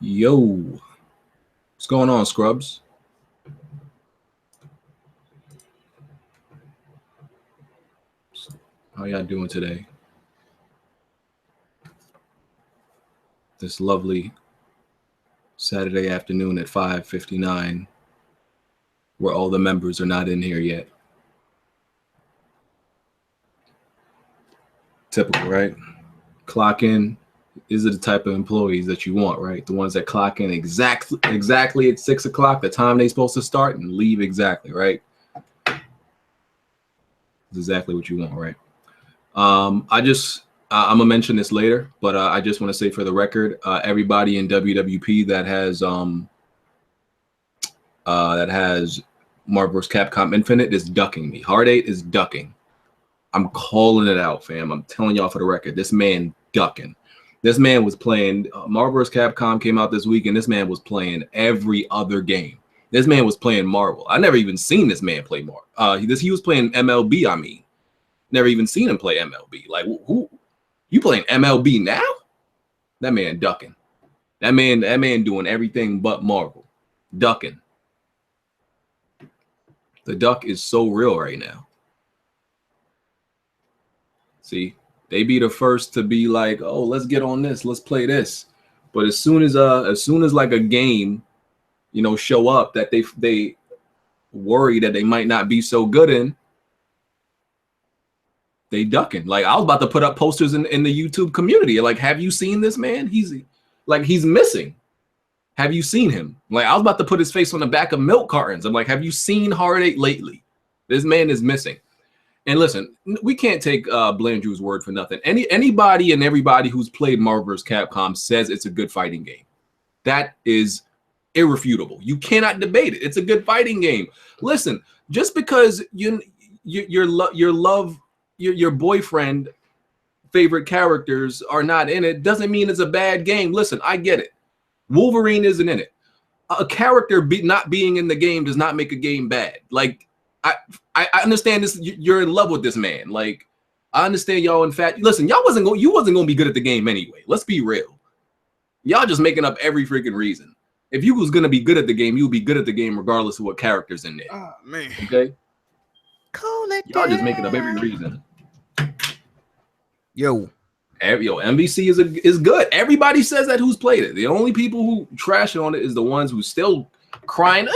Yo, what's going on, Scrubs? How y'all doing today? This lovely Saturday afternoon at 5:59, where all the members are not in here yet. Typical, right? Clock in. These are the type of employees that you want, right? The ones that clock in exactly at 6 o'clock, the time they're supposed to start, and leave exactly, right? That's exactly what you want, right? I'm gonna mention this later, but I just want to say for the record, everybody in WWP that has Marvel vs. Capcom Infinite is ducking me. Hard 8 is ducking. I'm calling it out, fam. I'm telling y'all for the record, this man ducking. This man was playing Marvel vs. Capcom came out this week, and this man was playing every other game. This man was playing Marvel. I never even seen this man play Marvel. He was playing MLB. I mean, never even seen him play MLB. Like, who you playing MLB now? That man ducking. That man doing everything but Marvel. Ducking. The duck is so real right now. See, they be the first to be like, oh, let's get on this, let's play this. But as soon as like a game, show up that they worry that they might not be so good in, they ducking. Like, I was about to put up posters in the YouTube community. Like, have you seen this man? He's missing. Have you seen him? Like, I was about to put his face on the back of milk cartons. I'm like, have you seen Hard 8 lately? This man is missing. And listen, we can't take Blandrew's word for nothing. Anybody and everybody who's played Marvel vs. Capcom says it's a good fighting game. That is irrefutable. You cannot debate it. It's a good fighting game. Listen, just because your boyfriend favorite characters are not in it doesn't mean it's a bad game. Listen, I get it. Wolverine isn't in it. A character not being in the game does not make a game bad. Like, I understand this. You're in love with this man. Like, I understand y'all. In fact, listen, you wasn't gonna be good at the game anyway. Let's be real. Y'all just making up every freaking reason. If you was gonna be good at the game, you'd be good at the game regardless of what characters in there. Oh man. Okay. Call it. Y'all just making up every reason. Yo, MVC is good. Everybody says that who's played it. The only people who trash on it is the ones who still crying.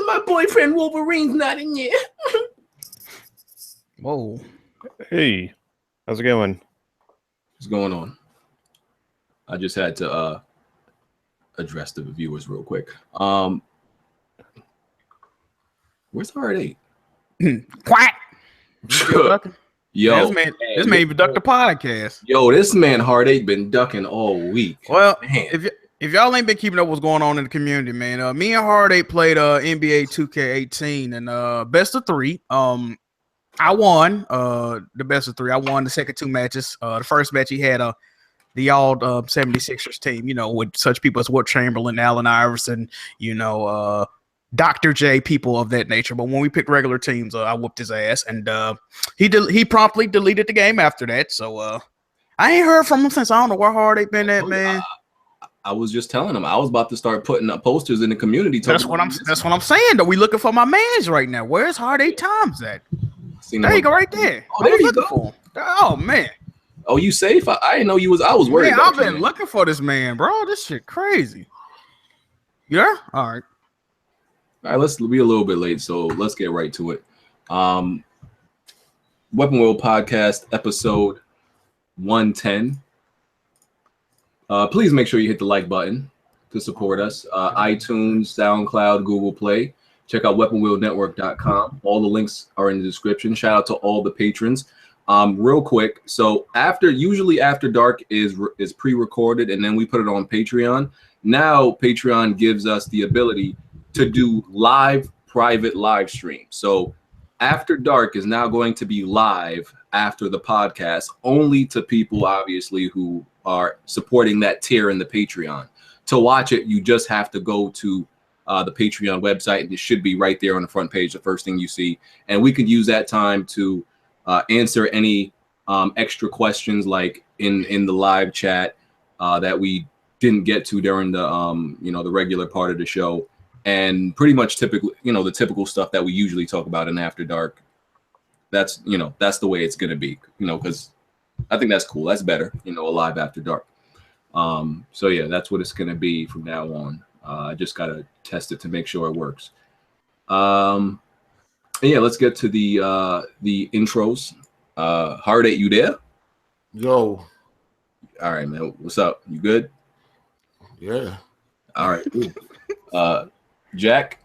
My boyfriend Wolverine's not in here. Whoa. Hey, how's it going? What's going on? I just had to address the viewers real quick. Where's Hard 8? Quack. Yo, this man even ducked the podcast. Yo, this man Hard 8 been ducking all week. Well, man. If y'all ain't been keeping up what's going on in the community, man, me and Hard 8 played NBA 2K18 and best of 3. I won the best of 3. I won the second 2 matches. The first match he had the all 76ers team, with such people as Wilt Chamberlain, Allen Iverson, Dr. J, people of that nature. But when we picked regular teams, I whooped his ass, and he promptly deleted the game after that. So I ain't heard from him since. I don't know where Hard 8 been at, man. I was just telling him I was about to start putting up posters in the community. That's what I'm saying. Though we looking for my mans right now. Where's Hard 8 Times at? There you go, right there. Oh, there you go. Oh man. Oh, you safe? I didn't know you was. I was worried. Man, I've been looking for this man, bro. This shit crazy. Yeah. All right. Let's be a little bit late, so let's get right to it. Weapon Wheel Podcast, episode 110. Please make sure you hit the like button to support us. iTunes, SoundCloud, Google Play. Check out weaponwheelnetwork.com. All the links are in the description. Shout out to all the patrons. Real quick, so usually after dark is pre-recorded, and then we put it on Patreon. Now Patreon gives us the ability to do private live streams. So After Dark is now going to be live after the podcast, only to people obviously who are supporting that tier in the Patreon. To watch it, you just have to go to the Patreon website, and it should be right there on the front page, the first thing you see. And we could use that time to answer any extra questions, like in the live chat that we didn't get to during the the regular part of the show, and pretty much typically the typical stuff that we usually talk about in After Dark. That's that's the way it's gonna be, because I think that's cool. That's better, a live After Dark. So yeah, that's what it's gonna be from now on. I just gotta test it to make sure it works. Yeah, let's get to the intros. Hard 8, you there? Yo. All right, man. What's up? You good? Yeah. All right. Cool. Jack.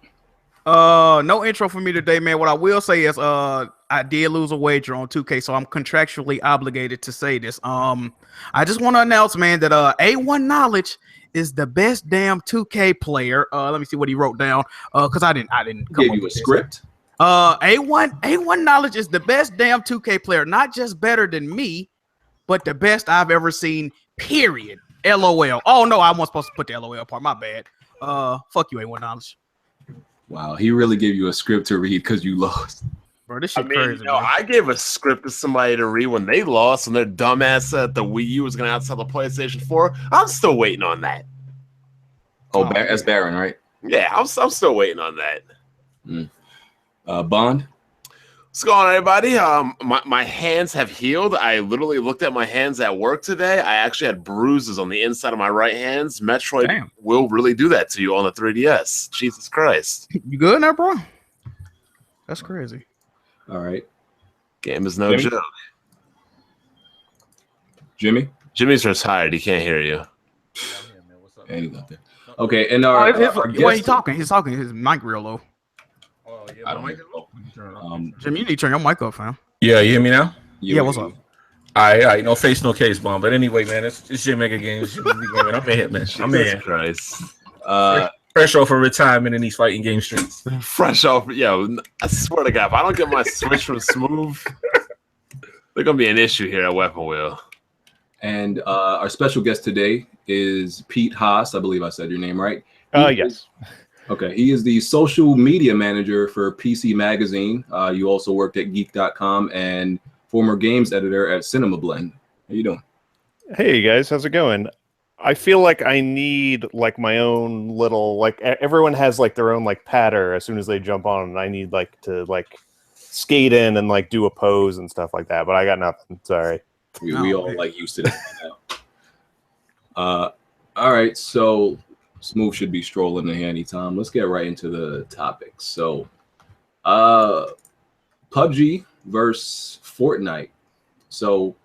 No intro for me today, man. What I will say is, I did lose a wager on 2K, so I'm contractually obligated to say this. I just want to announce, man, that A1 Knowledge is the best damn 2K player. Let me see what he wrote down. Because I didn't come Gave up you a with script. A1 Knowledge is the best damn 2K player, not just better than me, but the best I've ever seen. Period. LOL. Oh no, I wasn't supposed to put the LOL part. My bad. Fuck you, A1 Knowledge. Wow, he really gave you a script to read because you lost. Bro, this shit crazy. I gave a script to somebody to read when they lost and their dumbass said the Wii U was going to outsell the PlayStation 4. I'm still waiting on that. Oh, that's Baron, right? Yeah, I'm still waiting on that. Bond. What's going on, everybody? My hands have healed. I literally looked at my hands at work today. I actually had bruises on the inside of my right hands. Metroid will really do that to you on the 3DS. Jesus Christ. You good now, bro? That's crazy. All right. Game is no joke. Jimmy? Jimmy's retired. He can't hear you. Yeah, he's not there. Okay, and our when he's talking, his mic real low. I don't know. Jimmy, you need to turn your mic up, fam. Yeah, you hear me now? Yeah, what's up? All right, no face, no case, Bomb. But anyway, man, it's Jim Mega Games. I'm in here, man. I'm in here. Christ. Fresh off of retirement in these fighting game streets. Fresh off, I swear to God, if I don't get my Switch from Smooth, there's gonna be an issue here at Weapon Wheel. And our special guest today is Pete Haas. I believe I said your name right. Yes. Okay, he is the social media manager for PC Magazine. You also worked at Geek.com and former games editor at Cinema Blend. How you doing? Hey guys, how's it going? I feel like I need like my own little everyone has like their own like patter as soon as they jump on, and I need like to like skate in and like do a pose and stuff like that. But I got nothing. Sorry. We all like used to that now. All right, so Smooth should be strolling in here anytime. Let's get right into the topics. So, PUBG versus Fortnite. So,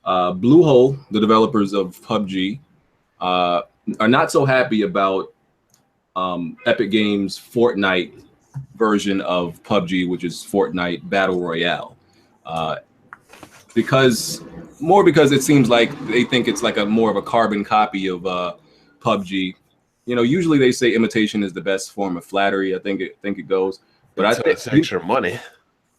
Bluehole, the developers of PUBG, are not so happy about Epic Games' Fortnite version of PUBG, which is Fortnite Battle Royale, because it seems like they think it's like more of a carbon copy of PUBG. Usually they say imitation is the best form of flattery. I think it goes, but I think it's extra money.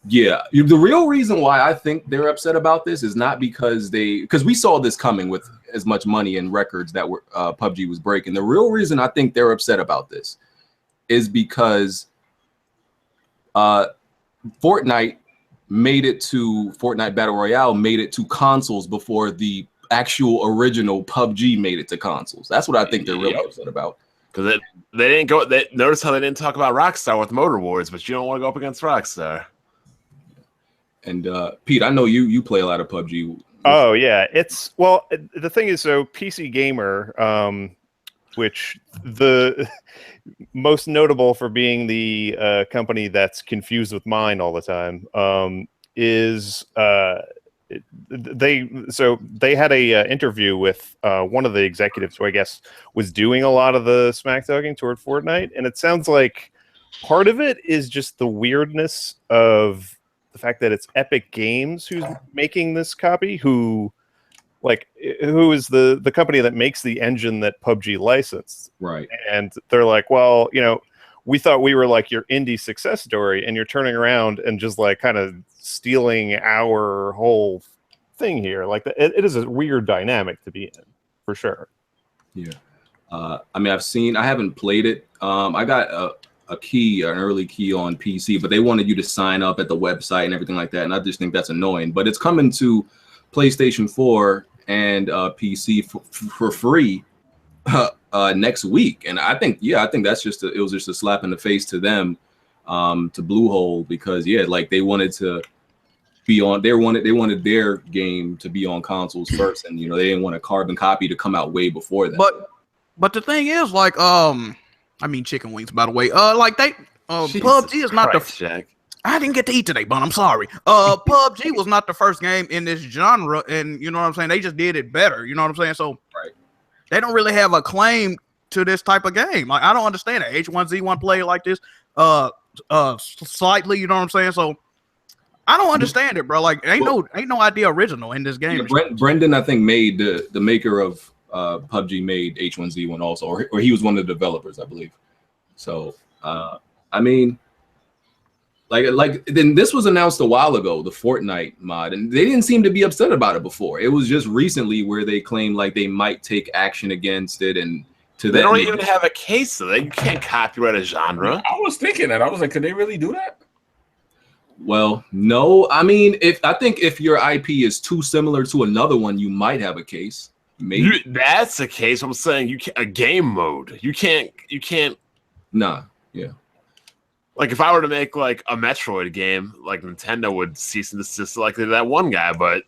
Yeah, the real reason why I think they're upset about this is not because we saw this coming with as much money and records that were PUBG was breaking. The real reason I think they're upset about this is because Fortnite Battle Royale made it to consoles before the actual original PUBG made it to consoles. That's what I think they're really upset about. Because they didn't go. Notice how they didn't talk about Rockstar with Motor Wars, but you don't want to go up against Rockstar. And Pete, I know you play a lot of PUBG. Oh yeah, the thing is, so PC Gamer, which the most notable for being the company that's confused with mine all the time, is they had a interview with one of the executives who I guess was doing a lot of the smack talking toward Fortnite, and it sounds like part of it is just the weirdness of the fact that it's Epic Games who's making this copy, who is the company that makes the engine that PUBG licensed, right? And they're like, well, we thought we were like your indie success story, and you're turning around and just like kind of stealing our whole thing here. Like it is a weird dynamic to be in, for sure. Yeah. I haven't played it. I got an early key on PC, but they wanted you to sign up at the website and everything like that. And I just think that's annoying, but it's coming to PlayStation 4 and PC for free next week, and I think that's it was just a slap in the face to them, to Bluehole, because like they wanted to be on, they wanted their game to be on consoles first, and they didn't want a carbon copy to come out way before that. But the thing is, like, I mean, chicken wings, by the way. Like PUBG is not Jack. I didn't get to eat today, but I'm sorry. PUBG was not the first game in this genre, and you know what I'm saying? They just did it better. You know what I'm saying? So they don't really have a claim to this type of game. Like, I don't understand it. H1Z1 play like this, slightly. You know what I'm saying? So I don't understand it, bro. Like, ain't no idea original in this game. Brendan, I think, made the maker of PUBG made H1Z1 also, or he was one of the developers, I believe. So I mean, like then this was announced a while ago, the Fortnite mod, and they didn't seem to be upset about it before. It was just recently where they claimed like they might take action against it, and they don't even have a case, so you can't copyright a genre. I was thinking that. I was like, could they really do that? Well, no. I mean, I think if your IP is too similar to another one, you might have a case. Maybe that's the case. I'm saying a game mode. You can't. Nah. Yeah. Like if I were to make like a Metroid game, like Nintendo would cease and desist like that one guy, but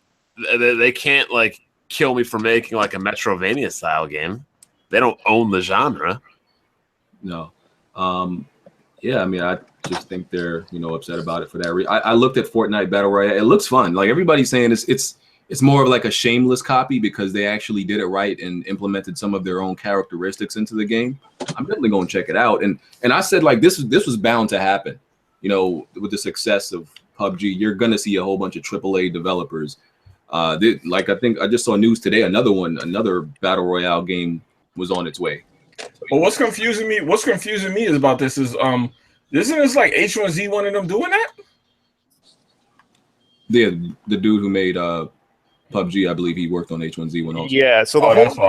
they can't like kill me for making like a Metrovania style game. They don't own the genre. No. Yeah, I mean, I just think they're upset about it for that reason. I looked at Fortnite Battle Royale. It looks fun. Like everybody's saying, it's more of like a shameless copy because they actually did it right and implemented some of their own characteristics into the game. I'm definitely going to check it out. And I said like this was bound to happen. With the success of PUBG, you're going to see a whole bunch of AAA developers. Like I think I just saw news today. Another Battle Royale game was on its way. But what's confusing me is about this is isn't this like H1Z1 of them doing that? Yeah, the dude who made PUBG, I believe he worked on H1Z1 also. Yeah, so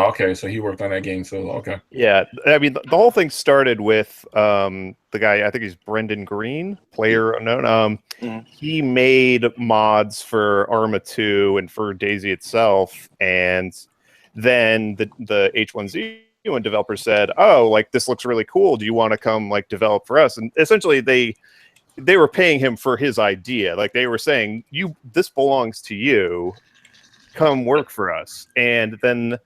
okay, so he worked on that game. So okay. Yeah, I mean the whole thing started with the guy, I think he's Brendan Green, player unknown. He made mods for Arma 2 and for DayZ itself, and then the H1Z1 developer said, "Oh, like this looks really cool. Do you want to come like develop for us?" And essentially they were paying him for his idea. Like they were saying, this belongs to you. Come work for us. And then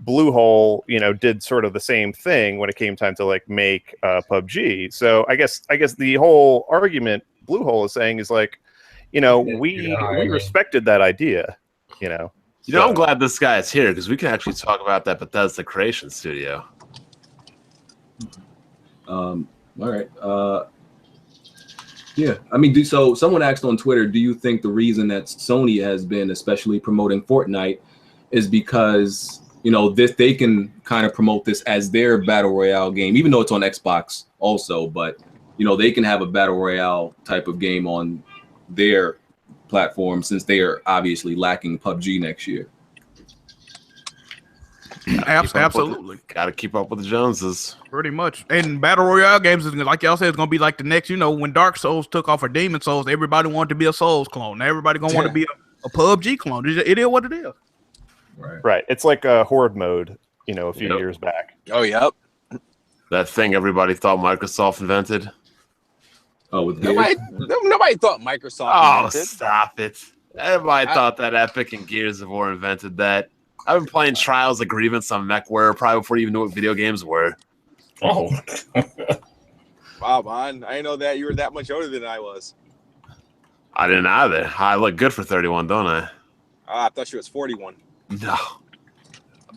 Bluehole, did sort of the same thing when it came time to like make PUBG. So I guess the whole argument Bluehole is saying is like, we respected that idea, I'm glad this guy is here because we can actually talk about that Bethesda Creation Studio. All right. Yeah, I mean, so someone asked on Twitter, do you think the reason that Sony has been especially promoting Fortnite is because, they can kind of promote this as their Battle Royale game, even though it's on Xbox also, but, they can have a Battle Royale type of game on their platform since they are obviously lacking PUBG next year. Absolutely. Got to keep up with the Joneses. Pretty much. And Battle Royale games, is like y'all said, it's going to be like the next, when Dark Souls took off for Demon Souls, everybody wanted to be a Souls clone. Now everybody going to want to be a PUBG clone. It is what it is. Right. It's like a horde mode, a few years back. Oh, yep. That thing everybody thought Microsoft invented. Oh, with nobody thought Microsoft invented. Oh, stop it. Everybody thought that Epic and Gears of War invented that. I've been playing Trials of Grievance on MechWare probably before you even knew what video games were. Oh. Wow, man. I didn't know that you were that much older than I was. I didn't either. I look good for 31, don't I? I thought she was 41. No.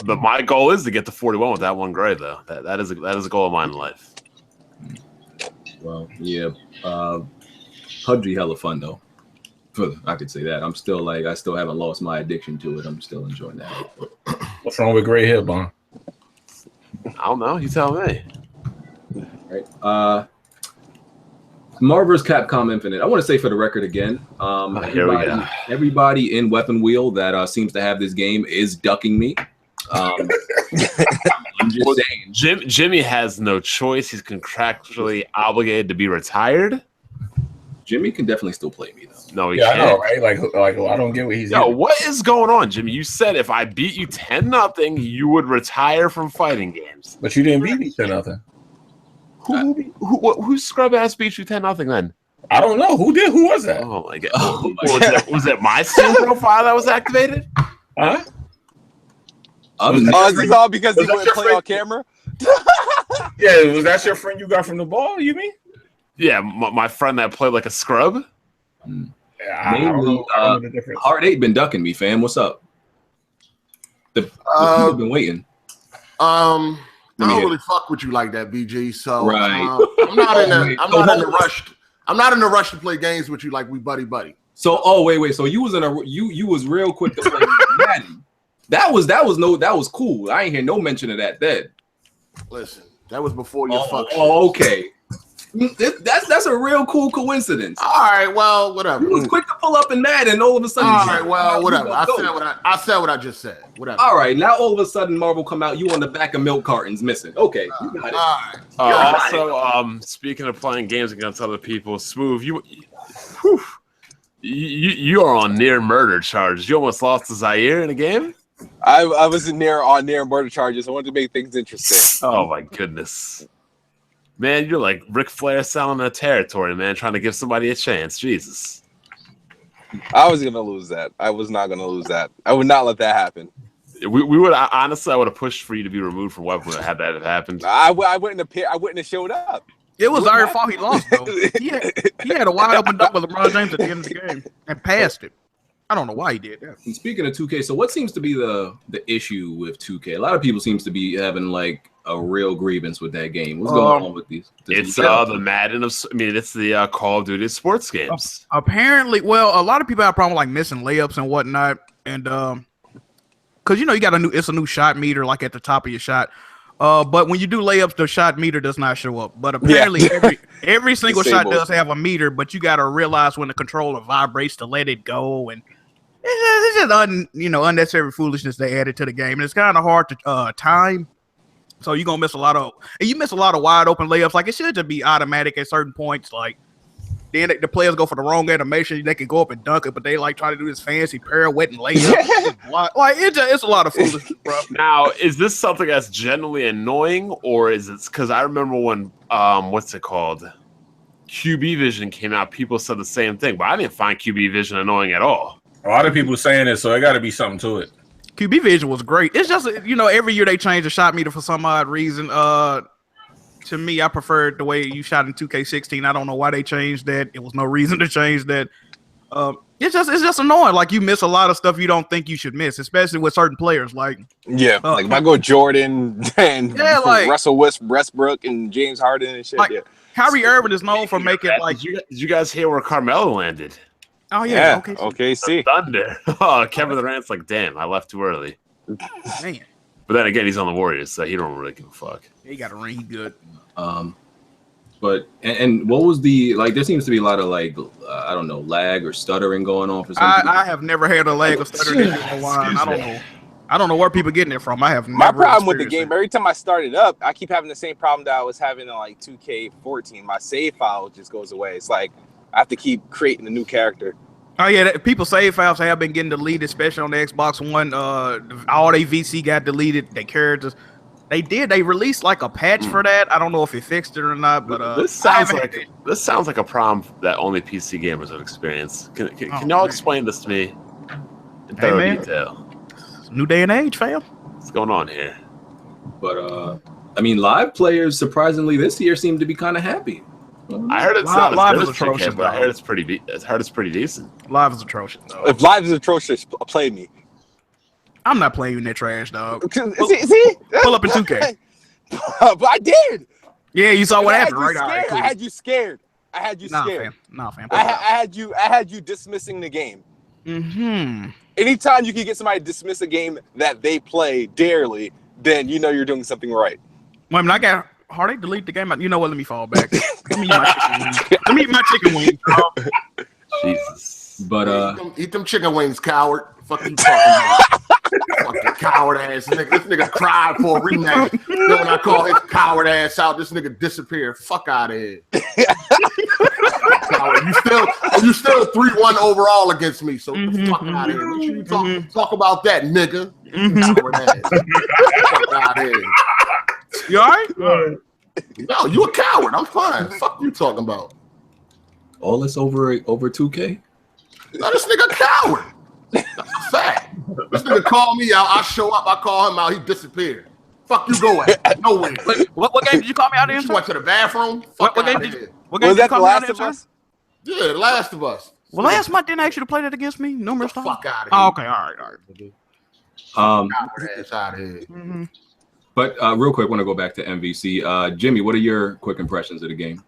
But my goal is to get to 41 with that one grade, though. That is a goal of mine in life. Well, yeah. PUBG hella fun, though. I could say that. I still haven't lost my addiction to it. I'm still enjoying that. What's wrong with gray hair, Bon? I don't know. You tell me. Right. Marvel vs. Capcom Infinite. I want to say for the record again, everybody in Weapon Wheel that seems to have this game is ducking me. I'm just saying. Jimmy has no choice. He's contractually obligated to be retired. Jimmy can definitely still play me though. No, he Yeah, can't. I know, right? Like I don't get what he's. Yo, getting. what is going on, Jimmy? You said if I beat you 10-0, you would retire from fighting games. But you didn't beat me to nothing. Who scrub ass beat you 10-0 then? I don't know who did. Who was that? Oh my god! Oh my God. Was it my Steam profile that was activated? Huh? Is this all because he Was that wouldn't your play friend? on camera? Yeah, was that your friend you got from the ball? You mean? Yeah, my friend that played like a scrub. Yeah, I don't know the difference. Hard 8 been ducking me, fam. What's up? The people been waiting. I don't really fuck with you like that, BG. So Right. I'm not in the rush. I'm not in the rush to play games with you like we buddy. So wait. So you was in a you was real quick to play Madden. That was cool. I ain't hear no mention of that then. Listen, that was before your fuck shit. Oh, okay. That's a real cool coincidence. All right, well, whatever. You was quick to pull up in that, and all of a sudden. All right, well, whatever. I said what I just said. Whatever. All right, now all of a sudden Marvel come out. You on the back of milk cartons missing. Okay, you got it. All right. Also, speaking of playing games against other people, Smooth, you are on near murder charges. You almost lost to Zaire in a game. I was on near murder charges. I wanted to make things interesting. Oh my goodness, man, you're like Ric Flair selling a territory, man, trying to give somebody a chance. Jesus. I was gonna lose that. I was not gonna lose that. I would not let that happen. We would honestly, I would have pushed for you to be removed from Weapon had that have happened. I wouldn't have showed up. It was our fault he lost, though. He had a wide open dunk with LeBron James at the end of the game and passed it. I don't know why he did that. And speaking of 2K, so what seems to be the issue with 2K? A lot of people seems to be having like a real grievance with that game. What's going on with these? It's the Madden of. I mean, it's the Call of Duty sports games. Apparently, well, a lot of people have a problem like missing layups and whatnot, and because you got it's a new shot meter like at the top of your shot. But when you do layups, the shot meter does not show up. But apparently, every single shot does have a meter. But you got to realize when the controller vibrates to let it go, and it's just unnecessary foolishness they added to the game. And it's kind of hard to time. So you're gonna miss a lot of wide open layups. Like it should just be automatic at certain points. Like then the players go for the wrong animation. They can go up and dunk it, but they like try to do this fancy pirouette and layup. Like it's a lot of foolishness, bro. Now, is this something that's generally annoying, or is it because I remember when what's it called? QB Vision came out, people said the same thing, but I didn't find QB Vision annoying at all. A lot of people are saying it, so there got to be something to it. QB Vision was great. It's just every year they change the shot meter for some odd reason. To me, I preferred the way you shot in 2K16. I don't know why they changed that. It was no reason to change that. It's just annoying. Like you miss a lot of stuff you don't think you should miss, especially with certain players. Like like if I go Jordan and Russell Westbrook and James Harden and shit. Like, Kyrie Irving is known for making like. Did you guys hear where Carmelo landed? Oh yeah, OKC. Thunder. Oh, Kevin Durant's like, damn, I left too early. Man. But then again, he's on the Warriors, so he don't really give a fuck. He got a ring. He good. But and what was the like? There seems to be a lot of like I don't know, lag or stuttering going on for some people. I have never had a lag or stuttering in a while. I don't know where people getting it from. I have my problem with the game. Every time I start it up, I keep having the same problem that I was having in like 2K14. My save file just goes away. It's like I have to keep creating a new character. Oh yeah, people save files have been getting deleted, especially on the Xbox One. All they VC got deleted. Their characters. They released like a patch for that. I don't know if it fixed it or not, but this sounds like a problem that only PC gamers would experience. Can y'all explain this to me in thorough detail? New day and age, fam. What's going on here? But I mean, live players surprisingly this year seem to be kind of happy. I heard it's not live as is good as atrocious, 2K, but I heard it's pretty decent. Live is atrocious. Though. If live is atrocious, play me. I'm not playing you in that trash, dog. See? Pull up in 2K. But I did. Yeah, you saw what happened, right? I had you scared. Fam. I had you dismissing the game. Mm-hmm. Anytime you can get somebody to dismiss a game that they play dearly, then you know you're doing something right. Well, I mean, I got Hardy delete the game. You know what? Let me fall back. Let me eat my chicken wings. Jesus. But eat them chicken wings, coward. Fuck you talking about? Fucking coward ass nigga. This nigga cried for a rematch. Then when I call his coward ass out, this nigga disappeared. Fuck out of here. Coward. You still 3-1 overall against me. So get the fuck out of here. Make sure you talk about that, nigga. Coward ass. Fuck out of here. You all right? No, you a coward. I'm fine. Fuck you talking about. All this over 2K? No, this nigga a coward. That's a fact. This nigga called me out. I show up. I call him out. He disappeared. Fuck you go at? Nowhere. What game did you call me out in? You went to the bathroom? Fuck What game out did of you? here. What game Was did you that call The me out Last in, of sir? Us? Yeah, The Last of Us. Well, last month didn't actually play that against me numerous times. Fuck out of here. Oh, okay, all right. Coward ass out of here. Mm-hmm. But real quick, I want to go back to MVC. Jimmy, what are your quick impressions of the game?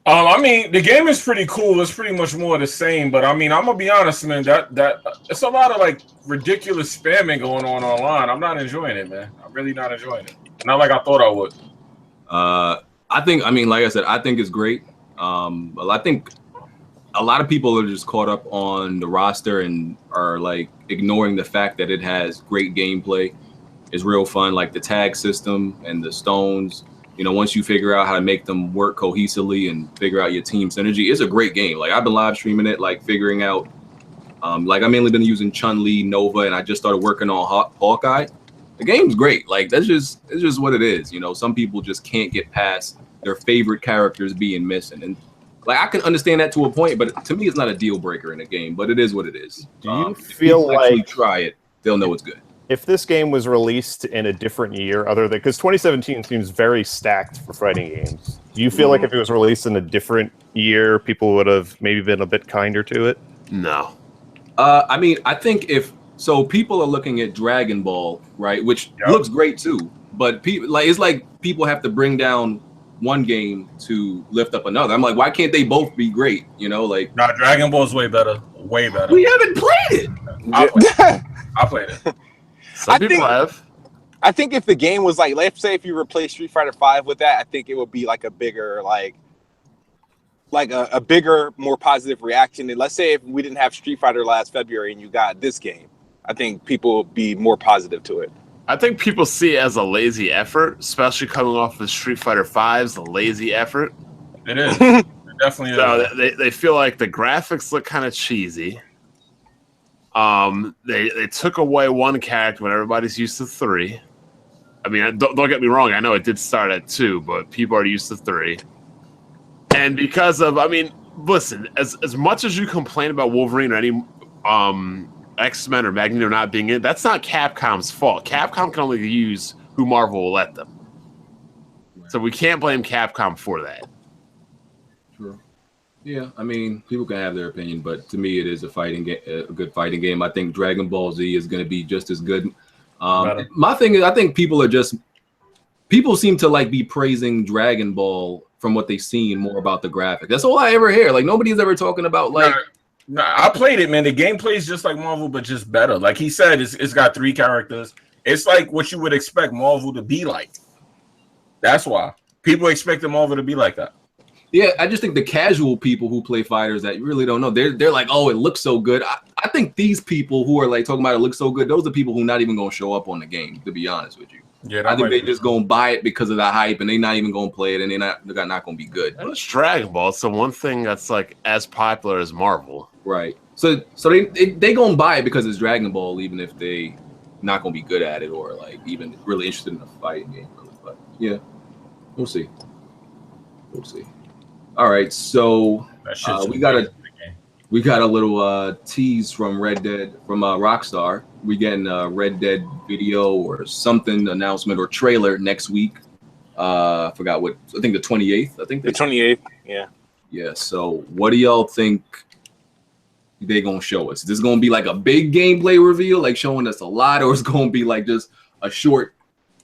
I mean, the game is pretty cool. It's pretty much more the same. But I mean, I'm gonna be honest, man. That it's a lot of like ridiculous spamming going on online. I'm not enjoying it, man. I'm really not enjoying it. Not like I thought I would. I mean, like I said, I think it's great. I think a lot of people are just caught up on the roster and are like ignoring the fact that it has great gameplay. It's real fun, like the tag system and the stones. You know, once you figure out how to make them work cohesively and figure out your team synergy, it's a great game. Like I've been live streaming it, like figuring out, like I've mainly been using Chun-Li, Nova, and I just started working on Hawkeye. The game's great. Like it's just what it is. You know, some people just can't get past their favorite characters being missing. And like I can understand that to a point, but to me it's not a deal breaker in a game, but it is what it is. Do you If feel people actually like try it, they'll know it's good. if this game was released in a different year, other than because 2017 seems very stacked for fighting games, do you feel like if it was released in a different year, people would have maybe been a bit kinder to it? No. I mean, I think people are looking at Dragon Ball, right, which looks great too, but people it's like people have to bring down one game to lift up another. I'm like, why can't they both be great? You know, like Nah, Dragon Ball's way better. Way better. we haven't played it. I played it. Some people have. I think if the game was like, let's say if you replace Street Fighter V with that, I think it would be like a bigger, a bigger, more positive reaction. And let's say if we didn't have Street Fighter last February and you got this game, I think people would be more positive to it. I think people see it as a lazy effort, especially coming off of Street Fighter V's, the lazy effort. It is. It definitely is. So they feel like the graphics look kind of cheesy. They took away one character when everybody's used to 3. I mean, don't get me wrong. I know it did start at 2, but people are used to 3. And because of, I mean, listen, as much as you complain about Wolverine or any X-Men or Magneto not being in, that's not Capcom's fault. Capcom can only use who Marvel will let them. So we can't blame Capcom for that. True. Yeah, I mean, people can have their opinion, but to me, it is a good fighting game. I think Dragon Ball Z is going to be just as good. My thing is, I think people seem to like be praising Dragon Ball from what they've seen more about the graphic. That's all I ever hear. Like nobody's ever talking about like. Nah, I played it, man. The gameplay is just like Marvel, but just better. Like he said, it's got 3 characters. It's like what you would expect Marvel to be like. That's why people expect Marvel to be like that. Yeah, I just think the casual people who play fighters that you really don't know, they're like, oh, it looks so good. I think these people who are like talking about it looks so good, those are people who are not even going to show up on the game, to be honest with you. Yeah, I think they just going to buy it because of the hype, and they're not even going to play it, and they're not going to be good. And it's Dragon Ball. It's the one thing that's like as popular as Marvel. Right. So they going to buy it because it's Dragon Ball, even if they not going to be good at it or like even really interested in a fighting game. Really. But yeah, we'll see. All right, so we got a little tease from Red Dead from Rockstar. We getting a Red Dead video or something announcement or trailer next week. I forgot what. I think the 28th. I think the 28th. Yeah. Yeah. So what do y'all think they gonna show us? Is this gonna be like a big gameplay reveal, like showing us a lot, or is it gonna be like just a short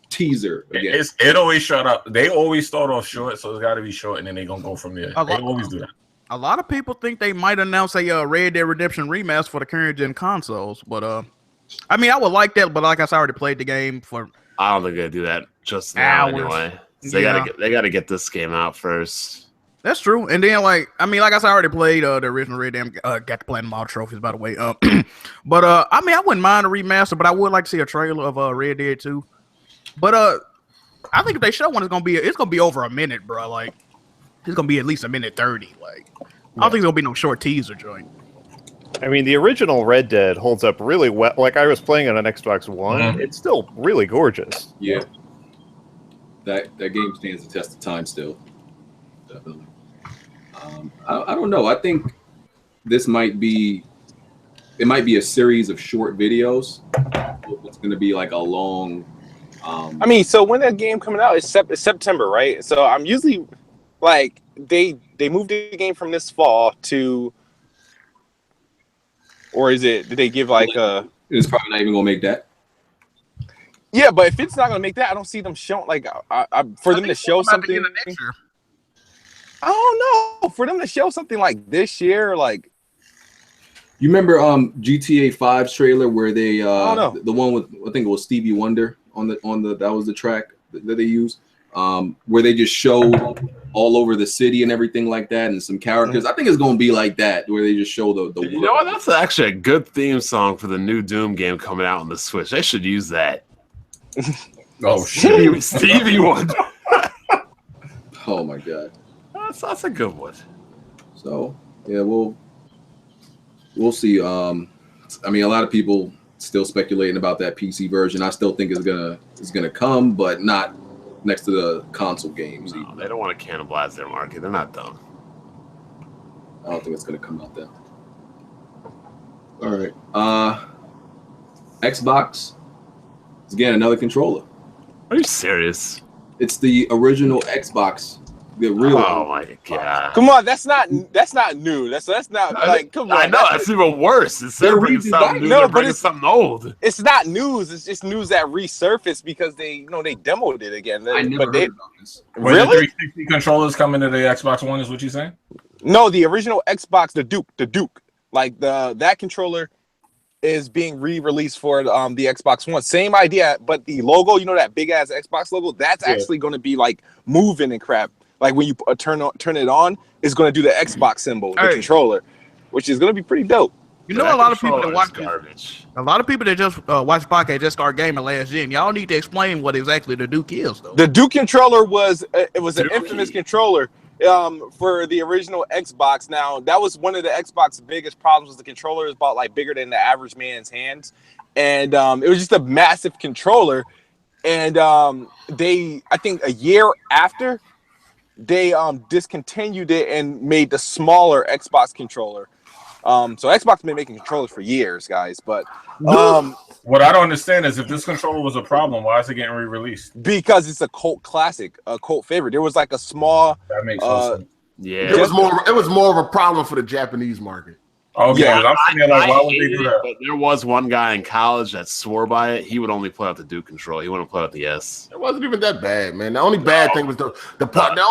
teaser again? It always shut up. They always start off short, so it's got to be short, and then they're gonna go from there. They always do that. A lot of people think they might announce a Red Dead Redemption remaster for the current gen consoles, but I mean, I would like that, but like I said, I already played the game for. I don't think they do that just now anyway. So they gotta get this game out first. That's true, and then like I said, I already played the original Red Dead. Got to play them all trophies, by the way. But I mean, I wouldn't mind a remaster, but I would like to see a trailer of Red Dead 2. But I think if they show one, it's gonna be over a minute, bro. Like it's gonna be at least a minute 30. Like, I don't think it's gonna be no short teaser joint. I mean, the original Red Dead holds up really well. Like, I was playing it on Xbox One. It's still really gorgeous. Yeah. That game stands the test of time still. Definitely. I don't know. I think this might be a series of short videos. It's going to be like a long. I mean, so when that game coming out? It's September, right? So I'm usually like they moved the game from this fall to, or is it? Did they give like a? It's probably not even going to make that. Yeah, but if it's not going to make that, I don't see them showing like for them to show something. I don't know. For them to show something like this year, like. You remember GTA 5's trailer where they the one with, I think it was Stevie Wonder on the that was the track that they used, where they just showed all over the city and everything like that, and some characters. I think it's gonna be like that, where they just show the You know what? That's actually a good theme song for the new Doom game coming out on the Switch. They should use that. Oh shit, Stevie Wonder. Oh my god, that's a good one. So yeah, we'll see. I mean, a lot of people still speculating about that PC version. I still think it's gonna come, but not next to the console games. No, they don't want to cannibalize their market. They're not dumb. I don't think it's gonna come out then. All right. Xbox is again another controller. Are you serious? It's the original Xbox. The real. Oh my god! Come on, that's not new. That's not like. Come on, I know that's even worse. Instead of bringing something new, they're bringing something old. It's not news. It's just news that resurfaced because they demoed it again. I never heard about this. Really? The 360 controllers coming to the Xbox One is what you saying? No, the original Xbox, the Duke, like that controller is being re-released for the Xbox One. Same idea, but the logo, that big ass Xbox logo, that's actually going to be like moving and crap. Like when you turn it on, it's going to do the Xbox symbol, the controller, which is going to be pretty dope. A lot of people that watch garbage. A lot of people that just watch podcast just start gaming last gen. Y'all need to explain what exactly the Duke is, though. The Duke controller was an infamous controller for the original Xbox. Now that was one of the Xbox's biggest problems. Was the controller is about like bigger than the average man's hands, and it was just a massive controller. And I think a year after, they discontinued it and made the smaller Xbox controller. So Xbox been making controllers for years, guys. But what I don't understand is if this controller was a problem, why is it getting re-released? Because it's a cult classic, a cult favorite. There was like a small. That makes sense. Yeah, it was more of a problem for the Japanese market. Okay, yeah, I'm thinking like, why would they do that? But there was one guy in college that swore by it. He would only play out the Duke controller. He wouldn't play out the S. It wasn't even that bad, man. The only bad thing was the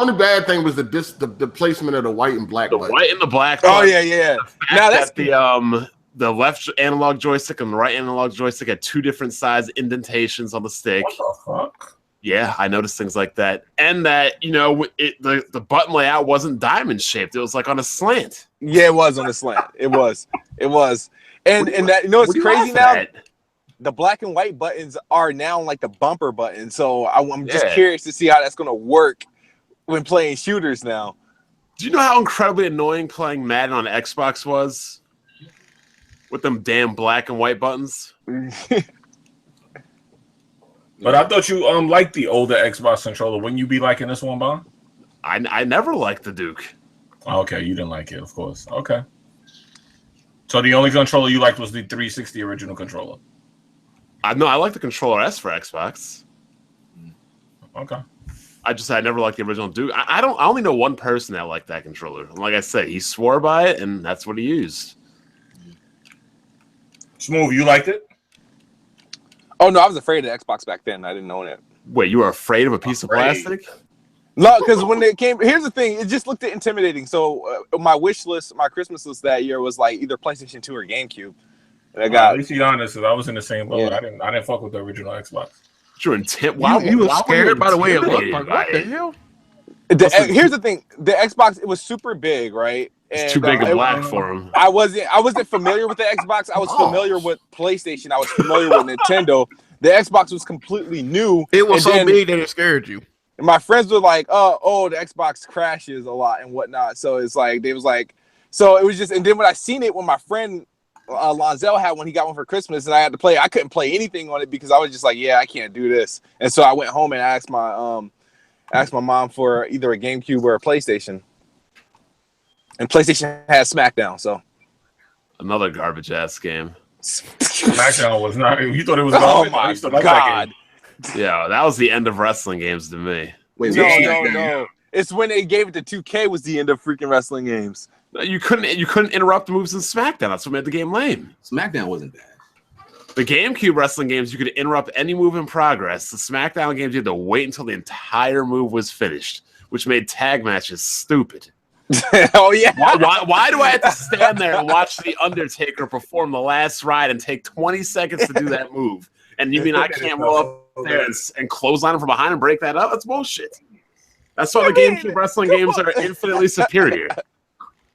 only bad thing was the placement of the white and black. The white and the black. Oh yeah. Now that's the left analog joystick and the right analog joystick had two different size indentations on the stick. What the fuck? Yeah, I noticed things like that, and that the button layout wasn't diamond shaped; it was like on a slant. Yeah, it was on a slant. It was, and that it's crazy now. The black and white buttons are now like the bumper buttons. So I'm just curious to see how that's gonna work when playing shooters now. Do you know how incredibly annoying playing Madden on Xbox was with them damn black and white buttons? But I thought you liked the older Xbox controller. Wouldn't you be liking this one, Bon? I never liked the Duke. Okay, you didn't like it, of course. Okay. So the only controller you liked was the 360 original controller. I like the controller S for Xbox. Okay. I never liked the original Duke. I only know one person that liked that controller. And like I said, he swore by it, and that's what he used. Smooth, you liked it? Oh no, I was afraid of Xbox back then. I didn't own it. Wait, you were afraid of a piece of plastic? No, because when it came, here's the thing: it just looked intimidating. So my wish list, my Christmas list that year was like either PlayStation 2 or GameCube. And I got. At least be honest, I was in the same boat. Yeah. I didn't fuck with the original Xbox. You're intent. You were scared by the way it looked. Like, what the hell? Here's the thing: the Xbox, it was super big, right? It's too big and black for him. I wasn't familiar with the Xbox. I was familiar with PlayStation. I was familiar with Nintendo. The Xbox was completely new. It was so big that it scared you. And my friends were like, oh, the Xbox crashes a lot and whatnot. So it's like, they was like, so it was just, and then when I seen it, when my friend Lonzel had one, he got one for Christmas, and I had to play. I couldn't play anything on it because I was just like, yeah, I can't do this. And so I went home and asked my mom for either a GameCube or a PlayStation. And PlayStation had SmackDown, so another garbage ass game. SmackDown was not. You thought it was oh garbage? my I used to like god! that game. Yeah, that was the end of wrestling games to me. Wait, No. It's when they gave it to 2K was the end of freaking wrestling games. You couldn't interrupt moves in SmackDown. That's what made the game lame. SmackDown wasn't bad. The GameCube wrestling games, you could interrupt any move in progress. The SmackDown games, you had to wait until the entire move was finished, which made tag matches stupid. Oh yeah. Why do I have to stand there and watch The Undertaker perform the last ride and take 20 seconds to do that move? And you mean I can't roll up there and clothesline him from behind and break that up? That's bullshit. That's why the GameCube wrestling games are infinitely superior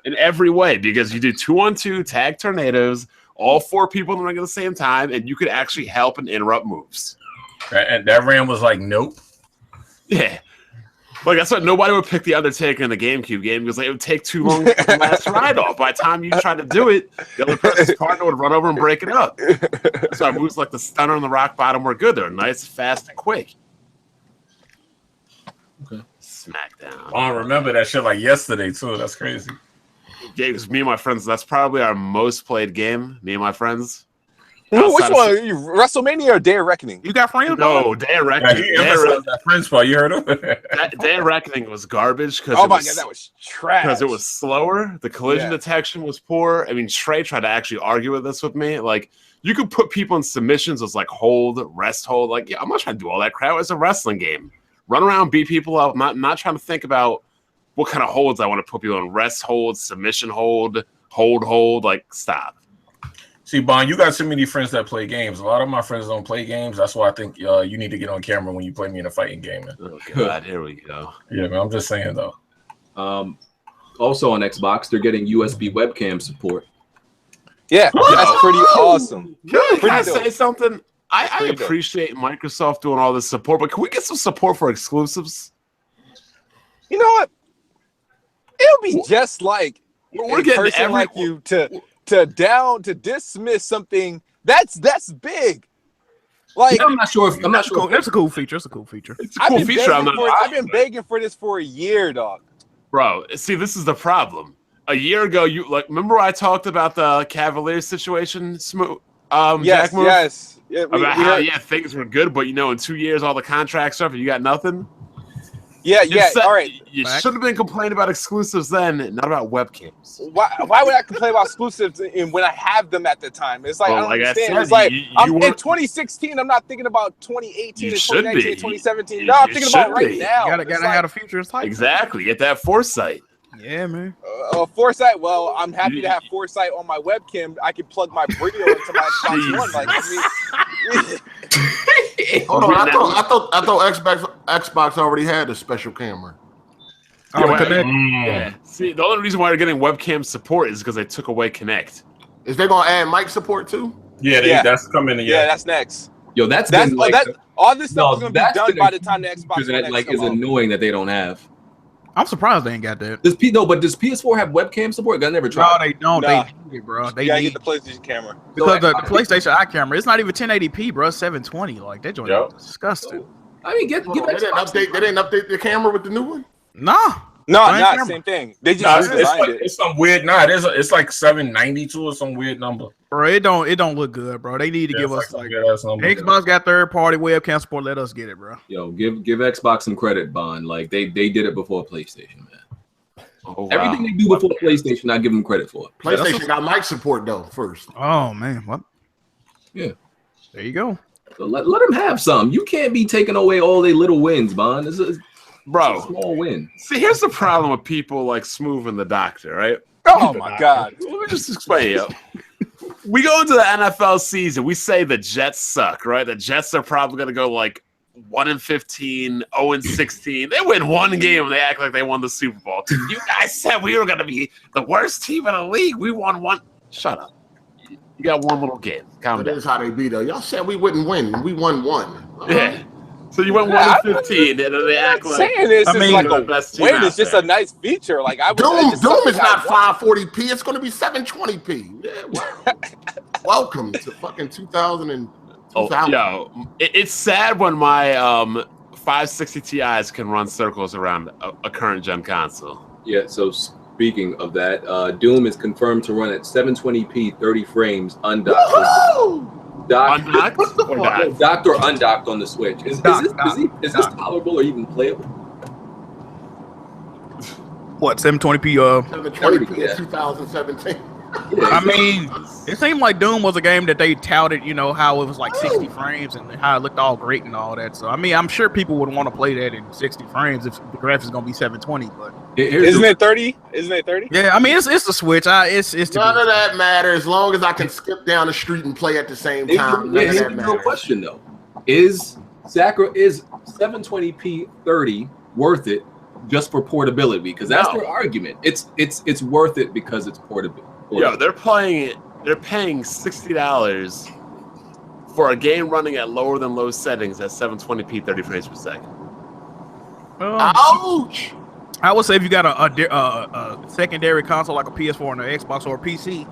in every way, because you do 2-on-2 tag tornadoes, all 4 people in the ring at the same time, and you could actually help and interrupt moves. And that ram was like, nope. Yeah. Like, that's why nobody would pick The Undertaker in the GameCube game, because it would take too long to get the last ride off. By the time you tried to do it, the other person's partner would run over and break it up. So moves like the Stunner and the Rock Bottom were good. They're nice, fast, and quick. Okay. SmackDown. I remember that shit like yesterday, too. That's crazy. Yeah, because me and my friends, that's probably our most played game, me and my friends. Which one? WrestleMania or Day of Reckoning? You got friends? No, Day of Reckoning. He emphasized that friends part. You heard him? Day of Reckoning was garbage because oh my god, that was trash. Because it was slower. The collision detection was poor. I mean, Trey tried to actually argue with this with me. Like, you could put people in submissions as like hold, rest, hold. Like, yeah, I'm not trying to do all that crap. It's a wrestling game. Run around, beat people up. Not trying to think about what kind of holds I want to put people in. Rest hold, submission hold. Like, stop. See, Bon, you got so many friends that play games. A lot of my friends don't play games. That's why I think you need to get on camera when you play me in a fighting game. Man. Oh, God, here we go. Yeah, man, I'm just saying, though. Also on Xbox, they're getting USB webcam support. Yeah, that's pretty awesome. Can I say something? I appreciate Microsoft doing all this support, but can we get some support for exclusives? You know what? It'll be just like we're getting every like you to dismiss something that's big. Like, I'm not sure. That's a cool feature. It's a cool feature. It's a cool feature. I've been begging for this for a year, dog. Bro, see, this is the problem. A year ago, you remember I talked about the Cavaliers situation? Yes, Jack move? yes. Yeah, about how things were good, but in 2 years all the contract stuff and you got nothing. Yeah. All right. You should have been complaining about exclusives then, not about webcams. Why would I complain about exclusives when I have them at the time? It's like I don't understand. It's like I'm in 2016. I'm not thinking about 2018 and 2019 and 2017. No, I'm thinking about right now. You gotta have a future. Exactly. Get that foresight. Yeah, man. Foresight. Well, I'm happy to have foresight on my webcam. I can plug my Brio into my Xbox One. Like, hold on, I thought Xbox already had a special camera. Yeah. See, the only reason why they're getting webcam support is because they took away Kinect. Is they gonna add mic support too? Yeah, that's coming. Yeah, that's next. Yo, that's all this stuff is gonna be done by the time the Xbox One like is annoying that they don't have. I'm surprised they ain't got that. Does PS4 have webcam support? I never tried. No, they don't. Nah. They need it, bro. They gotta need get the PlayStation camera because the PlayStation Eye camera. It's not even 1080p, bro. It's 720. Like that joint is disgusting. I mean, they didn't update the camera with the new one. Nah. No, same thing. They just designed it. It's some weird. It's like 792 or some weird number. Bro, it don't look good, bro. They need to give us like Xbox got third party webcam support. Let us get it, bro. Yo, give Xbox some credit, Bond. Like they did it before PlayStation, man. Oh, wow. Everything they do before PlayStation, I give them credit for. PlayStation got mic support though first. Oh man, what? Yeah, there you go. So let them have some. You can't be taking away all their little wins, Bond. It's a small win. See, here's the problem with people like Smooth and the Doctor, right? Oh my God. Let me just explain it. We go into the NFL season. We say the Jets suck, right? The Jets are probably going to go like 1-15, 0-16. They win one game and they act like they won the Super Bowl. You guys said we were going to be the worst team in the league. We won one. Shut up. You got one little game. Calm down. That is how they be though. Y'all said we wouldn't win. We won one. Yeah. So you went 1-15, and then they act like saying this is like the a best team win. out It's just there. a nice feature. Like Doom is not 540p. It's going to be 720p. Yeah, welcome to fucking 2000 and 2000. Yo, it's sad when my 560 Ti's can run circles around a current gen console. Yeah. So speaking of that, Doom is confirmed to run at 720p, 30 frames, undocked. Undocked or docked? Docked or undocked on the Switch. Is this tolerable or even playable? What, 720p? 720p in 2017. I mean, it seemed like Doom was a game that they touted, you know, how it was like 60 frames and how it looked all great and all that. So, I mean, I'm sure people would want to play that in 60 frames if the graphics is going to be 720. But isn't it 30? Isn't it 30? Yeah, I mean, it's the Switch. It's none of that matters as long as I can skip down the street and play at the same time. Here's the real question though: Is 720p 30 worth it just for portability? Because that's their argument. It's worth it because it's portable. Yo, they're paying $60 for a game running at lower than low settings at 720p 30 frames per second. Ouch! I would say if you got a secondary console like a PS4 and an Xbox or a PC,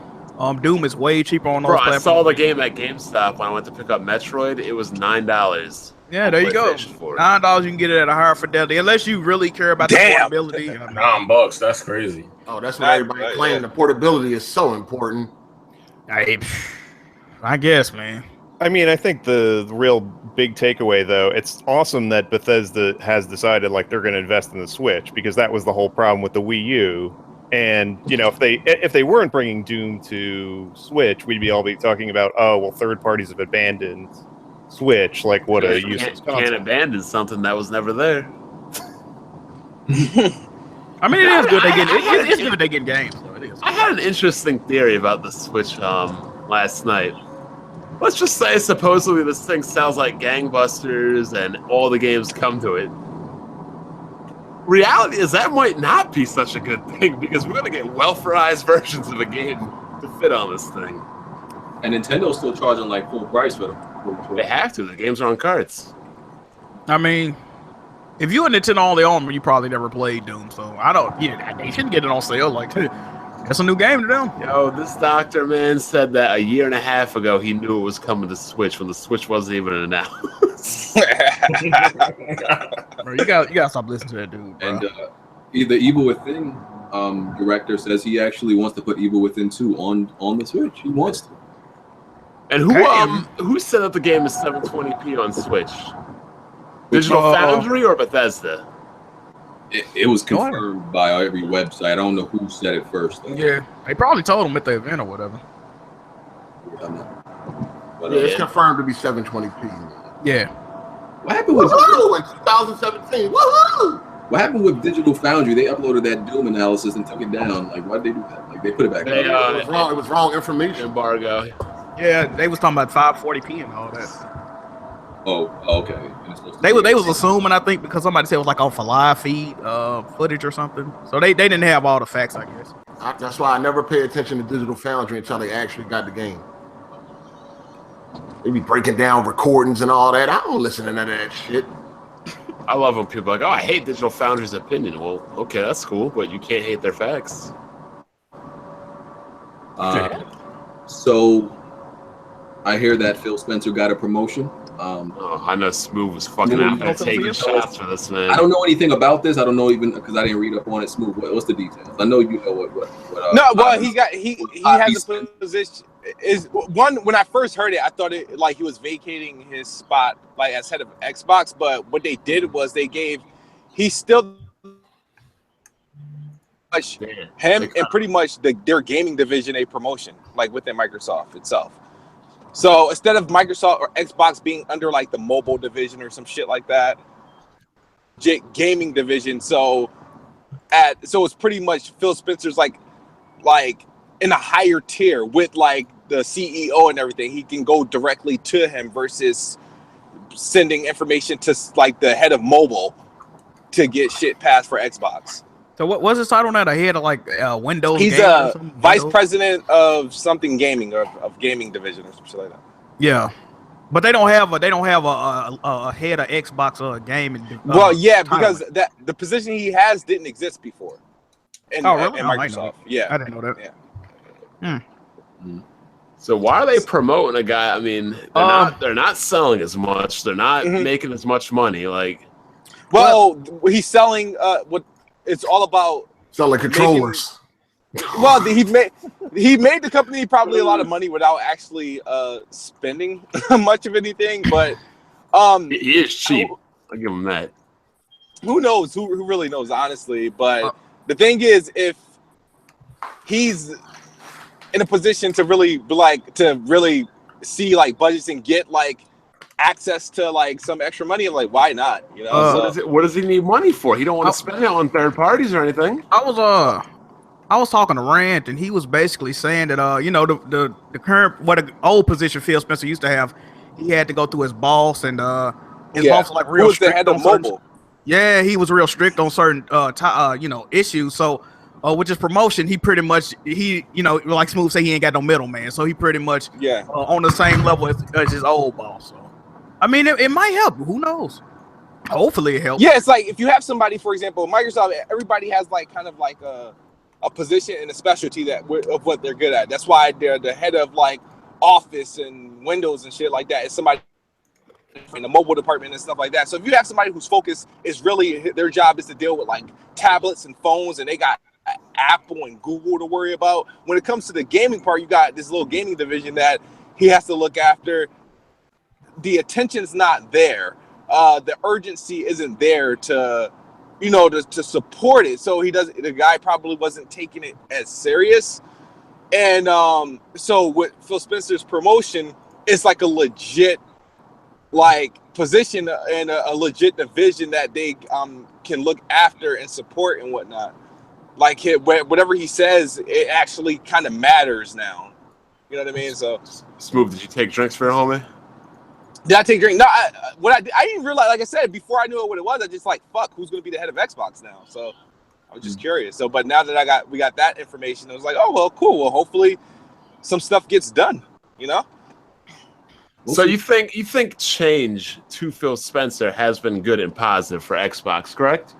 Doom is way cheaper on those platforms. I saw the game at GameStop when I went to pick up Metroid. It was $9. Yeah, there you go. $9 you can get it at a higher fidelity, unless you really care about the portability. $9, that's crazy. Oh, that's what everybody claiming. The portability is so important. I guess, man. I mean, I think the real big takeaway, though, it's awesome that Bethesda has decided like they're going to invest in the Switch, because that was the whole problem with the Wii U. And you know, if they weren't bringing Doom to Switch, we'd be talking about, oh well, third parties have abandoned Switch. Like what a useless console. Can't abandon something that was never there. I mean, it is good. It's good they get games. Though. It is. I had an interesting theory about the Switch last night. Let's just say supposedly this thing sounds like gangbusters and all the games come to it. Reality is that might not be such a good thing, because we're going to get welfarized versions of a game to fit on this thing. And Nintendo's still charging like full price for them. They have to. The games are on carts. I mean, if you a Nintendo only owner, you probably never played Doom, so I don't. Yeah, they shouldn't get it on sale. Like, that's a new game to them. Yo, this doctor man said that a year and a half ago he knew it was coming to Switch when the Switch wasn't even announced. Bro, you got to stop listening to that dude. Bro. And the Evil Within director says he actually wants to put Evil Within 2 on the Switch. He wants to. And who said that the game is 720p on Switch? Digital Foundry or Bethesda? It was confirmed by every website. I don't know who said it first, though. Yeah, they probably told him at the event or whatever. But, it's confirmed to be 720p. Yeah. What happened with in 2017? Woohoo! What happened with Digital Foundry? They uploaded that Doom analysis and took it down. Like, why'd they do that? Like, they put it back. It was wrong. It was wrong information. Embargo. Yeah, they was talking about 540p and all that. Oh, okay. They was assuming, I think, because somebody said it was like off a live feed footage or something. So they didn't have all the facts, I guess. That's why I never pay attention to Digital Foundry until they actually got the game. They be breaking down recordings and all that. I don't listen to none of that shit. I love when people are like, oh, I hate Digital Foundry's opinion. Well, okay, that's cool, but you can't hate their facts. So I hear that Phil Spencer got a promotion. I know Smooth was fucking out there taking shots for this, man. I don't know anything about this. I don't know even because I didn't read up on it. Smooth, what's the details? I know you know what no, well, he has a position. Is one when I first heard it, I thought it like he was vacating his spot like as head of Xbox. But what they did was he still him and pretty much their gaming division a promotion like within Microsoft itself. So instead of Microsoft or Xbox being under like the mobile division or some shit like that, gaming division. So it's pretty much Phil Spencer's like in a higher tier with like the CEO and everything. He can go directly to him versus sending information to like the head of mobile to get shit passed for Xbox. So what was his title now? The head of like Windows. He's a vice president of something gaming or of gaming division or some shit like that. Yeah, But they don't have a head of Xbox gaming. Well, yeah, because the position he has didn't exist before. In Microsoft. Yeah, I didn't know that. Yeah. So why are they promoting a guy? I mean, they're not selling as much. They're not making as much money. Like, well, he's selling what it's all about. Selling controllers. Well, he made the company probably a lot of money without actually spending much of anything. But he is cheap. I'll give him that. Who knows? Who really knows, honestly? But the thing is, if he's in a position to really see like budgets and get like access to like some extra money, like why not? You know, what does he need money for? He don't want to spend it on third parties or anything. I was talking to Rand, and he was basically saying that you know, the current the old position Phil Spencer used to have, he had to go through his boss, and his boss was like real strict on mobile. Yeah, he was real strict on certain you know, issues. So with his promotion, he pretty much you know, like Smooth say, he ain't got no middleman, so he pretty much on the same level as his old boss. So I mean, it might help. Who knows? Hopefully it helps. Yeah, it's like if you have somebody, for example, Microsoft, everybody has like kind of like a position and a specialty of what they're good at. That's why they're the head of like Office and Windows and shit like that. It's somebody in the mobile department and stuff like that. So if you have somebody whose focus is really their job is to deal with like tablets and phones, and they got Apple and Google to worry about. When it comes to the gaming part, you got this little gaming division that he has to look after. The attention's not there. The urgency isn't there to, you know, to support it. So the guy probably wasn't taking it as serious. And so with Phil Spencer's promotion, it's like a legit like position and a legit division that they can look after and support and whatnot. Like whatever he says, it actually kind of matters now. You know what I mean? So Smooth, did you take drinks for your homie? Did I take a drink? No, I didn't realize. Like I said before, I knew what it was. I just like, fuck, who's gonna be the head of Xbox now? So I was just curious. So, but now that we got that information, I was like, oh well, cool. Well, hopefully, some stuff gets done. You know. So you think change to Phil Spencer has been good and positive for Xbox, correct?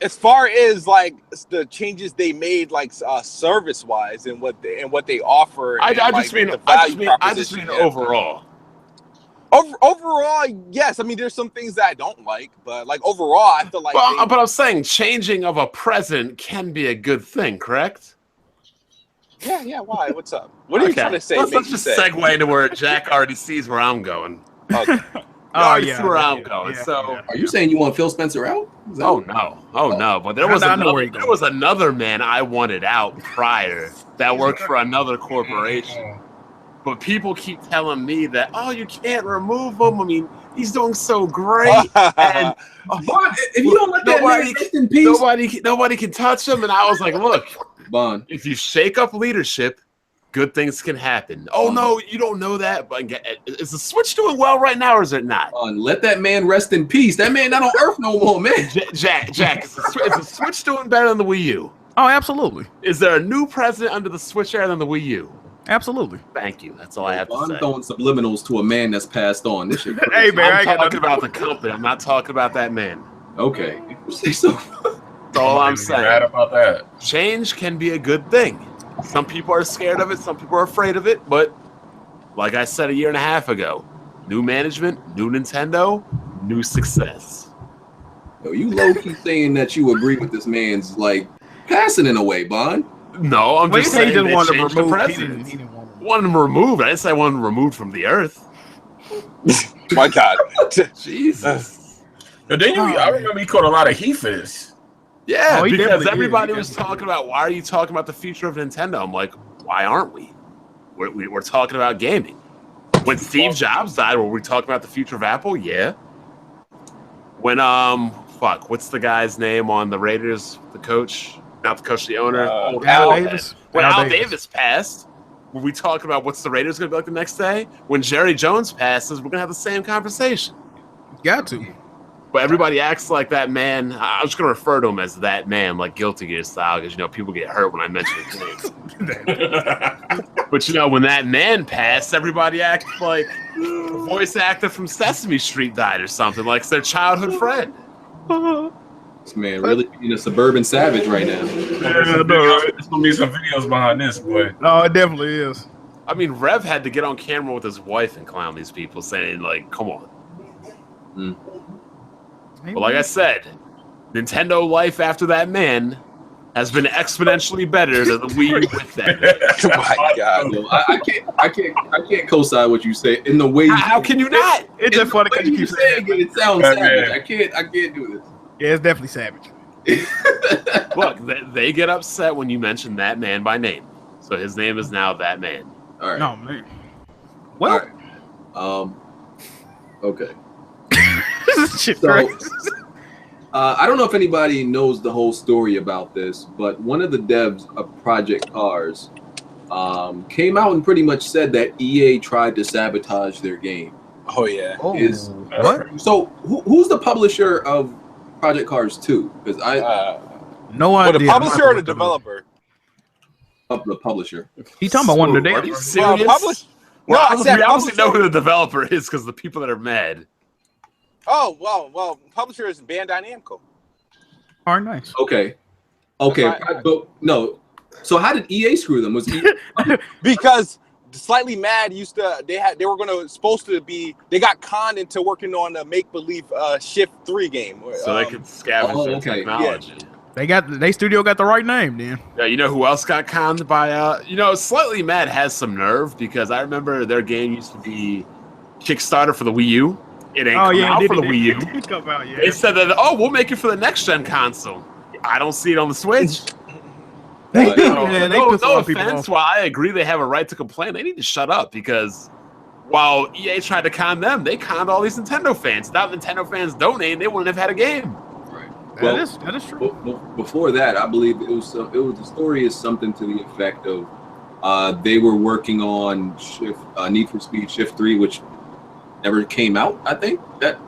As far as like the changes they made, like service wise and what they offer, I just mean overall. Overall, yes. I mean, there's some things that I don't like, but like overall, I feel like. But I'm saying changing of a president can be a good thing, correct? Yeah. Why? What's up? What are you trying to say? Let's just segue into where Jack already sees where I'm going. Okay. See where I'm going. So, are you saying you want Phil Spencer out? Oh no! But there was another man I wanted out prior that worked for another corporation. But people keep telling me that you can't remove him. I mean, he's doing so great. And if you don't let that man rest in peace, nobody can touch him. And I was like, look, Bond, if you shake up leadership, good things can happen. Oh no, you don't know that. But is the Switch doing well right now, or is it not? Let that man rest in peace. That man not on Earth no more, man. Jack, is the Switch doing better than the Wii U? Oh, absolutely. Is there a new president under the Switch era than the Wii U? Absolutely. Thank you. That's all I have to say. I'm throwing subliminals to a man that's passed on. This shit. Hey man, I'm talking about the company. I'm not talking about that man. Okay. So that's all I'm saying. Mad about that. Change can be a good thing. Some people are scared of it. Some people are afraid of it. But like I said a year and a half ago, new management, new Nintendo, new success. Yo, you low-key saying that you agree with this man's like passing in a way, Bond. No, I'm just saying they want him removed. He didn't want him removed. I didn't say I want him removed from the earth. My God. Jesus. But then I remember he caught a lot of heat for this. Yeah, because everybody was talking about, why are you talking about the future of Nintendo? I'm like, why aren't we? We're talking about gaming. When Steve Jobs died, were we talking about the future of Apple? Yeah. When, what's the guy's name on the Raiders? The coach? Not the coach, the owner. Al Davis. When Al Davis passed, were we talking about what's the Raiders going to be like the next day? When Jerry Jones passes, we're going to have the same conversation. Got to. But everybody acts like that man. I'm just going to refer to him as that man, like Guilty Gear style, because, people get hurt when I mention his name. But you know, when that man passed, everybody acted like the voice actor from Sesame Street died or something, like it's their childhood friend. This man really being a suburban savage right now. There's gonna be some videos behind this, boy. No, it definitely is. I mean, Rev had to get on camera with his wife and clown these people, saying like, "Come on." But like I said, Nintendo life after that man has been exponentially better than the Wii with that. Oh my God. No, I can't co-sign what you say in the way. How can you not? It's just funny because you keep saying it. It sounds savage. I can't do this. Yeah, it's definitely savage. Look, they get upset when you mention that man by name. So his name is now that man. All right. No, man. Well, all right. Okay. This shit So, crazy. I don't know if anybody knows the whole story about this, but one of the devs of Project Cars came out and pretty much said that EA tried to sabotage their game. Oh yeah. What? So who's the publisher of Project Cars 2? Because No Well, idea. the publisher or the developer? Of the publisher. He talking about one of the Are you devs. serious? No, I said we obviously publisher. know who the developer is because the people that are mad. Oh well, publisher is Bandai Namco. All right, nice. Okay. That's But no. So how did EA screw them? Was EA Because Slightly Mad they were supposed to be, they got conned into working on a make believe Shift 3 game. So they could scavenge their technology. They studio got the right name then. Yeah, you know who else got conned by Slightly Mad has some nerve because I remember their game used to be Kickstarter for the Wii U. It ain't come out for the Wii U. It come out, yeah. They said that we'll make it for the next gen console. I don't see it on the Switch. They No pissed a lot of people offense, off. while I agree they have a right to complain, they need to shut up because while EA tried to con them, they conned all these Nintendo fans. Without Nintendo fans donating, they wouldn't have had a game. That is true. Before that, I believe the story is something to the effect of they were working on Need for Speed Shift 3, which never came out. I think that.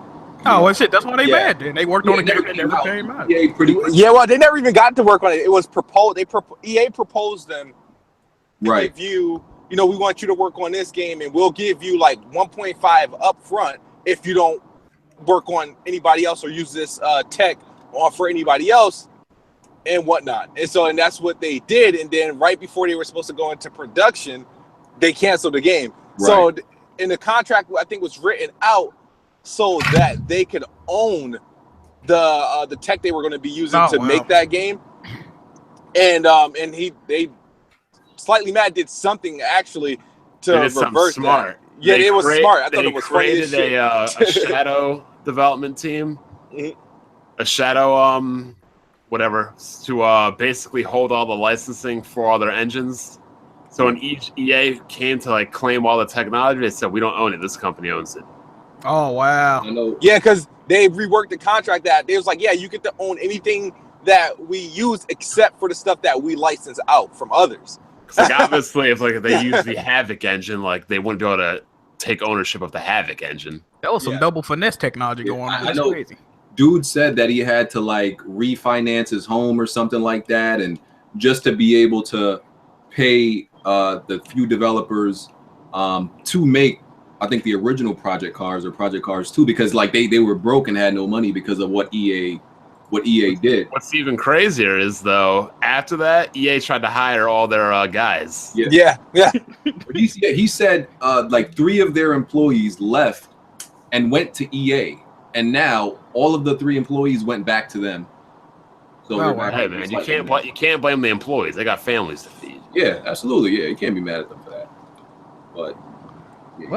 Oh well, shit. That's why they mad. Then they worked on a game that never came out. Yeah, pretty much. Yeah, well, they never even got to work on it. It was proposed. EA proposed them. Right. If we want you to work on this game, and we'll give you like 1.5 up front if you don't work on anybody else or use this tech for anybody else and whatnot. And that's what they did. And then right before they were supposed to go into production, they canceled the game. Right. So in the contract, I think was written out so that they could own the tech they were going to be using to make that game. And they Slightly Mad did something actually to reverse smart. that. Yeah, it was smart. I thought it was funny as shit. A shadow development team. Mm-hmm. A shadow whatever to basically hold all the licensing for all their engines. So when each EA came to like claim all the technology, they said we don't own it. This company owns it. Oh wow. I know. Yeah, because they reworked the contract that they was like, yeah, you get to own anything that we use except for the stuff that we license out from others. Like obviously, if they use the Havoc engine, like they wouldn't be able to take ownership of the Havoc engine. That was some double finesse technology going on. I know. Crazy. Dude said that he had to like refinance his home or something like that, and just to be able to pay the few developers to make, I think, the original Project Cars or Project Cars 2, because like they were broke and had no money because of what EA did. What's even crazier is though, after that, EA tried to hire all their guys. Yeah. He said like 3 of their employees left and went to EA, and now all of the 3 employees went back to them. So hey man, you can't blame the employees. They got families to feed. Yeah, absolutely. Yeah, you can't be mad at them for that. But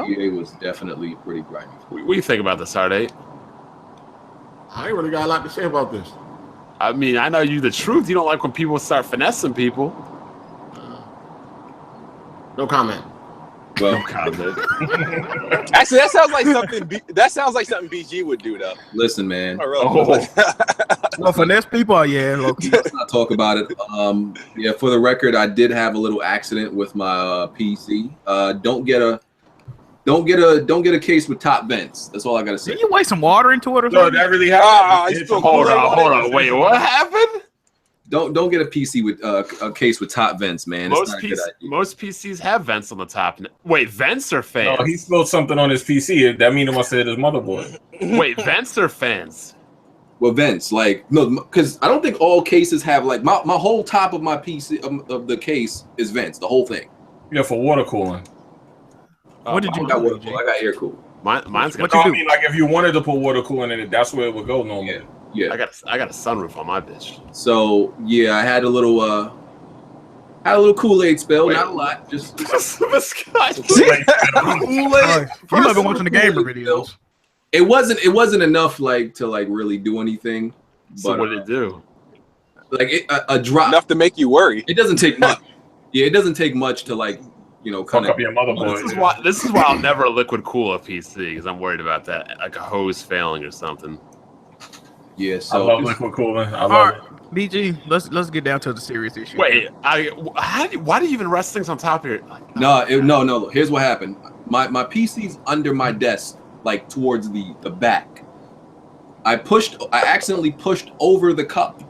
EA was definitely pretty grimy. What do you think about this, RD? I ain't really got a lot to say about this. I mean, I know you the truth. You don't like when people start finessing people. No comment. Well, no comment. Actually, that sounds like something BG would do though. Listen, man. Well, finesse people, yeah. Let's not talk about it. Yeah, for the record, I did have a little accident with my PC. Don't get a case with top vents. That's all I gotta say. Did you waste some water into it or No, something? that really happened. Hold on. Wait, what happened? Don't get a PC with a case with top vents, man. Most PCs have vents on the top. Wait, vents or fans? No, he spilled something on his PC. That means it must have hit his motherboard. Wait, vents or fans? Well, vents, like no, because I don't think all cases have like my whole top of my PC of the case is vents, the whole thing. Yeah, for water cooling. What did you do? I got air cool. Mine's got. I mean, like if you wanted to put water cooling in it, that's where it would go normally. Yeah. I got a sunroof on my bitch. So yeah, I had a little Kool-Aid spill, not a lot, just Kool-Aid. You might have been watching the gamer videos. It wasn't enough to really do anything. So what did it do? Like a drop Enough to make you worry. It doesn't take much. Yeah, it doesn't take much to fuck kind up your motherboard. This is why I'll never liquid cool a PC because I'm worried about that, like a hose failing or something. Yeah, so I love liquid cooling. I love it. BG, let's get down to the serious issue. Wait, why do you even rest things on top here? No. Here's what happened. My PC's under my desk, like towards the back. I accidentally pushed over the cup,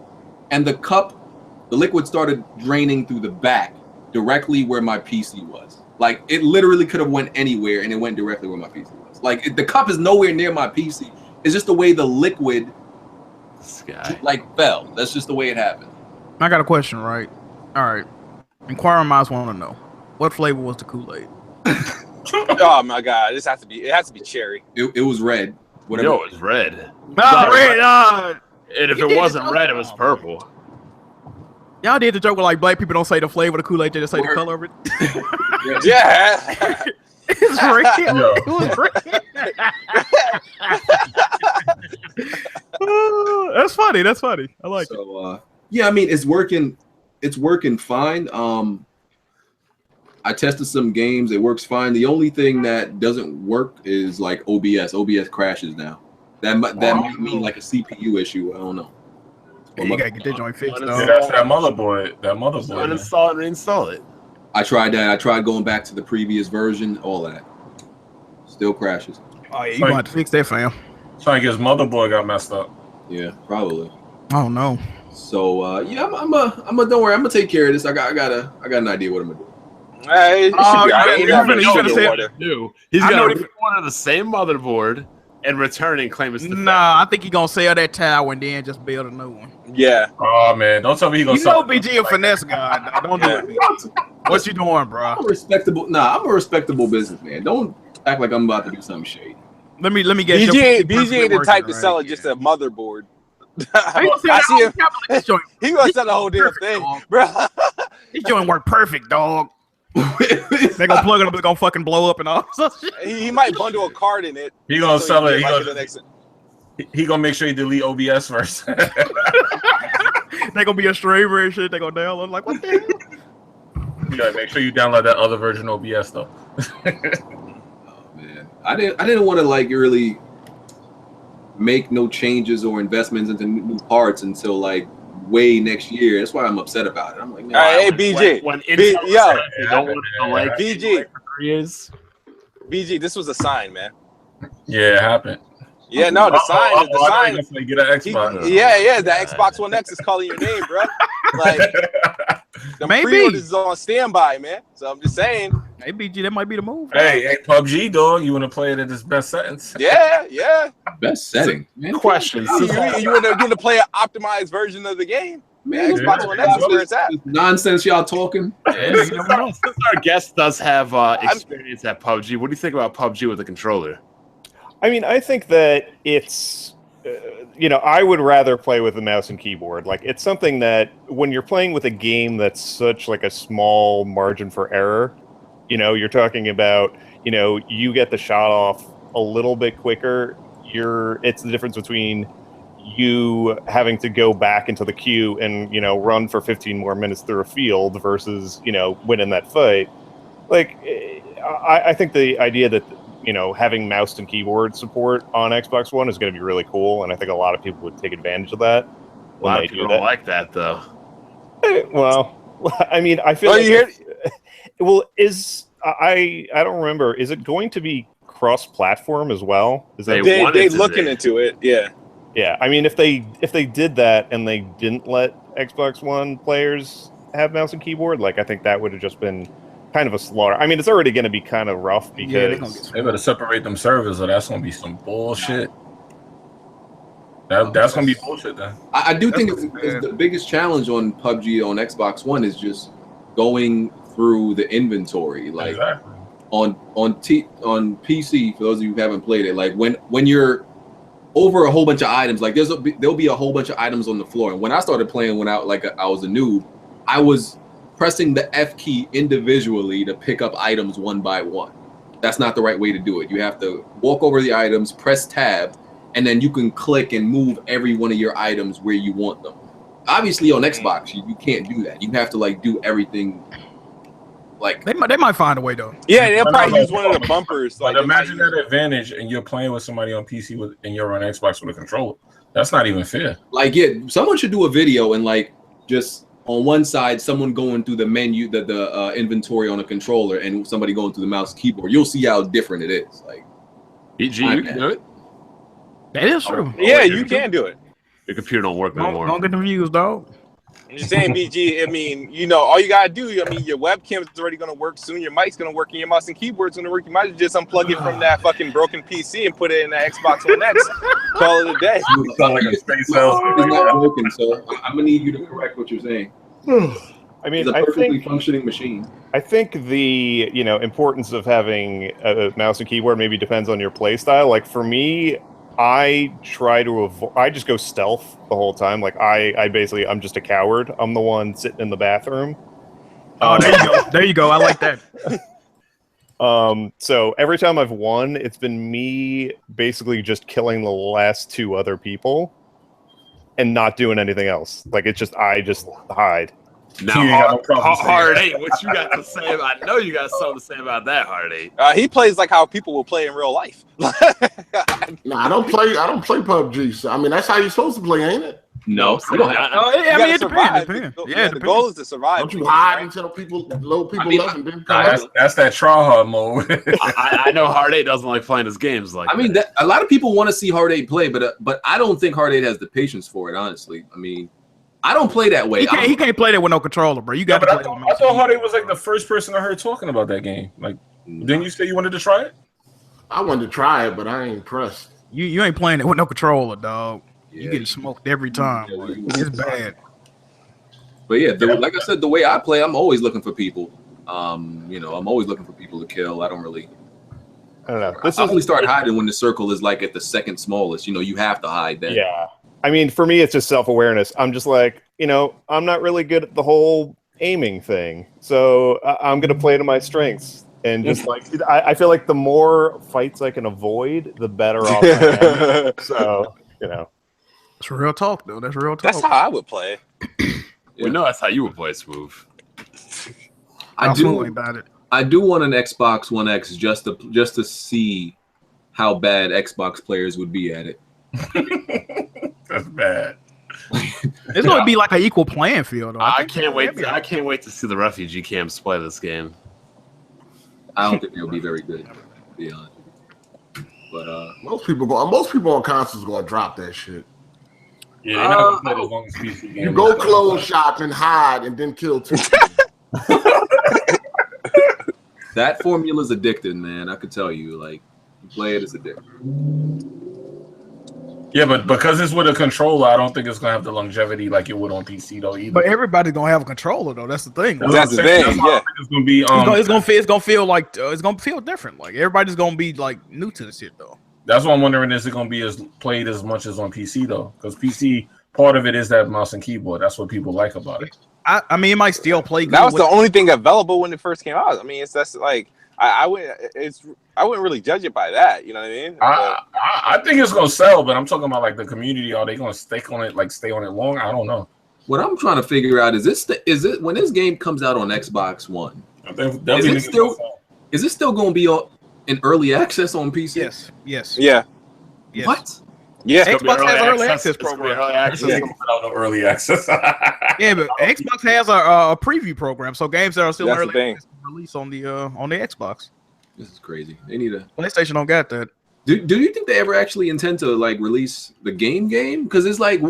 and the liquid started draining through the back, directly where my PC was. Like it literally could have went anywhere, and it went directly where my PC was. Like the cup is nowhere near my PC. It's just the way the liquid fell. That's just the way it happened. I got a question, right? All right. Inquiring minds want to know what flavor was the Kool-Aid? Oh my god, it has to be cherry. It was red. Whatever. No, it was red. Red. And if it wasn't red, it was purple. Y'all did the joke with black people don't say the flavor of the Kool-Aid, they just say the color of it. Yeah. It's red. It was red. That's funny. I like it. Yeah, I mean it's working fine. I tested some games, it works fine. The only thing that doesn't work is like OBS. OBS crashes now. That might mean like a CPU issue. I don't know. Yeah, you gotta get that joint fixed, though. Yeah, that's that motherboard. Uninstall it, reinstall it. I tried that. I tried going back to the previous version, all that. Still crashes. Oh yeah, you gonna have to fix that, fam. Trying to get his motherboard got messed up. Yeah, probably. Oh no. So yeah, I'm don't worry, I'm gonna take care of this. I got an idea what I'm gonna do. Hey, He's gonna order the same motherboard and return and claim it's the I think he's gonna sell that tower and then just build a new one. Yeah. Oh man, don't tell me he's gonna sell. BG a finesse guy. Don't do it. What you doing, bro? I'm a respectable businessman. Don't act like I'm about to do something shady. Let me get BG ain't the type to sell it just a motherboard. I see him. He gonna sell the whole damn thing, bro. This joint work perfect, dog. They gonna plug it up, it's gonna fucking blow up and all. He might bundle a card in it. He gonna sell it. He gonna make sure he delete OBS first. They gonna be a streamer and shit. They gonna download like what the hell? You gotta make sure you download that other version of OBS though. Oh man, I didn't want to really make no changes or investments into new parts until way next year. That's why I'm upset about it. I'm like, man, hey, BG, when BG, this was a sign, man. Yeah, it happened. Yeah, no, the sign. Get an Xbox. The Xbox One X is calling your name, bro. The pre-orders is on standby, man. So I'm just saying. Hey, BG, that might be the move. Hey, PUBG, dog. You want to play it at its best settings? Yeah. Best setting. Questions. You want to play an optimized version of the game? Man, Xbox One X is where it's at. Nonsense y'all talking. Since our guest does have experience at PUBG, what do you think about PUBG with the controller? I mean, I think that it's, I would rather play with a mouse and keyboard. It's something that when you're playing with a game that's such a small margin for error, you're talking about, you get the shot off a little bit quicker. It's the difference between you having to go back into the queue and, run for 15 more minutes through a field versus, winning that fight. I think the idea that, having mouse and keyboard support on Xbox One is going to be really cool, and I think a lot of people would take advantage of that. A lot of people don't like that, though. Well, I mean, I feel I don't remember. Is it going to be cross-platform as well? Is that they looking into it? Yeah. Yeah, I mean, if they did that and they didn't let Xbox One players have mouse and keyboard, like I think that would have just been kind of a slaughter. I mean, it's already going to be kind of rough because they better separate them servers, or that's going to be some bullshit. That's going to be bullshit then. I do think it's the biggest challenge on PUBG on Xbox One is just going through the inventory, like exactly. on PC. For those of you who haven't played it, like when you're over a whole bunch of items, like there'll be a whole bunch of items on the floor. And when I started playing, when I was a noob, I was pressing the F key individually to pick up items one by one. That's not the right way to do it. You have to walk over the items, press tab, and then you can click and move every one of your items where you want them. Obviously on Xbox, you can't do that. You have to like do everything. Like they might find a way though. Yeah, they'll probably use one of the bumpers. Like imagine that advantage, and you're playing with somebody on PC and you're on Xbox with a controller. That's not even fair. Like, yeah, someone should do a video and like just on one side, someone going through the menu, the inventory on a controller, and somebody going through the mouse and keyboard. You'll see how different it is. Like, PG, you can do it. That is true. Yeah, you can do it. Your computer don't work no more. Don't get the views, dog. I'm just saying, BG. I mean, you know, all you gotta do. I mean, your webcam is already gonna work soon. Your mic's gonna work, and your mouse and keyboard's gonna work. You might just unplug it from that fucking broken PC and put it in the Xbox One X. Call it a day. You sound like a space salesman. It's not broken, so I'm gonna need you to correct what you're saying. I mean, It's a perfectly functioning machine. I think the importance of having a mouse and keyboard maybe depends on your play style. Like for me, I try to avoid. I just go stealth the whole time. Like I'm just a coward. I'm the one sitting in the bathroom. Oh, there you go. There you go. I like that. So every time I've won, it's been me basically just killing the last two other people and not doing anything else. Like I just hide. Now, Hard 8, what you got to say about? I know you got something to say about that, Hard 8. He plays like how people will play in real life. No, I don't play PUBG. So, I mean, that's how you're supposed to play, ain't it? No, I mean, it depends. Yeah, the goal is to survive. Don't you hide until people left and then come out? That's that try-hard mode. I know Hard 8 doesn't like playing his games like. I mean, a lot of people want to see Hard 8 play, but I don't think Hard 8 has the patience for it. Honestly, I mean. I don't play that way. He can't play that with no controller, bro. You got to play that. I thought Hard 8 was like the first person I heard talking about that game. Like, didn't you say you wanted to try it? I wanted to try it, but I ain't impressed. You ain't playing it with no controller, dog. Yeah, you getting smoked every time. It's bad. But yeah, like I said, the way I play, I'm always looking for people. I'm always looking for people to kill. I don't know. I only start hiding when the circle is like at the second smallest. You have to hide then. Yeah. I mean, for me, it's just self-awareness. I'm just like, I'm not really good at the whole aiming thing. So I'm going to play to my strengths. And just like, I feel like the more fights I can avoid, the better off I am. So, That's real talk, though. That's real talk. That's how I would play. We know that's how you would play, Smooth. I do want an Xbox One X just to see how bad Xbox players would be at it. That's bad. It's going to be like an equal playing field. I can't wait. I can't wait to see the refugee camps play this game. I don't think they'll be very good, to be honest. But most people on consoles going to drop that shit. Yeah, they're not going to play as long as PC games. You go close shop and hide and then kill two. That formula is addicting, man. I could tell you, like, you play it, it's addicting. Yeah, but because it's with a controller, I don't think it's gonna have the longevity like it would on PC though either. But everybody's gonna have a controller though. That's the thing. That's the thing. Yeah, it's gonna be. It's gonna feel like it's gonna feel different. Like everybody's gonna be like new to the shit though. That's what I'm wondering. Is it gonna be played as much as on PC though? Because PC, part of it is that mouse and keyboard. That's what people like about it. I mean, it might still play. That was the only thing available when it first came out. I mean, that's like. I wouldn't really judge it by that. You know what I mean? I think it's gonna sell, but I'm talking about like the community. Are they gonna stay on it long? I don't know. What I'm trying to figure out is it when this game comes out on Xbox One? Is it still going to be in early access on PC? Yes. Yeah. Yes. What? Yeah. Xbox has an early access program. Early access. Yeah, but Xbox has a preview program, so games that are still early access release on the Xbox. This is crazy. They need a PlayStation don't got that. Do you think they ever actually intend to like release the game? Because it's like,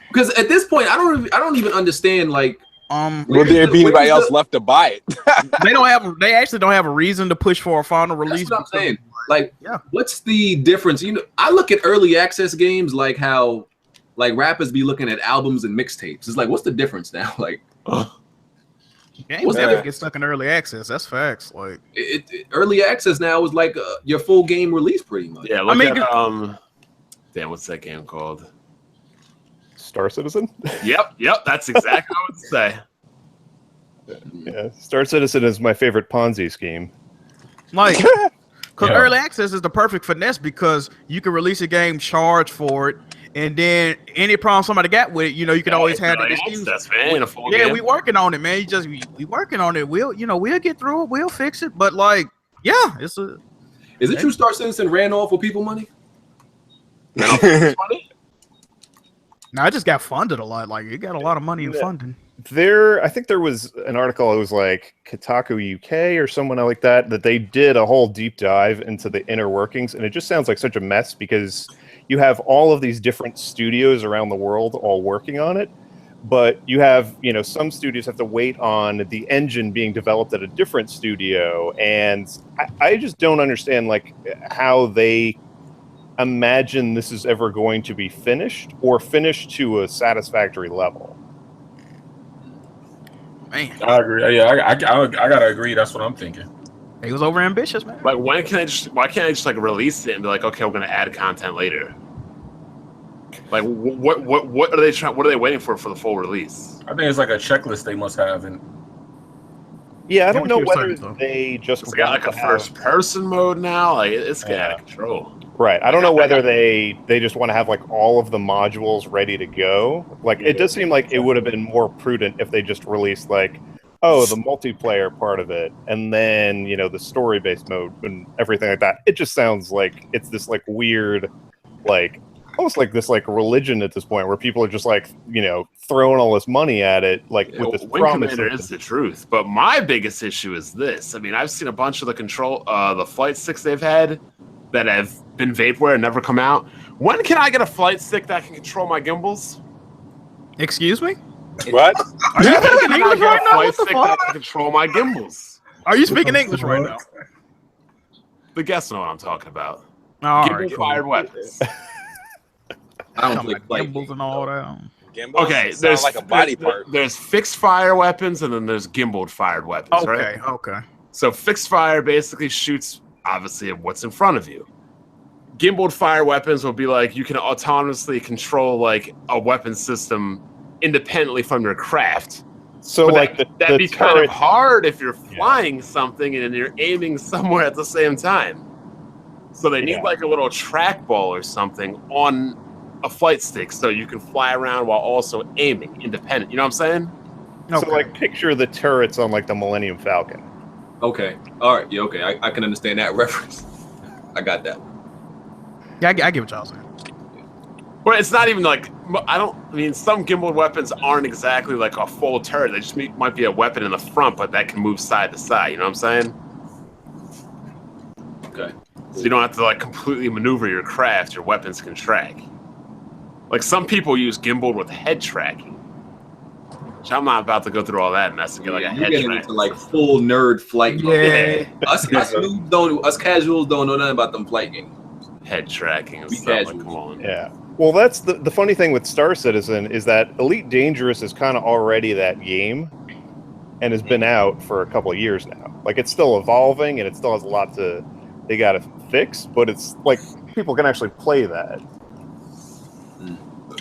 because at this point, I don't even understand like. Will there be anybody else left to buy it? They actually don't have a reason to push for a final release. That's what I'm saying. Like, what's the difference? You know, I look at early access games like how, like rappers be looking at albums and mixtapes. It's like, what's the difference now? Like, games never get stuck in early access. That's facts. Like, early access now is like your full game release, pretty much. Yeah, look at damn, what's that game called? Star Citizen? Yep, that's exactly what I would say. Yeah, Star Citizen is my favorite Ponzi scheme. Like, because early access is the perfect finesse because you can release a game, charge for it, and then any problem somebody got with it, you know, you can always have that excuse. We working on it, man. We working on it. We'll get through it. We'll fix it. But like, is it true Star Citizen ran off with people money? No, I just got funded a lot. Like, it got a lot of money in funding. I think there was an article. It was like Kotaku UK or someone like that they did a whole deep dive into the inner workings, and it just sounds like such a mess because you have all of these different studios around the world all working on it, but you have, you know, some studios have to wait on the engine being developed at a different studio, and I just don't understand like how they imagine this is ever going to be finished or finished to a satisfactory level. Man, I agree. Yeah, I gotta agree. That's what I'm thinking. He was over ambitious, man. Like, why can't I just like release it and be like, okay, we're gonna add content later? Like, what are they trying? What are they waiting for the full release? I think it's like a checklist they must have. And yeah, I don't know whether they just got like a first person mode now. Like, it's getting out of control. Right. I don't know whether they just want to have like all of the modules ready to go. Like, it does seem like it would have been more prudent if they just released like, oh, the multiplayer part of it, and then, you know, the story-based mode and everything like that. It just sounds like it's this like weird, like almost like this like religion at this point where people are just like, you know, throwing all this money at it, like with this promise. Commander is the truth, but my biggest issue is this. I mean, I've seen a bunch of the flight sticks they've had that have been vaporware and never come out. When can I get a flight stick that can control my gimbals? Excuse me? What? Are you speaking English right now? What the fuck? That can control my gimbals. Are you speaking English right now? The guests know what I'm talking about. Gimbal-fired weapons. I don't think gimbals and all that. Gimbals okay, there's like a body part. There's fixed fire weapons and then there's gimbal fired weapons, right? Okay. So fixed fire basically shoots obviously at what's in front of you. Gimbal fire weapons will be like you can autonomously control like a weapon system independently from your craft. So but like that'd be kind of hard if you're flying something and you're aiming somewhere at the same time. So they need like a little trackball or something on a flight stick so you can fly around while also aiming independent. You know what I'm saying? Okay. So like picture the turrets on like the Millennium Falcon. Okay. All right. Yeah. Okay. I can understand that reference. I got that. Yeah, I get what y'all saying. But it's not even like some gimbal weapons aren't exactly like a full turret. They just might be a weapon in the front, but that can move side to side. You know what I'm saying? Okay. So you don't have to like completely maneuver your craft. Your weapons can track. Like some people use gimbal with head tracking. Which I'm not about to go through all that mess and get like a head track. Into like full nerd flight. Yeah. Us casuals don't know nothing about them flight games. Head tracking and stuff. Like, come on. Yeah. Well, that's the funny thing with Star Citizen is that Elite Dangerous is kind of already that game and has been out for a couple of years now. Like, it's still evolving and it still has a lot they got to fix, but it's like people can actually play that.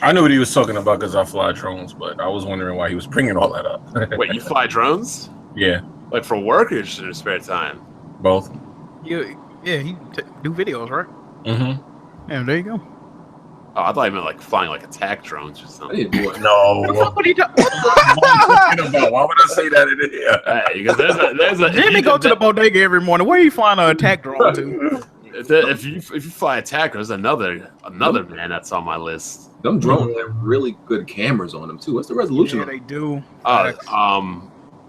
I knew what he was talking about because I fly drones, but I was wondering why he was bringing all that up. Wait, you fly drones? Yeah. Like for work or just in your spare time? Both. Yeah, he do videos, right? Mm-hmm. Yeah, there you go. Oh, I thought you meant like flying like attack drones or something. No. What are you talking about? Why would I say that in here? Hey, because there's a Jimmy go to the bodega every morning. Where are you flying an attack drone to? If you fly attack, there's another man that's on my list. Them drones have really good cameras on them too. What's the resolution? Yeah, they do.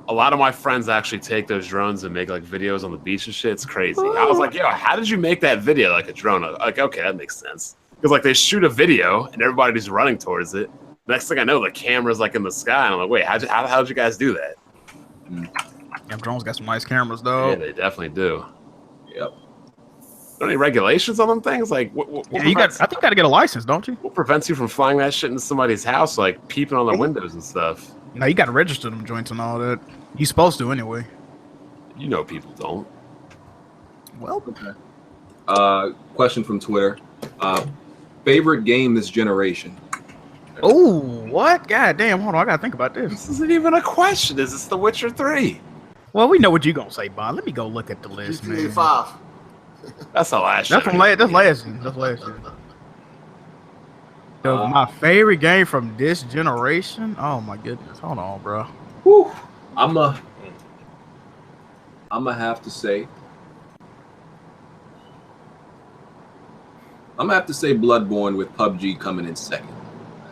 a lot of my friends actually take those drones and make like videos on the beach and shit. It's crazy. I was like, yo, how did you make that video like a drone? Like, okay, that makes sense. Because like they shoot a video and everybody's running towards it. Next thing I know, the camera's like in the sky. And I'm like, wait, how'd you guys do that? Yeah, drones got some nice cameras, though. Yeah, they definitely do. Yep. Are there any regulations on them things? Like, I think you got to get a license, don't you? what prevents you from flying that shit into somebody's house, like peeping on their windows and stuff? No, you got to register them joints and all that. You supposed to anyway. You know, people don't. Well, Question from Twitter. Favorite game this generation? oh, what? God damn, hold on, I got to think about this. This isn't even a question. Is this The Witcher 3? Well, we know what you're going to say, Bob. Let me go look at the list, GTA man. 5. That's the last. That's from that's last year. That's last year. So my favorite game from this generation. Oh my goodness! Hold on, bro. Whew. I'm gonna have to say. Bloodborne with PUBG coming in second.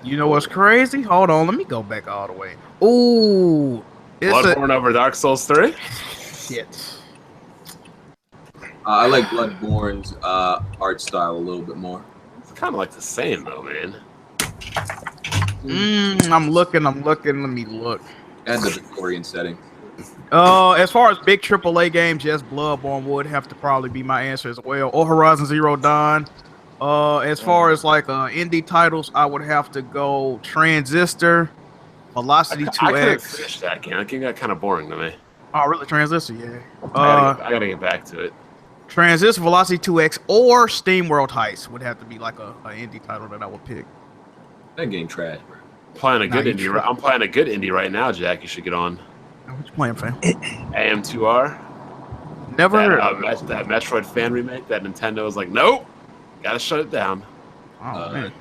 You know what's crazy? Hold on, let me go back all the way. Ooh, Bloodborne over Dark Souls 3? Shit. Uh, I like Bloodborne's art style a little bit more. It's kind of like the same though, man. I'm looking. Let me look. And the Victorian setting. As far as big AAA games, yes, Bloodborne would have to probably be my answer as well, or Horizon Zero Dawn. As far as like indie titles, I would have to go Transistor, Velocity 2X. I couldn't finish that game. That game got kind of boring to me. Oh, really? Transistor, yeah. I gotta get back to it. Transistor, Velocity 2X, or Steam World Heist would have to be like a indie title that I would pick. That game trash, bro. I'm playing a good indie right now, Jack. You should get on. What you playing, fam? AM2R. Never heard of that Metroid fan remake that Nintendo was like, nope, gotta shut it down. Oh, man.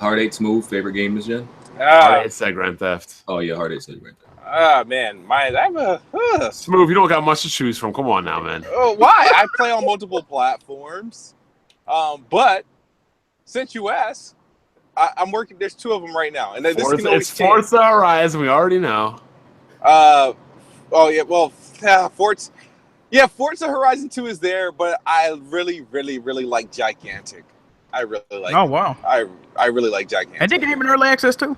Hard 8 Smooth, favorite game this gen? Hard 8 said Grand Theft. Oh yeah, Hard 8 said Grand Theft. Man, I'm a Smooth. You don't got much to choose from. Come on now, man. Oh, why? I play on multiple platforms. But since you asked, I'm working. There's two of them right now, and It's Forza Horizon. We already know. Oh yeah, well, Forza Horizon 2 is there, but I really like Gigantic. I really like. Oh wow. I really like Gigantic. And they can even early access too.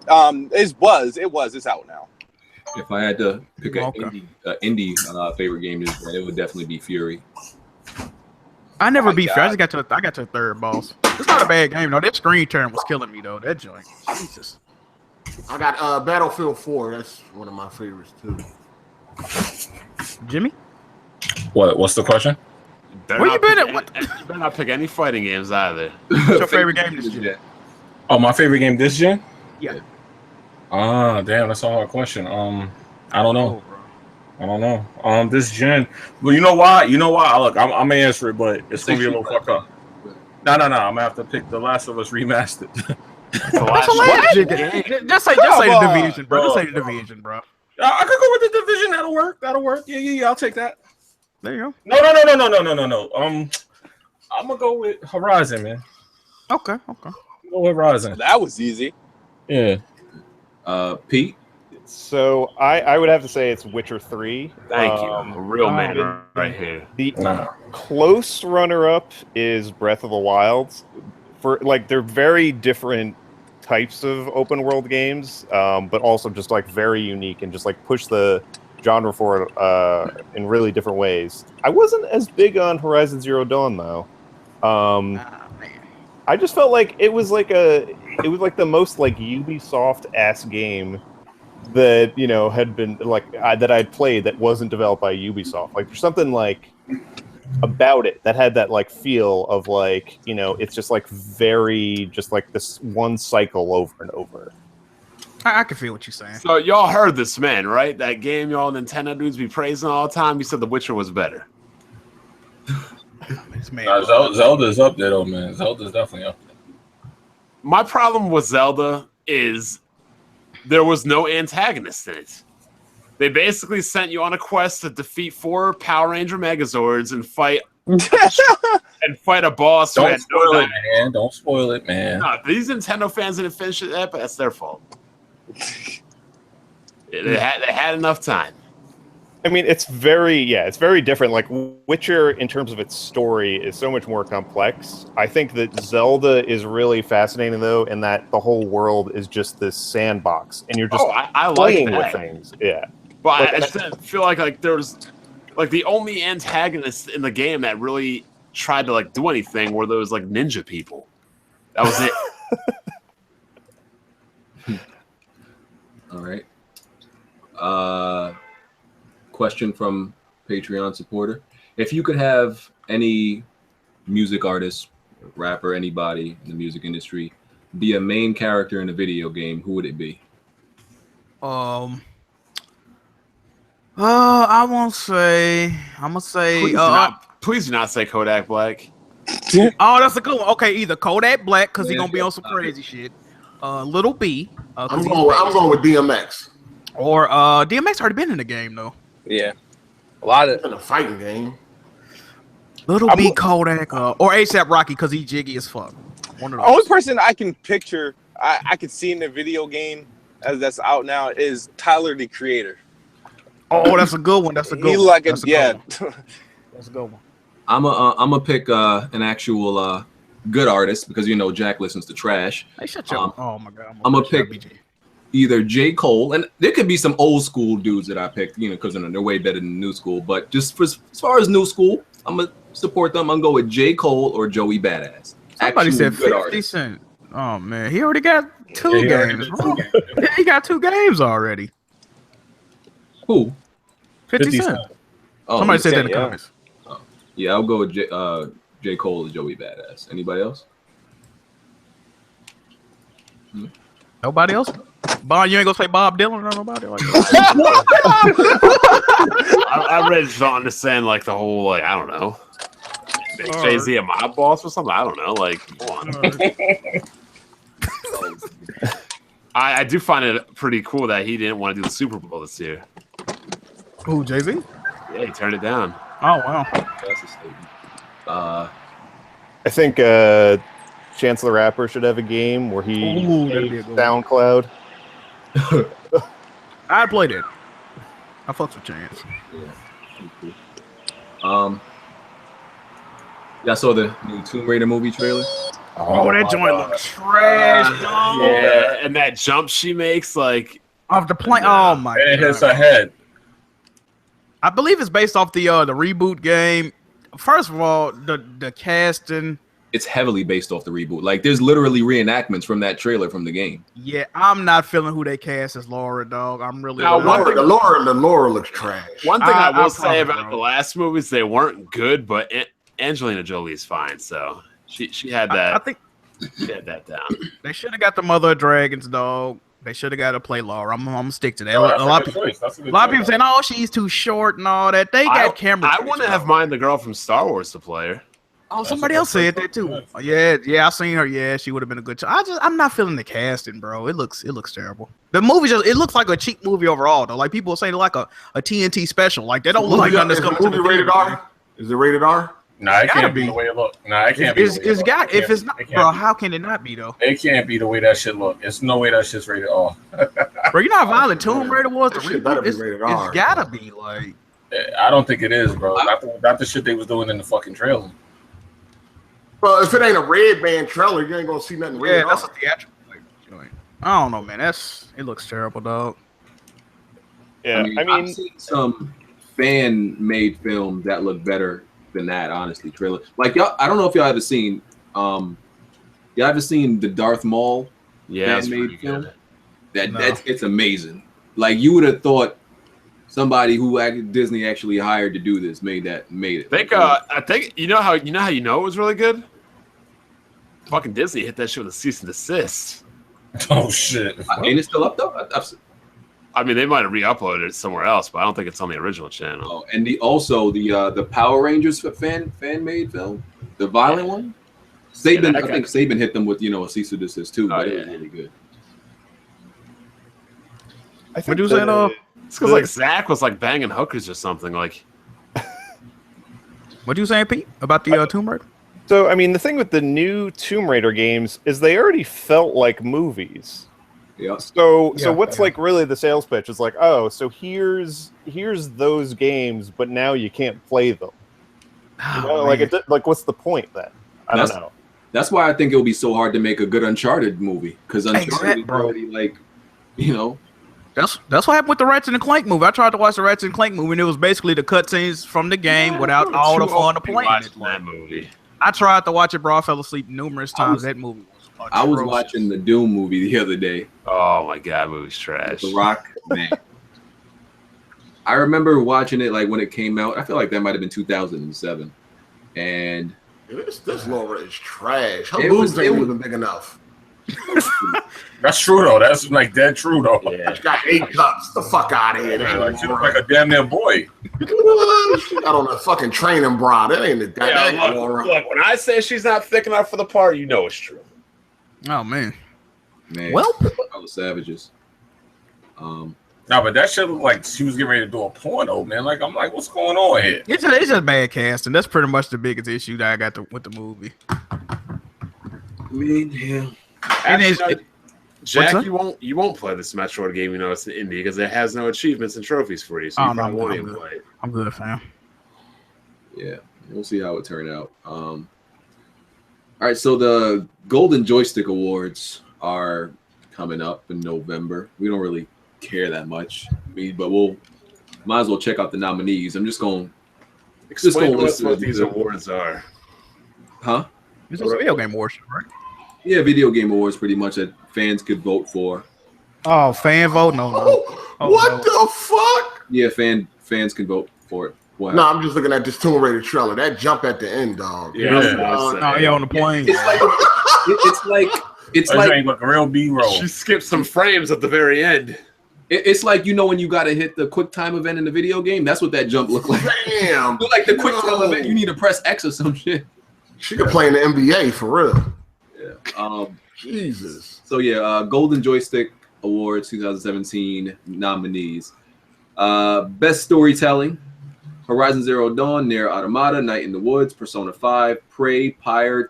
It was. It's out now. If I had to pick an indie favorite game, it would definitely be Fury. I never beat Fury. I got to the third boss. It's not a bad game though. That screen turn was killing me though. That joint. Jesus. I got Battlefield 4. That's one of my favorites too. Jimmy? What's the question? Where you been at? What? You better not pick any fighting games either. What's your favorite game this gen? Oh, my favorite game this gen? Yeah. Damn, that's a hard question. I don't know. This gen. Well, you know why? Look, I'm gonna answer it, but it's gonna be a little fucked up. No. I'm gonna have to pick The Last of Us remastered. Just say the Division, bro. Just say the Division, bro. I could go with the Division. That'll work. Yeah. I'll take that. There you go. No. I'm gonna go with Horizon, man. Okay. Go with Horizon. That was easy. Yeah. Pete. So I would have to say it's Witcher 3. Thank you. A real man right here. The close runner-up is Breath of the Wild. For like, they're very different types of open world games, but also just like very unique and just like push the genre forward in really different ways. I wasn't as big on Horizon Zero Dawn though. I just felt like it was like the most like Ubisoft ass game that had been like that I'd played that wasn't developed by Ubisoft. Like there's something like about it that had that like feel of like it's just like very just like this one cycle over and over. I can feel what you're saying. So y'all heard this man, right? That game y'all Nintendo dudes be praising all the time. You said The Witcher was better. Zelda's up there though, man. Zelda's definitely up there. My problem with Zelda is there was no antagonist in it. They basically sent you on a quest to defeat 4 Power Ranger Megazords and fight a boss. Don't spoil it, man. No, these Nintendo fans didn't finish it yet, but that's their fault. They had enough time. I mean, it's very different. Like Witcher, in terms of its story, is so much more complex. I think that Zelda is really fascinating, though, in that the whole world is just this sandbox, and you're just I playing like with that. things. Yeah, But I just didn't feel like there's like the only antagonists in the game that really tried to like do anything were those like ninja people. That was it. All right. Question from Patreon supporter: if you could have any music artist, rapper, anybody in the music industry be a main character in a video game, who would it be? I'm gonna say. Please do not say Kodak Black. Oh, that's a good one. Okay, either Kodak Black because he's gonna be on some crazy shit. Little B. I'm going with DMX. Or DMX already been in the game though. Yeah, a lot of in a fighting game. Little B, Kodak, or ASAP Rocky because he jiggy as fuck. One of those. only person I can picture, I could see in the video game that's out now is Tyler the Creator. Oh, that's a good one. That's a good He one. like That's a yeah. good one. That's a good one. I'm gonna pick an actual good artist because you know Jack listens to trash. Hey, shut your. Oh my god. I'm gonna pick either J. Cole, and there could be some old school dudes that I picked, you know, because they're way better than new school. But just as far as new school, I'm gonna support them. I'm gonna go with J. Cole or Joey Badass. Somebody Actual said good 50 artist. Cent. Oh man, he already got two games. Yeah, he got 2 games already. Who? 50 Cent. Oh, Somebody said that in the yeah. comments. Yeah, I'll go with J. Cole or Joey Badass. Anybody else? Nobody else? Bob, you ain't gonna say Bob Dylan or nobody like that? I read something to saying like the whole like I don't know, make Jay-Z a mob boss or something. I don't know. Like, come on. I do find it pretty cool that he didn't want to do the Super Bowl this year. Who, Jay-Z? Yeah, he turned it down. Oh wow. That's a statement. I think Chance the Rapper should have a game where he that'd be a good one. SoundCloud. I'd play that. I fucks with Chance. Yeah, I saw the new Tomb Raider movie trailer. Oh, that joint looks trash, dog. Yeah, and that jump she makes, like Off the plane. Oh my It god. hits her head. I believe it's based off the reboot game. First of all, the casting. It's heavily based off the reboot. Like, there's literally reenactments from that trailer from the game. Yeah, I'm not feeling who they cast as Laura, dog. I'm really. Now, The Laura looks trash. one thing I will say probably about wrong. the last movies, they weren't good, but Angelina Jolie's fine. So she had that. I think she had that down. they should have got the Mother of Dragons, dog. They should have got to play Laura. I'm gonna stick to that. A lot of people saying, "Oh, she's too short and all that." They got camera. I wouldn't have minded the girl from Star Wars to play her. Oh, somebody else said that too. Yeah, I seen her. Yeah, she would have been a good choice. I'm not feeling the casting, bro. It looks terrible. The movie it looks like a cheap movie overall, though. Like people say, like a TNT special. Like they don't look like nothing that's coming to the rated theater. R? Is it rated R? Nah, it gotta can't be be. the way it look. Nah, it can't be. It's got. If it's not, It can't bro, be. how can it not be though? It can't be the way that shit look. It's no way that shit's rated R. Bro, you know how violent Tomb Raider was. The That shit better reboot. be It's rated R. gotta be like. I don't think it is, bro. Not the shit they was doing in the fucking trailer. Well, if it ain't a red band trailer, you ain't gonna see nothing rated Yeah, that's R. a theatrical joint. I don't know, man. It looks terrible, dog. Yeah, I mean, I've seen some fan-made films that look better than that. Honestly, trailer. Like y'all, I don't know if y'all ever seen. Y'all ever seen the Darth Maul Yeah, it's fan-made pretty film? good. It's amazing. Like you would have thought somebody who Disney actually hired to do this made it. I think you know how it was really good. Fucking Disney hit that shit with a cease and desist. Oh shit! Ain't it still up though? I mean, they might have re-uploaded it somewhere else, but I don't think it's on the original channel. Oh, and the Power Rangers fan-made film, the violent one. Saban, I think Saban hit them with a cease and desist too, but it was really good. I think What you saying? It's because like Zach was like banging hookers or something. Like, What you saying, Pete, about the Tomb Raider? So, I mean, the thing with the new Tomb Raider games is they already felt like movies. Yeah. So what's like really the sales pitch? It's like, oh, so here's those games, but now you can't play them. Like what's the point then? I don't know. That's why I think it'll be so hard to make a good Uncharted movie, because Uncharted is already like, That's what happened with the Ratchet and Clank movie. I tried to watch the Ratchet and Clank movie, and it was basically the cutscenes from the game without all the fun of playing it. That movie. I tried to watch it, bro. I fell asleep numerous times. That movie was I was watching the Doom movie the other day. Oh my god, movie's trash. The Rock, man. I remember watching it like when it came out. I feel like that might have been 2007, and this Laura is trash. Her boobs ain't even big enough. That's true though. That's like dead true though. Yeah. She got 8 cups. The fuck out of here. Like, she look like a damn near boy. She got on a fucking training bra. That ain't the goddamn Laura. Look, when I say she's not thick enough for the part, you know it's true. Oh man. Well, I was savages. No, but that shit looked like she was getting ready to do a porno, man. Like I'm like, what's going on here? It's just bad casting. That's pretty much the biggest issue that I got with the movie. I mean, yeah. Jack, you won't play this Metroid game. It's an indie because it has no achievements and trophies for you. So you probably won't even play it. I'm good, fam. Yeah, we'll see how it turned out. All right, so the Golden Joystick Awards are coming up in November. We don't really care that much, but we'll might as well check out the nominees. I'm just going to explain to us what these awards are. Huh? This is a video game award, right? Yeah, video game awards, pretty much, that fans could vote for. Oh, fan vote? No. What the fuck? Yeah, fans can vote for it. No, I'm just looking at this Tomb Raider trailer. That jump at the end, dog. Yeah, on the plane. It's like a real B-roll. She skipped some frames at the very end. It's like, when you got to hit the quick time event in the video game, that's what that jump looked like. Damn. Look like the quick time event, you need to press X or some shit. She could play in the NBA for real. Yeah. Jesus. So Golden Joystick Awards 2017 nominees. Best Storytelling: Horizon Zero Dawn, Nier Automata, Night in the Woods, Persona 5, Prey, Pyre.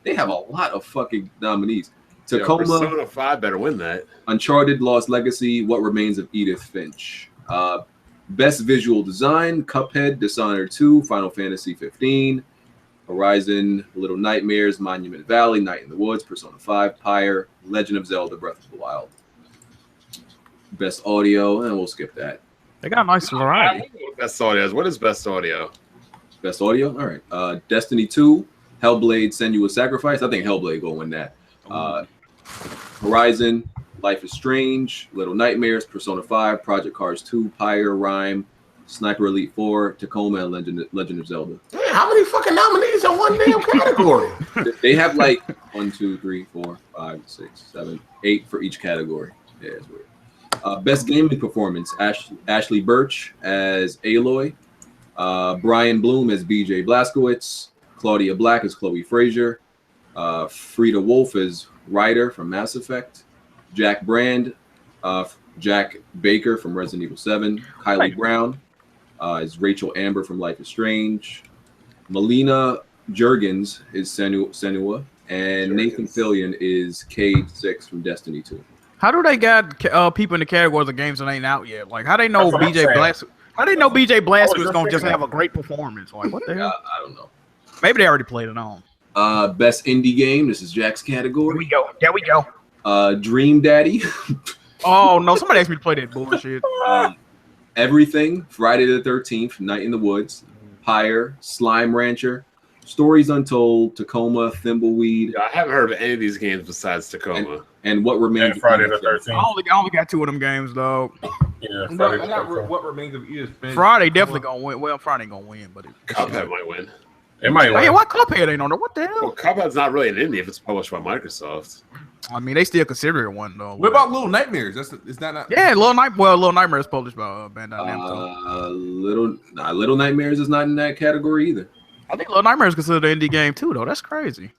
They have a lot of fucking nominees. Tacoma. Persona 5 better win that. Uncharted: Lost Legacy, What Remains of Edith Finch. Best Visual Design: Cuphead, Dishonored 2, Final Fantasy 15. Horizon, Little Nightmares, Monument Valley, Night in the Woods, Persona 5, Pyre, Legend of Zelda, Breath of the Wild. Best Audio, and we'll skip that. They got a nice variety. Best Audio. What is Best Audio? Best Audio? All right. Destiny 2, Hellblade, Senua's Sacrifice. I think Hellblade will win that. Horizon, Life is Strange, Little Nightmares, Persona 5, Project Cars 2, Pyre, Rime, Sniper Elite 4, Tacoma, and Legend of Zelda. Damn, how many fucking nominees in one damn category? They have like 1, 2, 3, 4, 5, 6, 7, 8 for each category. Yeah, it's weird. Best Gaming Performance: Ashley Birch as Aloy, Brian Bloom as BJ Blazkowicz, Claudia Black as Chloe Frazier, Frida Wolf as Ryder from Mass Effect, Jack Brand, Jack Baker from Resident Evil 7, Kylie Brown is Rachel Amber from Life is Strange, Melina Juergens is Senua, and Nathan Fillion is Cade 6 from Destiny 2. How do they got people in the categories of games that ain't out yet? Like, how they know BJ Blazkowicz? How they know BJ Blazkowicz is gonna just have a great performance? Like, what the hell? I don't know. Maybe they already played it on. Best Indie Game. This is Jack's category. There we go. Dream Daddy. Oh no! Somebody asked me to play that bullshit. Everything. Friday the 13th. Night in the Woods. Pyre. Slime Rancher. Stories Untold. Tacoma. Thimbleweed. I haven't heard of any of these games besides Tacoma. And What Remains of Friday the 13th. I only got 2 of them games though. Yeah, What Remains of Edith Finch. Friday definitely gonna win. Well, Friday gonna win, but Cuphead might win. It might win. Hey, why Cuphead ain't on there? What the hell? Well, Cuphead's not really an indie if it's published by Microsoft. I mean, they still consider it one though. What about Little Nightmares? Is that not? Yeah, Little Nightmares is published by Bandai Namco. Little Nightmares is not in that category either. I think Little Nightmares is considered an indie game too, though. That's crazy.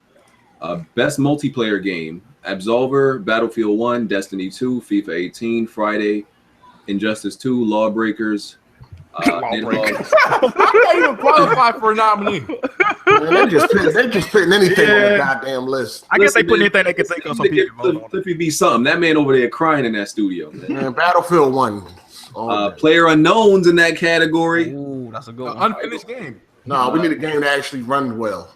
Best multiplayer game: Absolver, Battlefield 1, Destiny 2, FIFA 18, Friday, Injustice 2, Lawbreakers, Nidhogg. How can I even qualify for a nominee? Man, they just putting anything on the goddamn list. I guess they put anything they can think of. Some people Cliffy be something. That man over there crying in that studio. Man, Battlefield 1. Player unknowns in that category. Ooh, that's a good one. Unfinished game. No, we need a game that actually runs well.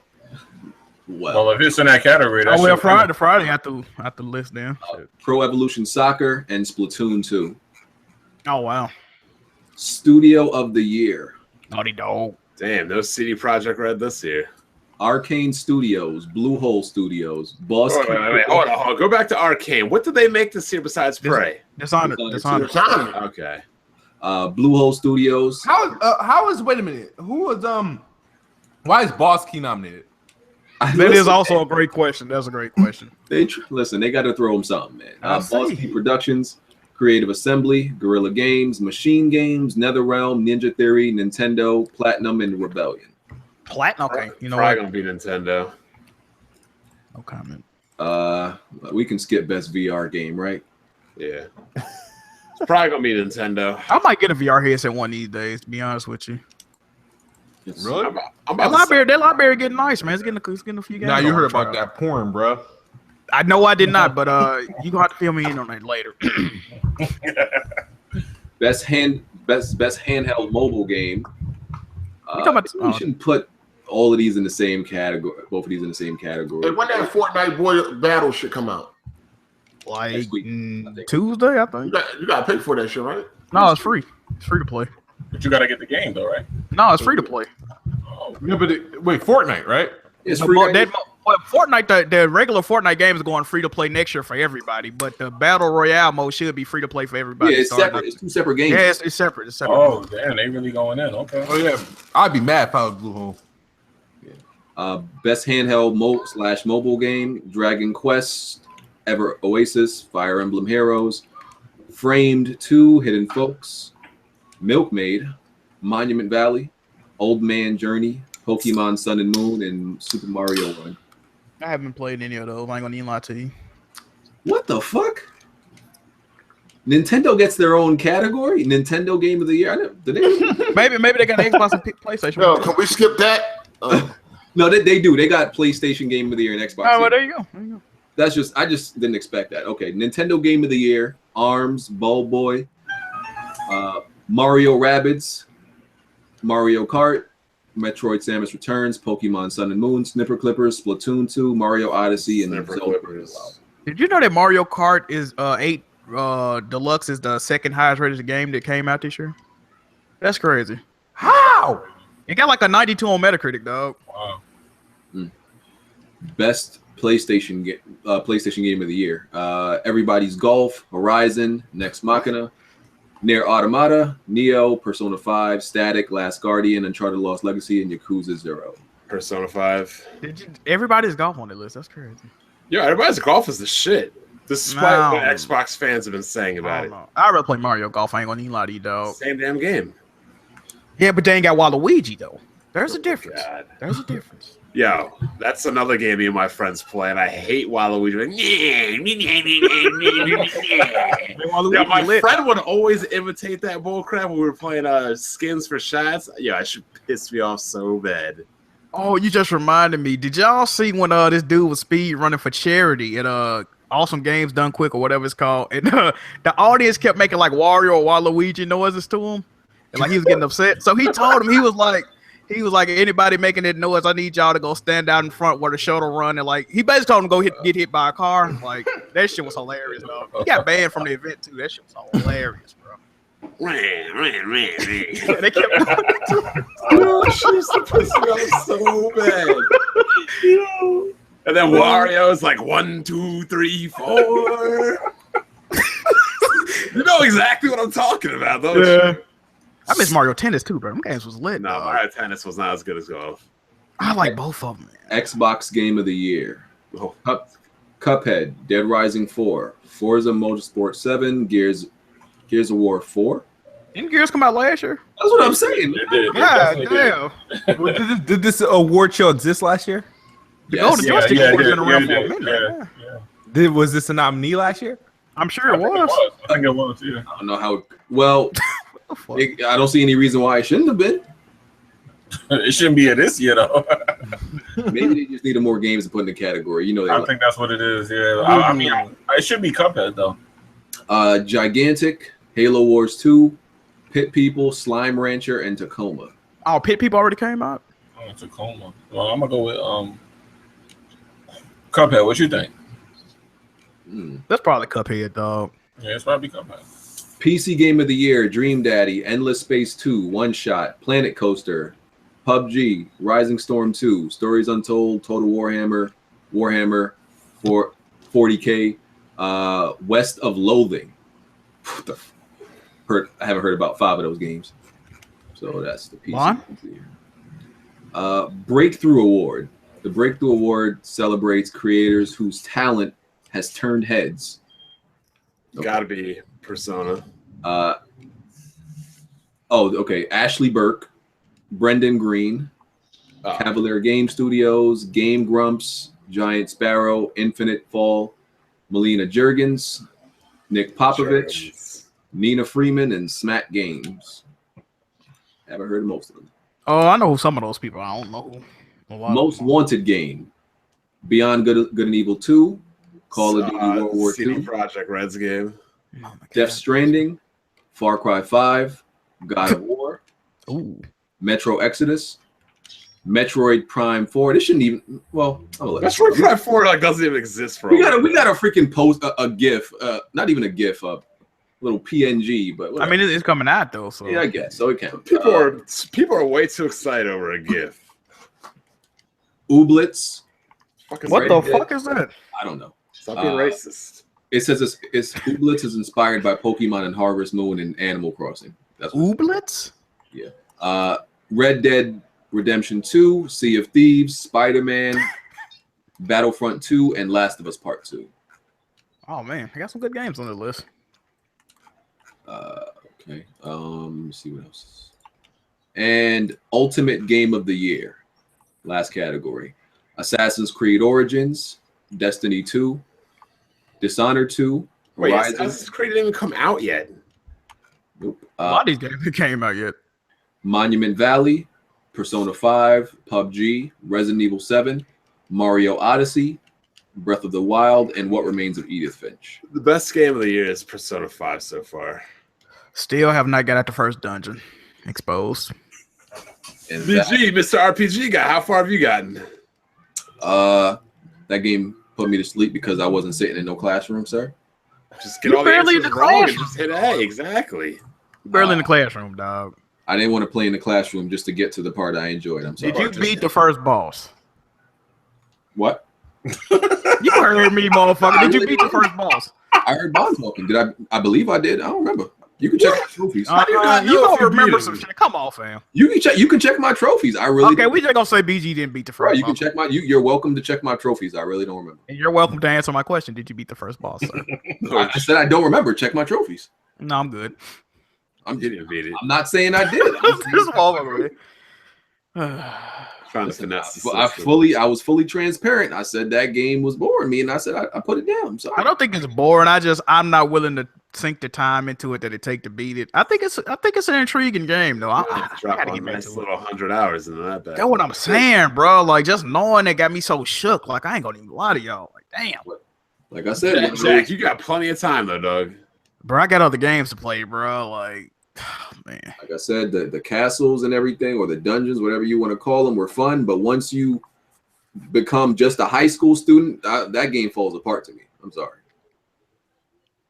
Well, if it's in that category, that's Friday have to list them. Pro Evolution Soccer and Splatoon 2. Oh wow. Studio of the Year. Naughty Dog. Damn, no CD Projekt Red this year. Arcane Studios, Bluehole Studios, Boss. Wait. Hold on. Go back to Arcane. What did they make this year besides Prey? Dishonored. Okay. Bluehole Studios. How is? Wait a minute. Who was Why is Boss Key nominated? That is also a great question. That's a great question. Listen. They got to throw them something, man. Boss Key Productions, Creative Assembly, Guerrilla Games, Machine Games, NetherRealm, Ninja Theory, Nintendo, Platinum, and Rebellion. Platinum. Okay, you know probably what? gonna be Nintendo. No comment. We can skip best VR game, right? Yeah. It's probably gonna be Nintendo. I might get a VR headset one of these days. To be honest with you. Really? That library getting nice, man. It's getting a few games. Now you heard about that porn, bro. I know I did not, but you gonna have to fill me in on that later. Best handheld mobile game. We shouldn't put all of these in the same category. Both of these in the same category. Hey, when that Fortnite Boy Battle should come out? Like Tuesday, I think. You got to pay for that shit, right? No, it's free. It's free to play. But you got to get the game though, right? No, it's free to play. Yeah, but wait, Fortnite, right? It's free. Fortnite, the regular Fortnite game is going free to play next year for everybody, but the battle royale mode should be free to play for everybody. Yeah, it's separate. It's two separate games. Yeah, it's separate. It's separate. Oh, damn, they really going in. Okay. Oh yeah, I'd be mad if I was Bluehole. Best handheld mobile game: Dragon Quest, Ever Oasis, Fire Emblem Heroes, Framed 2, Hidden Folks, Milkmaid, Monument Valley, Old Man Journey, Pokemon Sun and Moon, and Super Mario Run. I haven't played any of those. I ain't gonna even lie to you. What the fuck? Nintendo gets their own category. Nintendo Game of the Year. Maybe they got an Xbox and PlayStation. No, can we skip that? No, they do. They got PlayStation Game of the Year and Xbox. Oh, well, there you go. I just didn't expect that. Okay, Nintendo Game of the Year: ARMS, Ball Boy, Mario Rabbids, Mario Kart, Metroid: Samus Returns, Pokemon Sun and Moon, Snipper Clippers, Splatoon 2, Mario Odyssey, and Snipper Zelda. Clippers. Did you know that Mario Kart is 8 Deluxe is the second highest rated game that came out this year? That's crazy. How? It got like a 92 on Metacritic, dog. Wow. Best PlayStation Game of the Year: Everybody's Golf, Horizon, Next Machina, Nier Automata, Neo, Persona 5, Static, Last Guardian, Uncharted Lost Legacy, and Yakuza 0. Persona 5. Everybody's golf on the list. That's crazy. Yeah, everybody's golf is the shit. Despite what Xbox fans have been saying about it. I'd rather play Mario Golf. I ain't gonna even lie to you, dog. Same damn game. Yeah, but they ain't got Waluigi though. There's a difference. God. There's a difference. Yo, that's another game me and my friends play, and I hate Waluigi. Yeah, my friend would always imitate that bullcrap when we were playing skins for shots. Yeah, it should piss me off so bad. Oh, you just reminded me. Did y'all see when this dude was speed running for charity at Awesome Games Done Quick or whatever it's called, and the audience kept making like Wario or Waluigi noises to him, and like he was getting upset. So he told him he was like anybody making that noise, I need y'all to go stand out in front where the shuttle run, and like he basically told him to go get hit by a car. Like that shit was hilarious, dog. He got banned from the event too. That shit was hilarious, bro. They kept Oh, she used to piss me off so bad. And then Wario's like 1, 2, 3, 4. You know exactly what I'm talking about, don't you? I miss Mario Tennis too, bro. Them games was lit. No, Mario Tennis was not as good as golf. I like both of them, man. Xbox Game of the Year: Cuphead, Dead Rising 4, Forza Motorsport 7, Gears of War 4. Didn't Gears come out last year? That's what I'm saying. Yeah, damn. Did this award show exist last year? Yes. The Joystick Awards been around for a minute. Yeah. Was this a nominee last year? I'm sure it was. I think it was, yeah. I don't know how. Well, I don't see any reason why it shouldn't have been. It shouldn't be this year though. Maybe they just needed more games to put in the category. You know, I think that's what it is. Yeah, I mean, it should be Cuphead though. Gigantic, Halo Wars 2, Pit People, Slime Rancher, and Tacoma. Oh, Pit People already came out. Oh, Tacoma. Well, I'm gonna go with Cuphead. What you think? That's probably Cuphead, dog. Yeah, it's probably Cuphead. PC Game of the Year: Dream Daddy, Endless Space 2, One Shot, Planet Coaster, PUBG, Rising Storm 2, Stories Untold, Total Warhammer, Warhammer 40K, West of Loathing. What the I haven't heard about 5 of those games. So that's the PC Game of the Year. Breakthrough Award. The Breakthrough Award celebrates creators whose talent has turned heads. Okay. Gotta be Persona. Okay. Ashley Burke, Brendan Green, Cavalier Game Studios, Game Grumps, Giant Sparrow, Infinite Fall, Melina Juergens, Nick Popovich, Nina Freeman, and Smack Games. Haven't heard of most of them. Oh, I know some of those people. I don't know. Most Wanted Game: Beyond Good and Evil 2, Call of Duty World War CD II, Projekt Red's game, Death Stranding, Far Cry 5, God of War, Metro Exodus, Metroid Prime 4. This shouldn't even. Well, Metroid Prime 4 doesn't even exist for. We got to freaking post a GIF. Not even a GIF. Little PNG, but whatever. I mean, it's coming out though. So yeah, I guess so. It counts. People are way too excited over a GIF. Ooblets. What the fuck is that? I don't know. Stop being racist. It says it's Ooblets is inspired by Pokemon and Harvest Moon and Animal Crossing. That's Ooblets? Yeah. Red Dead Redemption 2, Sea of Thieves, Spider-Man, Battlefront 2, and Last of Us Part 2. Oh man, I got some good games on the list. Okay. Let me see what else. And Ultimate Game of the Year. Last category. Assassin's Creed Origins, Destiny 2, Dishonored 2, Wait, Horizon. Assassin's Creed didn't even come out yet. Nope. A lot of these games came out yet. Monument Valley, Persona 5, PUBG, Resident Evil 7, Mario Odyssey, Breath of the Wild, and What Remains of Edith Finch. The best game of the year is Persona 5 so far. Still have not got out the first dungeon. Exposed. And BG, Mr. RPG guy, how far have you gotten? That game put me to sleep because I wasn't sitting in no classroom, sir. Just get all the answers wrong and just hit A. Exactly. Barely in the classroom, dog. I didn't want to play in the classroom just to get to the part I enjoyed. I'm sorry. Did you beat the first boss? What? You heard me, motherfucker. Did you beat the first boss? I heard Bond talking. Did I believe I did. I don't remember. You can check my trophies. You don't remember some shit. Come on, fam. You can check my trophies. I really okay. We just gonna say BG didn't beat the first. Right, you can check my. You're welcome to check my trophies. I really don't remember. And you're welcome to answer my question. Did you beat the first boss, sir? I said I don't remember. Check my trophies. No, I'm good. I'm not saying I did. Trying to finesse. I was fully transparent. I said that game was boring me, and I said I put it down. So I don't think it's boring. I'm not willing to sink the time into it that it take to beat it. I think it's an intriguing game though. I gotta get nice little 100 hours into that. That's what I'm saying, bro. Like just knowing it got me so shook. Like I ain't gonna even lie to y'all. Like damn. Like I said, Jack, you got plenty of time though, dog. Bro, I got other games to play, bro. Like, man. Like I said, the castles and everything, or the dungeons, whatever you want to call them, were fun. But once you become just a high school student, that game falls apart to me. I'm sorry.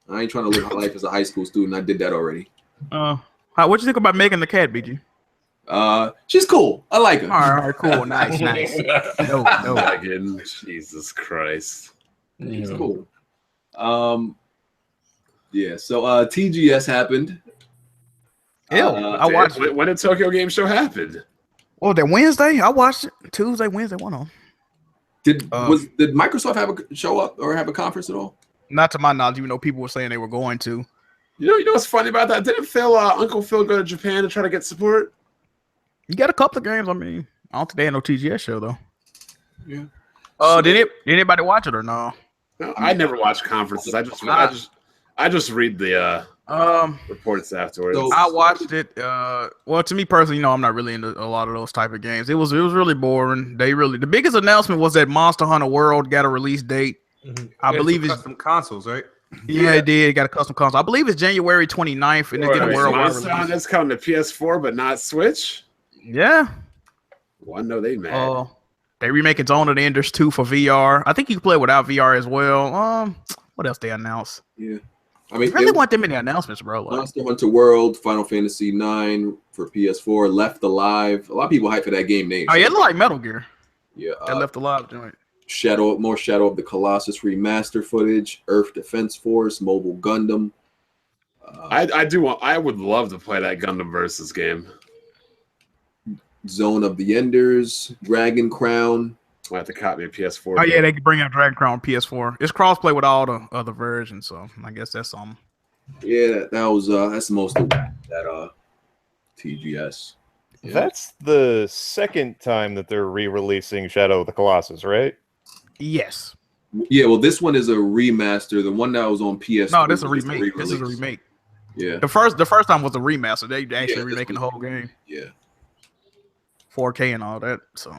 I ain't trying to live my life as a high school student. I did that already. What you think about Megan the Cat, BG? She's cool. I like her. All right, cool, nice. No. Megan, Jesus Christ. She's cool. Yeah, so TGS happened. I watched it. When did Tokyo Game Show happen? Oh, that Wednesday? I watched it. Tuesday, Wednesday, one on. Did Microsoft have a show up or have a conference at all? Not to my knowledge, even though people were saying they were going to. You know what's funny about that? Didn't Uncle Phil go to Japan to try to get support? You got a couple of games. I mean, I don't think they had no TGS show though. Yeah. Did anybody watch it or no? No, I never watch conferences. I just read the Reports afterwards. So- I watched it. Well, to me personally, I'm not really into a lot of those type of games. It was really boring. The biggest announcement was that Monster Hunter World got a release date. I believe it's custom consoles, right? Yeah, it did. It got a custom console. I believe it's January 29th, and it's getting a worldwide Monster release. Hunter's coming to PS4, but not Switch. Yeah. Well, I know they mad. They remaking Zone of the Enders 2 for VR. I think you can play without VR as well. What else they announced? Yeah. I I mean, really want them in the announcements, bro. Like, Monster Hunter World, Final Fantasy 9 for PS4, Left Alive. A lot of people hype for that game name. oh yeah, it look like Metal Gear. Yeah. That Left Alive joint. More Shadow of the Colossus remaster footage, Earth Defense Force, Mobile Gundam. I would love to play that Gundam Versus game. Zone of the Enders, Dragon Crown. I have to copy a PS4. Oh yeah, they can bring out Dragon Crown on PS4. It's crossplay with all the other versions, so I guess that's something. Yeah, that was that's the most of that TGS. Yeah. That's the second time that they're re-releasing Shadow of the Colossus, right? Yes. Yeah, well, this one is a remaster. The one that was on PS. No, this is a remake. This is a remake. Yeah. The first time was a remaster. They actually remaking the whole game. Yeah. 4K and all that. So.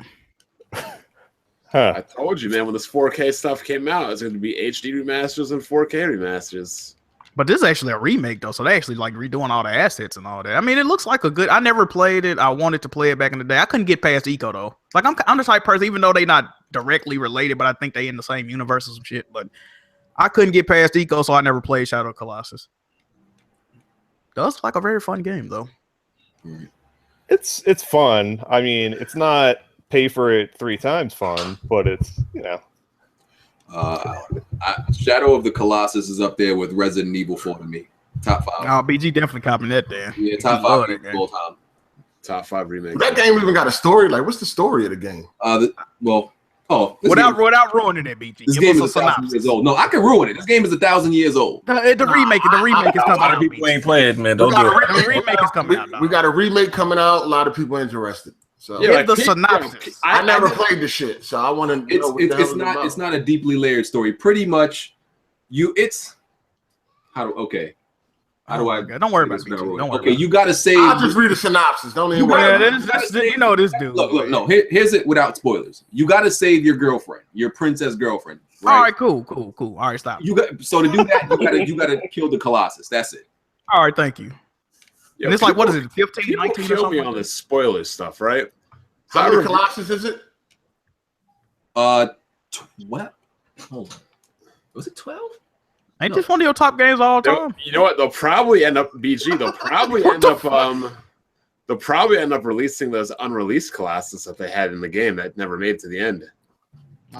Huh. I told you, man, when this 4K stuff came out, it's going to be HD remasters and 4K remasters. But this is actually a remake, though, so they actually like redoing all the assets and all that. I mean, it looks like a good. I never played it. I wanted to play it back in the day. I couldn't get past Eco though. Like I'm the type of person, even though they not directly related, but I think they in the same universe or some shit. But I couldn't get past Eco, so I never played Shadow of Colossus. Does look like a very fun game though. It's fun. I mean, it's not pay for it 3 times fun, but it's Shadow of the Colossus is up there with Resident Evil 4 to me. Top 5. No, BG definitely copying that there. Yeah, top 5 full time. Top 5 remake. That game even got a story. Like, what's the story of the game? Without ruining it, BG. This game is 1,000 years old. No, I can ruin it. This game is 1,000 years old. The remake is coming out. People ain't playing, man. Don't do it. The remake is coming out. We got a remake coming out. A lot of people interested. So Here's the synopsis. I never played the shit, so I want to know what the hell it's about. It's not a deeply layered story. Pretty much, how do I? Don't worry about it. Don't worry. Okay, you got to save. I'll just read a synopsis. Don't even worry. You know this dude. Look. No, here's it without spoilers. You got to save your girlfriend, your princess girlfriend. Right? All right, cool. All right, stop. To do that, you got to kill the Colossus. That's it. All right, thank you. Yo, and it's like, what is it, 15, 19 or kill something? me on this spoiler stuff, right? How many Colossus is it? 12. Hold on. Was it 12? Ain't this one of your top games all time? You know what? They'll probably end up BG. They'll probably end up releasing those unreleased Colossus that they had in the game that never made it to the end.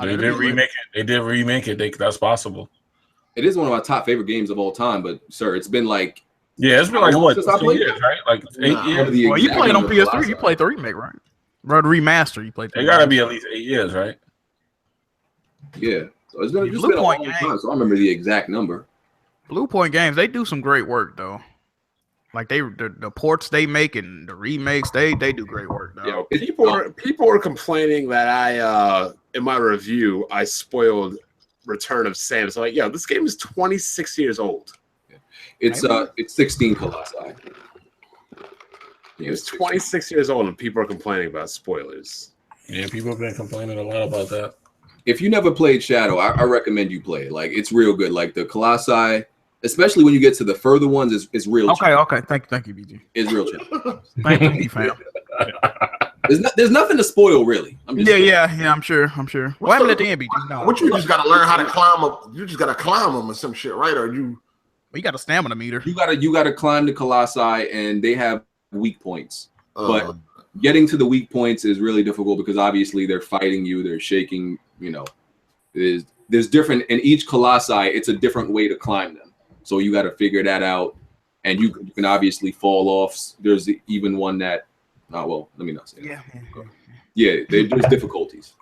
They did remake it. That's possible. It is one of my top favorite games of all time, but sir, it's been like it's been like what, 2 years, right? Like 8 years. Well, you played on PS3. You played the remake, right? Or the remaster. You played. It gotta be at least 8 years, right? Yeah. So it's been a long time, so I remember the exact number. Blue Point Games, they do some great work though. Like the ports they make and the remakes, they do great work though. Yeah, people are complaining that I in my review I spoiled Return of Sam. So like, this game is 26 years old. It's 16 Colossi. It was 26 years old and people are complaining about spoilers. Yeah, people have been complaining a lot about that. If you never played Shadow, I recommend you play it. Like, it's real good. Like the Colossi, especially when you get to the further ones, is real. Okay. Thank you, BG. It's real chill. Thank you, fam. There's nothing to spoil, really. Yeah. I'm sure. What happened at the end, BG? No. What you just got to learn how to climb up? You just got to climb them or some shit, right? Or you got a stamina meter. You gotta climb the Colossi, and they have weak points. But getting to the weak points is really difficult because obviously they're fighting you, they're shaking. There's different in each Colossi. It's a different way to climb them, so you got to figure that out. And you can obviously fall off. There's even one that, let me not say that. There's difficulties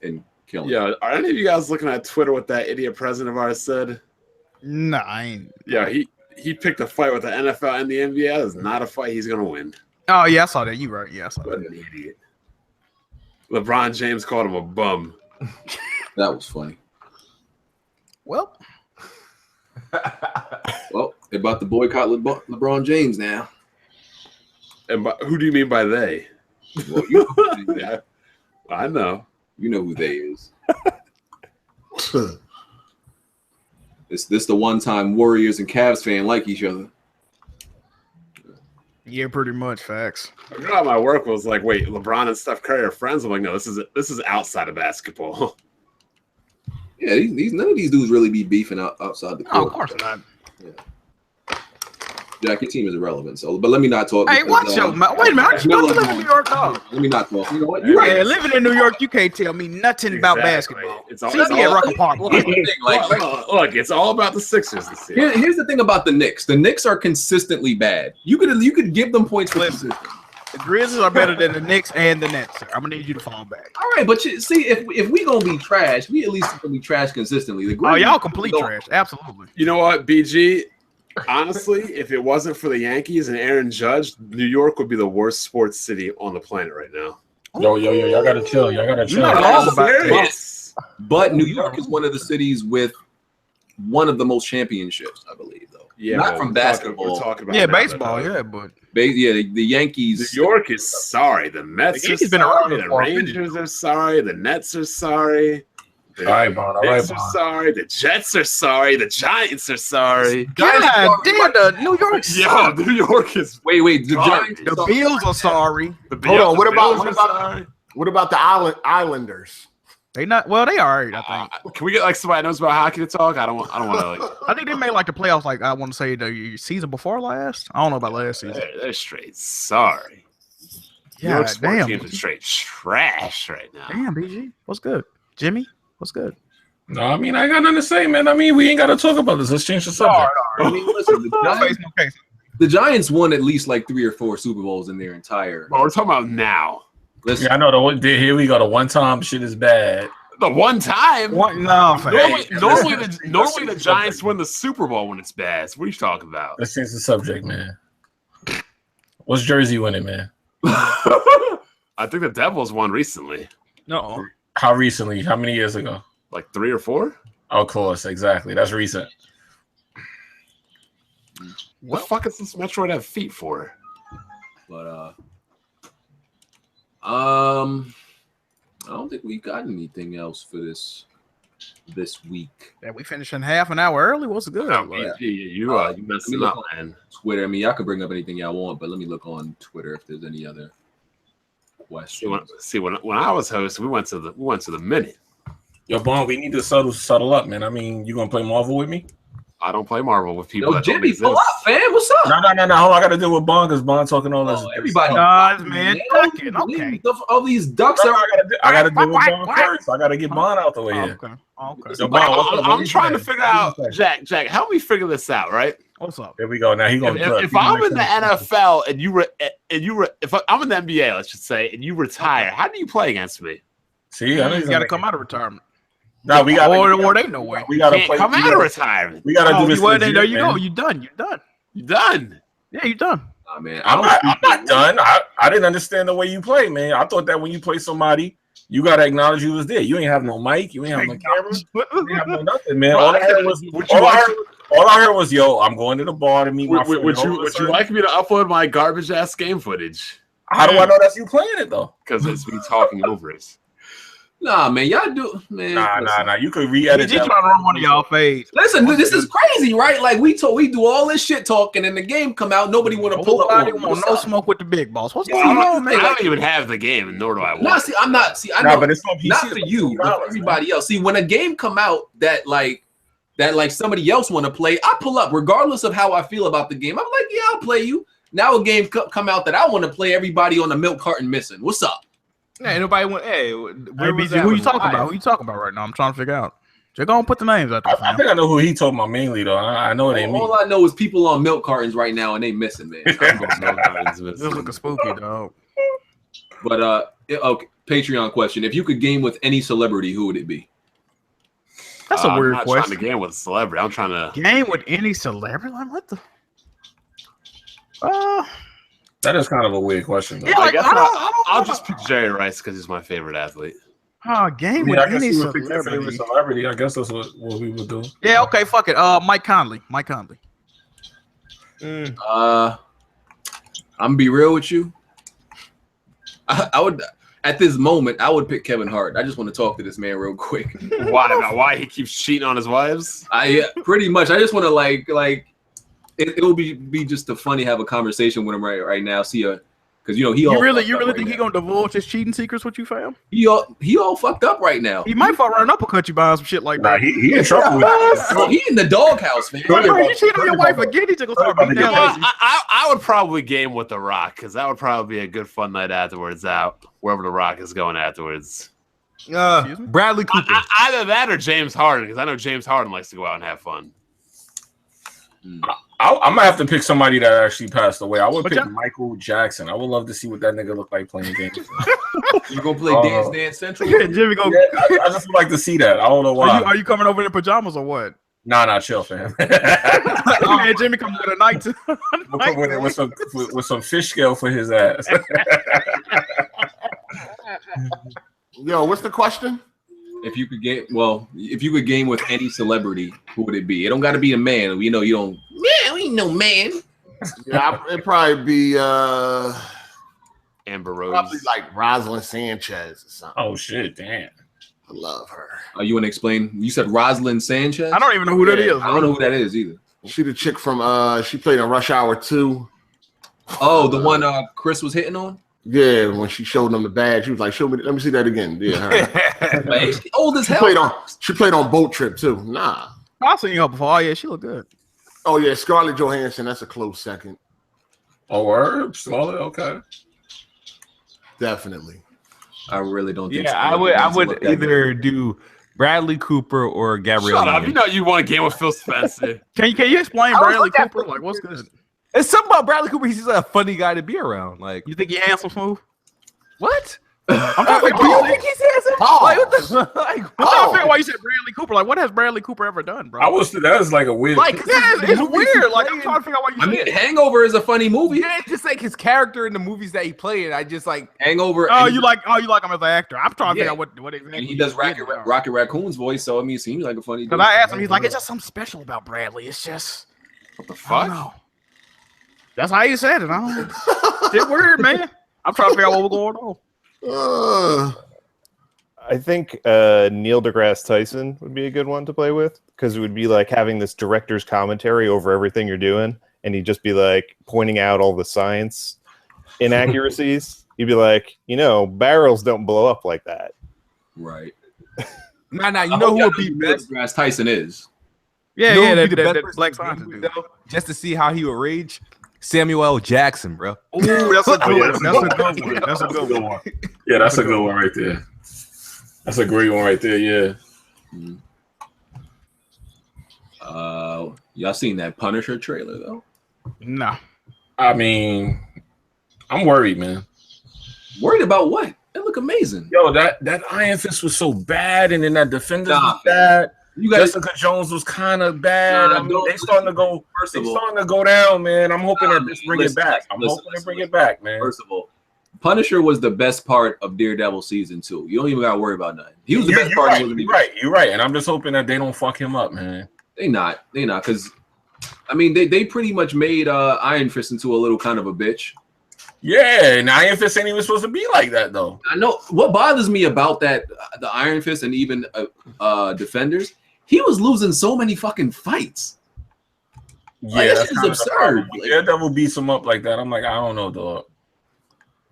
in killing. Yeah, are any of you guys looking at Twitter what that idiot president of ours said? No, I ain't. Yeah, he picked a fight with the NFL and the NBA. That is not a fight he's gonna win. Oh yeah, I saw that. You right? Yeah, I saw that. What an idiot. LeBron James called him a bum. That was funny. Well, They're about to boycott LeBron James now. And who do you mean by they? Well, you know Yeah, I know. You know who they is. This the one time Warriors and Cavs fan like each other. Yeah, pretty much. Facts. I know my work was like, wait, LeBron and Steph Curry are friends. I'm like, no, this is outside of basketball. Yeah, none of these dudes really be beefing outside the court. Oh, of course not. Yeah. Jack, your team is irrelevant. So, but let me not talk. Hey, watch your mouth. Wait a minute. I just don't live in New York, dog. Let me not talk. You know what? You're right. Living in New York, you can't tell me nothing about basketball. It's all, See me at Rucker Park. Look, it's all about the Sixers this year. Here's the thing about the Knicks. The Knicks are consistently bad. You could give them points for consistency. The Grizzlies are better than the Knicks and the Nets, sir. I'm gonna need you to fall back. All right, but see, if we gonna be trash, we at least gonna be trash consistently. The Grizzlies y'all complete trash. Absolutely. You know what, BG? Honestly, if it wasn't for the Yankees and Aaron Judge, New York would be the worst sports city on the planet right now. Yo, y'all gotta chill. Y'all gotta chill. Serious. But New York is one of the cities with one of the most championships, I believe, though. Yeah, not from basketball. We're talking about baseball. Yeah, but the Yankees. New York is sorry. The Mets are sorry. The Rangers are sorry. The Nets are sorry. The Knicks are sorry. The Jets are sorry. The Giants are sorry. God damn, the New York. Yo, New York is. Wait. The Giants. The Bills are sorry. Hold on. What about the Islanders? They not. Well, they are. I think. Can we get like somebody that knows about hockey to talk? I don't want to. I think they made like the playoffs. Like I want to say the season before last. I don't know about last season. They're straight sorry. Yeah, York sports damn. teams are straight trash right now. Damn, BG. What's good, Jimmy? What's good? No, I mean I got nothing to say, man. I mean we ain't got to talk about this. Let's change the subject. I mean, listen, the Giants won at least like 3 or 4 Super Bowls in their entire. But we're talking about now. Listen, Yeah, I know here we go. The one time shit is bad. The one time. Normally the Giants win the Super Bowl when it's bad. So what are you talking about? Let's change the subject, man. What's Jersey winning, man? I think the Devils won recently. No. How recently? How many years ago? Like 3 or 4? Of course, exactly. That's recent. What the fuck is this Metroid have feet for? But I don't think we got anything else for this week. Yeah, we finished in half an hour early. What's good? You messing up, man. Twitter. I mean, y'all can bring up anything y'all want, but let me look on Twitter if there's any other questions. See, when I was host, we went to the minute. Yo, Bond, we need to settle up, man. I mean, you gonna play Marvel with me? I don't play Marvel with people. Yo, Jimmy, pull up, fam. What's up? No. Hold on, I got to deal with Bond because Bond talking all this. Everybody, man. Okay. All these ducks are. I got to deal with Bond first. I got to get Bond out the way here. Okay. So Bond, I'm trying to figure out, Jack, help me figure this out, right? What's up? Here we go. Now he gonna. If I'm in the NFL and if I'm in the NBA, let's just say, and you retire, how do you play against me? See, I know he's got to come out of retirement. No, we got or they no way. We got to come out of retirement. We got to do this. Well, there you go. You done. You done? Yeah, you done. Oh, man, I'm not done. I didn't understand the way you play, man. I thought that when you play somebody, you gotta acknowledge you was there. You ain't have no mic. You ain't have no camera. You ain't have no nothing, man. All I heard was, yo, I'm going to the bar to meet my friend. Would you like me to upload my garbage ass game footage? How do I know that's you playing it though? Because it's me talking over it. Nah, man, y'all do, man. Nah. You could re-edit. You trying to run one of y'all fades? Listen, this is crazy, right? Like we do all this shit talking, and the game come out. Nobody want to pull up. Nobody want no smoke with the big boss. What's going on, man? I don't even have the game, nor do I want. No, see, I'm not. See, I know, but it's not for you, but for everybody else. See, when a game come out that somebody else want to play, I pull up regardless of how I feel about the game. I'm like, yeah, I'll play you. Now a game come out that I want to play. Everybody on the milk carton missing. What's up? Hey, nobody went. Hey, BG, who you talking about? Who you talking about right now? I'm trying to figure out. They're gonna put the names out there. I think I know who he talking about mainly though. I know it ain't me. All I know is people on milk cartons right now, and they missing, man. This looking spooky, dog. But okay, Patreon question: if you could game with any celebrity, who would it be? That's a weird I'm not question. trying to game with a celebrity. I'm trying to game with any celebrity. Like what the? That is kind of a weird question. Though. Yeah, like, I'll just pick Jerry Rice because he's my favorite athlete. Game with any celebrity. I guess that's what we would do. Yeah, okay, fuck it. Mike Conley. I'm gonna be real with you. I would at this moment I would pick Kevin Hart. I just want to talk to this man real quick. Why he keeps cheating on his wives? Pretty much. I just want to like it will be just a funny have a conversation with him right now. See because he you all really right think now. he gonna divulge his cheating secrets with you, fam? He all fucked up right now. He might fuck right uppercut you behind some shit like that. He in trouble with that. Bro, he in the doghouse, man. Bro, you cheated on your wife again. He took a start beating down. I would probably game with The Rock because that would probably be a good fun night afterwards out wherever The Rock is going afterwards. Bradley Cooper. Either that or James Harden because I know James Harden likes to go out and have fun. I'm gonna have to pick somebody that actually passed away. I would pick Michael Jackson. I would love to see what that nigga look like playing games. You gonna play Dance Central? Yeah, Jimmy go. Yeah, I just would like to see that. I don't know why. Are you coming over in pajamas or what? Nah, chill, fam. Man, Jimmy coming with a night too. We'll come with some fish scale for his ass. Yo, what's the question? If you could game with any celebrity, who would it be? It don't got to be a man. You don't. Man, we ain't no man. Yeah, it'd probably be Amber Rose. probably like Rosalind Sanchez or something. Oh shit, damn. I love her. You want to explain? You said Rosalind Sanchez. I don't even know who that is. I don't know who that is either. She the chick from she played in Rush Hour 2. Oh, the one Chris was hitting on. Yeah, when she showed them the badge, she was like, "Show me, let me see that again." Yeah, her. Like, she old as hell. She played on Boat Trip too. Nah. I've seen her before. Oh yeah, she look good. Oh yeah, Scarlett Johansson. That's a close second. Oh, word, Scarlett. Okay. Definitely. I really don't think. Yeah, I would either do Bradley Cooper or Gabrielle. Shut up! You know you want a game with Phil Spencer. Can you explain Bradley Cooper? Like, what's good? It's something about Bradley Cooper. He's just a funny guy to be around. Like, You think he handsome, smooth? what? I'm trying to figure. Do you think he's handsome? Like, what the? Like, I'm trying to figure why you said Bradley Cooper. Like, what has Bradley Cooper ever done, bro? That is like a weird. like, it's weird. Like, I'm trying to figure out why you. I mean, Hangover is a funny movie. Yeah, it's just like his character in the movies that he played. I just like Hangover. Oh, you like him as an actor? I'm trying to figure out what exactly. And he does Rocket Raccoon's voice, so I mean, he seems like a funny. Because I asked him, he's like, it's just something special about Bradley. It's just What the I fuck? don't know. That's how you said it. I don't know. It's weird, man. I'm trying to figure out what was going on. I think Neil deGrasse Tyson would be a good one to play with because it would be like having this director's commentary over everything you're doing, and he'd just be like pointing out all the science inaccuracies. He'd be like, barrels don't blow up like that. Right. Nah. You know who would be best? DeGrasse Tyson is. Yeah, You know yeah, who would that, be the that, best that person black to scientist do, dude. though? Just to see how he would rage. Samuel L. Jackson, bro. Ooh, that's a good one. That's a good one. Yeah, that's a good one right there. That's a great one right there. Yeah. Y'all seen that Punisher trailer though? No. I mean, I'm worried, man. Worried about what? That look amazing. Yo, that Iron Fist was so bad, and then that Defenders was bad. Jessica Jones was kind of bad. They starting to go. Starting to go down, man. I'm hoping that this bring it back. I'm hoping they bring it back, man. First of all, Punisher was the best part of Daredevil season 2. You don't even gotta worry about nothing. He was the best part. You're right. And I'm just hoping that they don't fuck him up, man. They not, because I mean they pretty much made Iron Fist into a little kind of a bitch. Yeah, and Iron Fist ain't even supposed to be like that though. I know what bothers me about that the Iron Fist and even Defenders. He was losing so many fucking fights. Yeah, like, that shit is absurd. Daredevil beats him up like that. I'm like, I don't know, dog.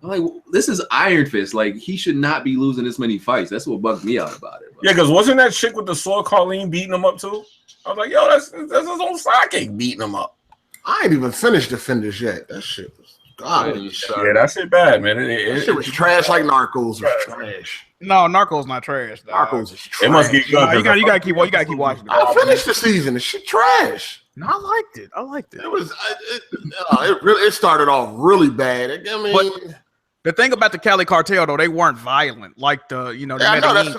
I'm like, this is Iron Fist. Like, he should not be losing this many fights. That's what bugged me out about it. Yeah, because wasn't that chick with the sword, Colleen, beating him up too? I was like, yo, that's his own sidekick beating him up. I ain't even finished Defenders yet. That shit was garbage. Yeah, that shit bad, man. That shit was trash like Narcos was trash. No, Narcos not trash. Dog. Narcos is trash. It must get good. No, you gotta keep watching. I finished the season. The shit trash. No, I liked it. It was. It started off really bad. I mean, the thing about the Cali cartel though, they weren't violent like the I know that's.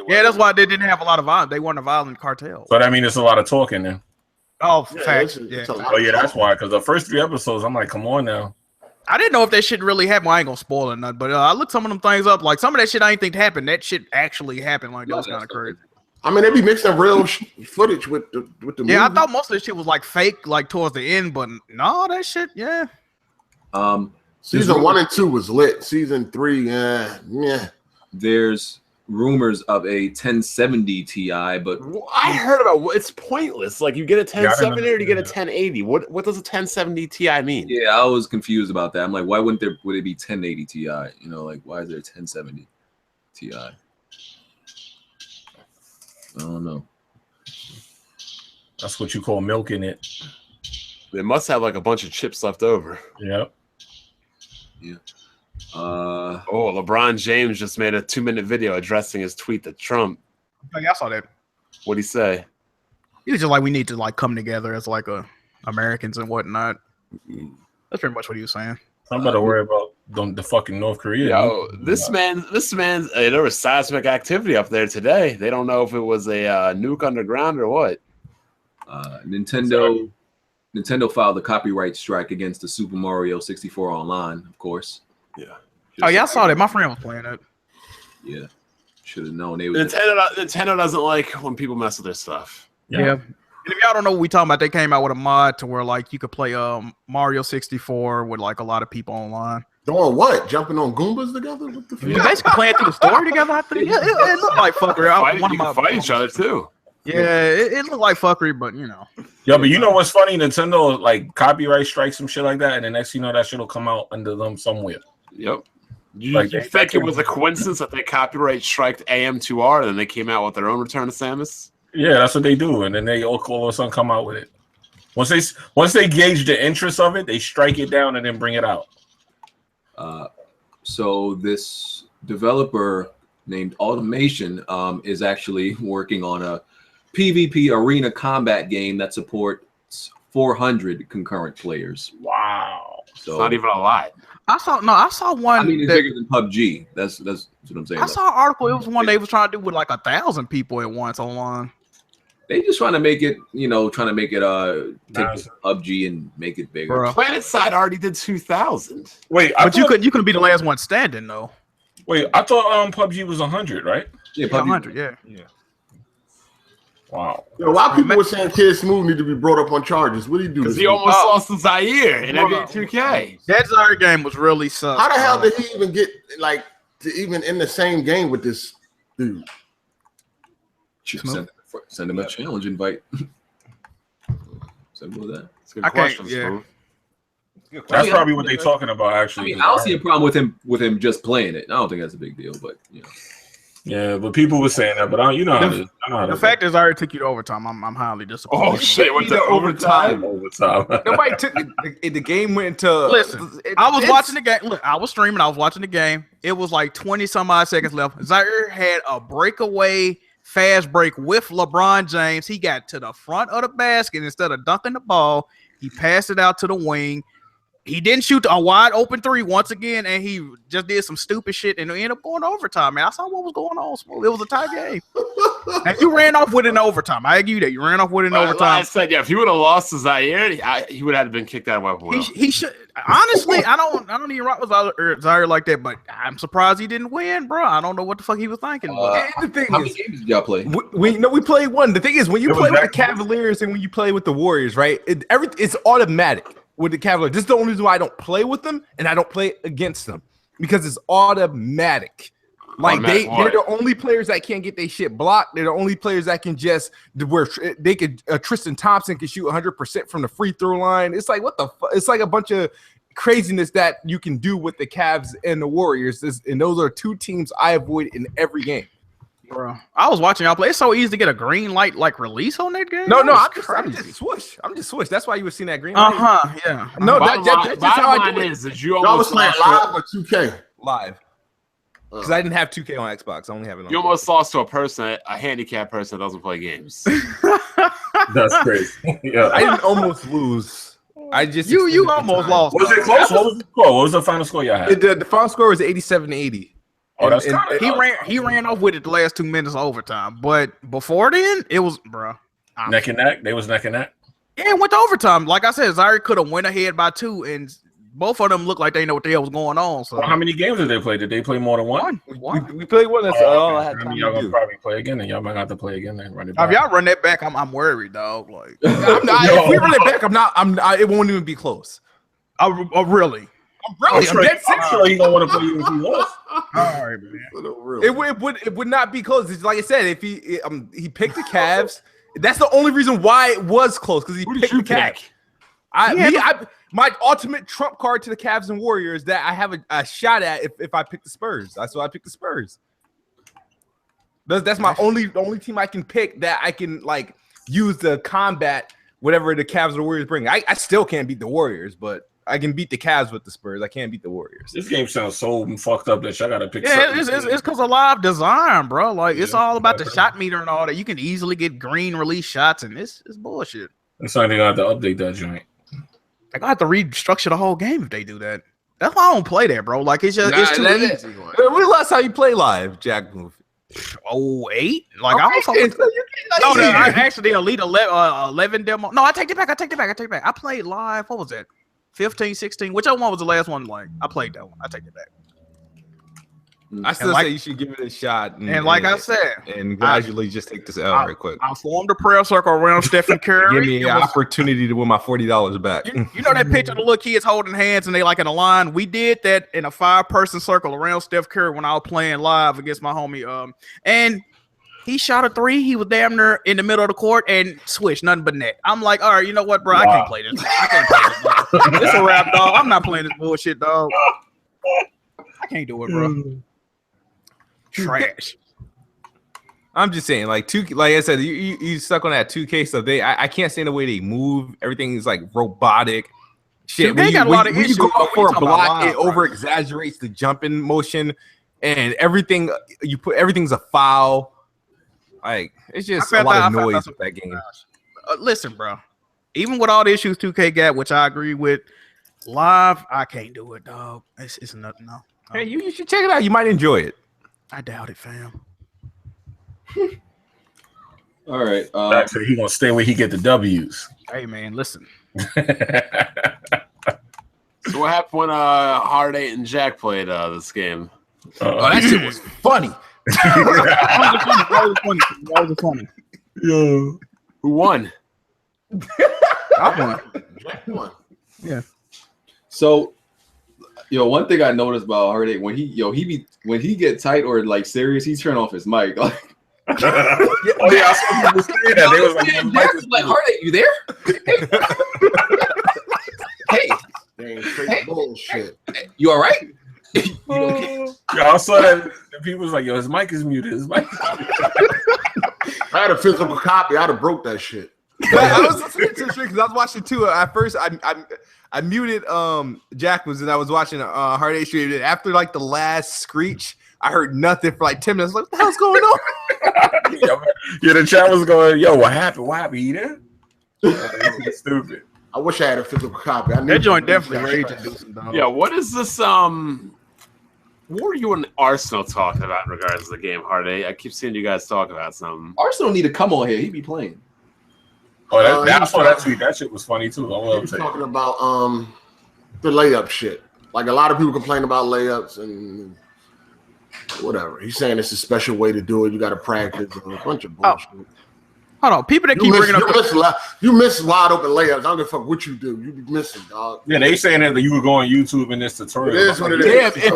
that's why they didn't have a lot of violence. They weren't a violent cartel. So that means it's a lot of talking then. Oh, facts. Yeah. Oh yeah, that's why. Because the first 3 episodes, I'm like, come on now. I didn't know if that shit really happened. Well, I ain't gonna spoil it, nothing. But I looked some of them things up. Like some of that shit I ain't think happened. That shit actually happened. Like that was kind of crazy. I mean, they be mixing real footage with the movie. Yeah, I thought most of this shit was like fake, like towards the end, but no, that shit, yeah. Season 1 and 2 was lit. Season 3, yeah. There's rumors of a 1070 Ti, but I heard about it's pointless. Like you get a 1070 or you get a 1080. What does a 1070 Ti mean? yeah, I was confused about that. I'm like, why would it be 1080 Ti? You know, like why is there a 1070 Ti? I don't know. That's what you call milking it. They must have like a bunch of chips left over. Yep. Yeah. LeBron James just made a 2-minute video addressing his tweet to Trump. Oh, yeah, I saw that. What'd he say? He was just like, we need to like come together as like Americans and whatnot. That's pretty much what he was saying. I'm about to worry about the fucking North Korea. Yo, this man, there was seismic activity up there today. They don't know if it was a nuke underground or what. Nintendo filed a copyright strike against the Super Mario 64 Online, of course. Yeah. Oh yeah, I saw that. My friend was playing it. Yeah. Should have known they Nintendo doesn't like when people mess with their stuff. Yeah. And if y'all don't know what we talking about, they came out with a mod to where like you could play Mario 64 with like a lot of people online. Doing what? Jumping on Goombas together? What the fuck? You're basically playing through the story together. I think. Yeah, it looked like fuckery. You can fight each other too. Yeah, it looked like fuckery, but you know. Yeah, but you know what's funny? Nintendo like copyright strikes some shit like that, and the next you know that shit will come out under them somewhere. Yep. You think it was a coincidence that they copyright striked AM2R and then they came out with their own Return to Samus? Yeah, that's what they do, and then they all of a sudden come out with it. Once they gauge the interest of it, they strike it down and then bring it out. So this developer named Automation is actually working on a PvP arena combat game that supports 400 concurrent players. Wow. So it's not even a lot. I saw one. I mean, it's bigger than PUBG. That's what I'm saying. I saw an article. It was one they was trying to do with like 1,000 people at once online. They just trying to make it, take PUBG and make it bigger. Bro. PlanetSide already did 2,000. Wait, you couldn't be the last one standing though. Wait, I thought PUBG was 100, right? Yeah, PUBG 100. Yeah. Wow. Yo, why people were saying Kid Smooth need to be brought up on charges? What did he do? Because he almost lost to Zaire in NBA 2K. That Zaire game was really sucked. How the hell did he even get even in the same game with this dude? Send him a challenge invite. Simple as that. That's a good question, Smooth. That's probably what they're talking about, actually. I mean, I don't see a problem with him just playing it. I don't think that's a big deal, but Yeah, but people were saying that, but I know the fact is, I already took you to overtime. I'm highly disappointed. Oh shit! Went to overtime. Nobody took the game went to. Listen, I was watching the game. Look, I was streaming. I was watching the game. It was like 20 some odd seconds left. Zaire had a breakaway fast break with LeBron James. He got to the front of the basket instead of dunking the ball. He passed it out to the wing. He didn't shoot a wide open three once again, and he just did some stupid shit and ended up going to overtime. Man, I saw what was going on. It was a tie game. And you ran off with it in overtime. I argue that you ran off with it in overtime. I said, if he would have lost to Zaire, he would have been kicked out of Weapon Wheel. He should. Honestly, I don't even rock with Zaire like that, but I'm surprised he didn't win, bro. I don't know what the fuck he was thinking. The thing how many games did y'all play? We played one. The thing is, when you play with the Cavaliers and when you play with the Warriors, right? It's automatic. With the Cavaliers, this is the only reason why I don't play with them and I don't play against them because it's automatic. Like they're the only players that can't get their shit blocked. They're the only players that can just where they could. Tristan Thompson can shoot 100% from the free throw line. It's like what the fuck? It's like a bunch of craziness that you can do with the Cavs and the Warriors. And those are two teams I avoid in every game. Bro, I was watching y'all play. It's so easy to get a green light like release on that game. No, I'm just swoosh. I'm just swoosh. That's why you were seeing that green light. Yeah. No, that's just how I do it. Y'all was playing live or 2K? Live. Because I didn't have 2K on Xbox. I only have it on. You almost lost to a handicapped person that doesn't play games. That's crazy. Yeah. I didn't almost lose. I just you almost lost. Was it close? What was the score? What was the final score y'all had? The final score was 87-80. Oh, that's he ran off with it the last 2 minutes of overtime, but before then it was neck and neck. They was neck and neck. Yeah, it went to overtime. Like I said, Zaire could have went ahead by 2 and both of them look like they know what the hell was going on. So Well, how many games did they play? Did they play more than one? We played one. That's all I had time y'all to gonna do. probably play again, and y'all might have to play again and run it if back. y'all run that back, I'm worried, dog. Like, If we run it back, it won't even be close. Really? I'm dead serious. I'm sure he don't want to play you if he lost. All right, man. It would not be close. It's like I said, if he picked the Cavs, that's the only reason why it was close, because he picked the Cavs. My ultimate trump card to the Cavs and Warriors that I have a shot at if I pick the Spurs. That's why I picked the Spurs. That's my only team I can pick that I can like use to combat whatever the Cavs or the Warriors bring. I still can't beat the Warriors, but I can beat the Cavs with the Spurs. I can't beat the Warriors. This game sounds so fucked up that y'all gotta pick. Yeah, it's because of live design, bro. Like, it's all about the shot meter and all that. You can easily get green release shots, and it's bullshit. That's why they got to update that joint. Like, I have to restructure the whole game if they do that. That's why I don't play that, bro. Like, it's just too easy. When was the last time you played live, Jack Move? 08? Like, I was I actually did Elite 11 demo. No, I take it back. I played live. What was that? 15, 16. Whichever one was the last one? Like, I played that one. I take it back. I still say you should give it a shot. And like I said, and gradually just take this L right quick. I formed a prayer circle around Stephen Curry. Give me an opportunity to win my $40 back. You know that picture of the little kids holding hands and they like in a line? We did that in a 5-person circle around Steph Curry when I was playing live against my homie. And he shot a 3. He was damn near in the middle of the court and switched, nothing but net. I'm like, all right, you know what, bro? I can't play this. Dog. It's a rap, dog. I'm not playing this bullshit, dog. I can't do it, bro. Trash. I'm just saying, like I said, you stuck on that 2K stuff. I can't stand the way they move. Everything is like robotic. Shit, they got a lot of issues. When you go up for a block, it over exaggerates the jumping motion, and everything's a foul. Like, it's just a lot of noise with that game. Listen, bro. Even with all the issues 2K got, which I agree with, live, I can't do it, dog. It's nothing. No. Hey, you should check it out. You might enjoy it. I doubt it, fam. All right. Actually, he gonna stay where he get the W's. Hey, man, listen. So what happened when Hard 8 and Jack played this game? That shit was funny. That was funny. Yeah. Who won? I won. Jack won. Yeah. So, one thing I noticed about Hard 8, when he get tight or like serious, he turn off his mic. Like, I saw people saying that. They was like, Hard 8, you there? Hey, bullshit. You all right? I saw that. People was like, "Yo, his mic is muted. His mic." I had a physical copy. I'd have broke that shit. I was listening to it because I was watching too. At first, I muted Jack and I was watching Hard 8 stream. After like the last screech, I heard nothing for like 10 minutes. Like, what the hell's going on? Yeah, the chat was going, "Yo, what happened? What happened? You there?" Stupid. I wish I had a physical copy. That joint definitely ready to do some dog. Yeah, what is this? What were you and Arsenal talking about in regards to the game, Hard 8? I keep seeing you guys talk about something. Arsenal need to come on here. He be playing. Oh, I saw that tweet. That shit was funny too. He's talking about the layup shit. Like, a lot of people complain about layups and whatever. He's saying it's a special way to do it. You got to practice and a bunch of bullshit. Hold on, people that keep bringing up you miss wide open layups. I don't give a fuck what you do. You be missing, dog. Yeah, they saying that you would go on YouTube in this tutorial. It is what it is. Yeah,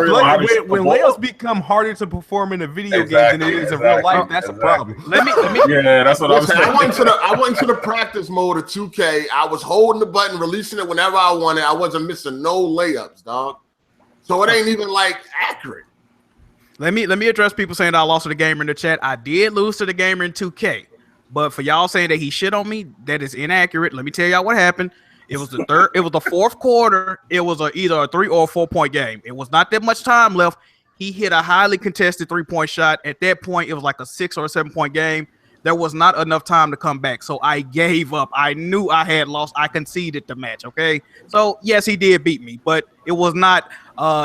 when layups become harder to perform in a video game than it is in real life, that's a problem. Let me. Yeah, that's what I was saying. I went into the practice mode of 2K. I was holding the button, releasing it whenever I wanted. I wasn't missing no layups, dog. So it ain't even like accurate. Let me address people saying that I lost to the gamer in the chat. I did lose to the gamer in 2K. But for y'all saying that he shit on me, that is inaccurate. Let me tell y'all what happened. It was the fourth quarter. It was either a 3 or a 4 point game. It was not that much time left. He hit a highly contested 3-point shot. At that point, it was like a 6 or a 7 point game. There was not enough time to come back. So I gave up. I knew I had lost. I conceded the match. Okay. So yes, he did beat me, but it was not,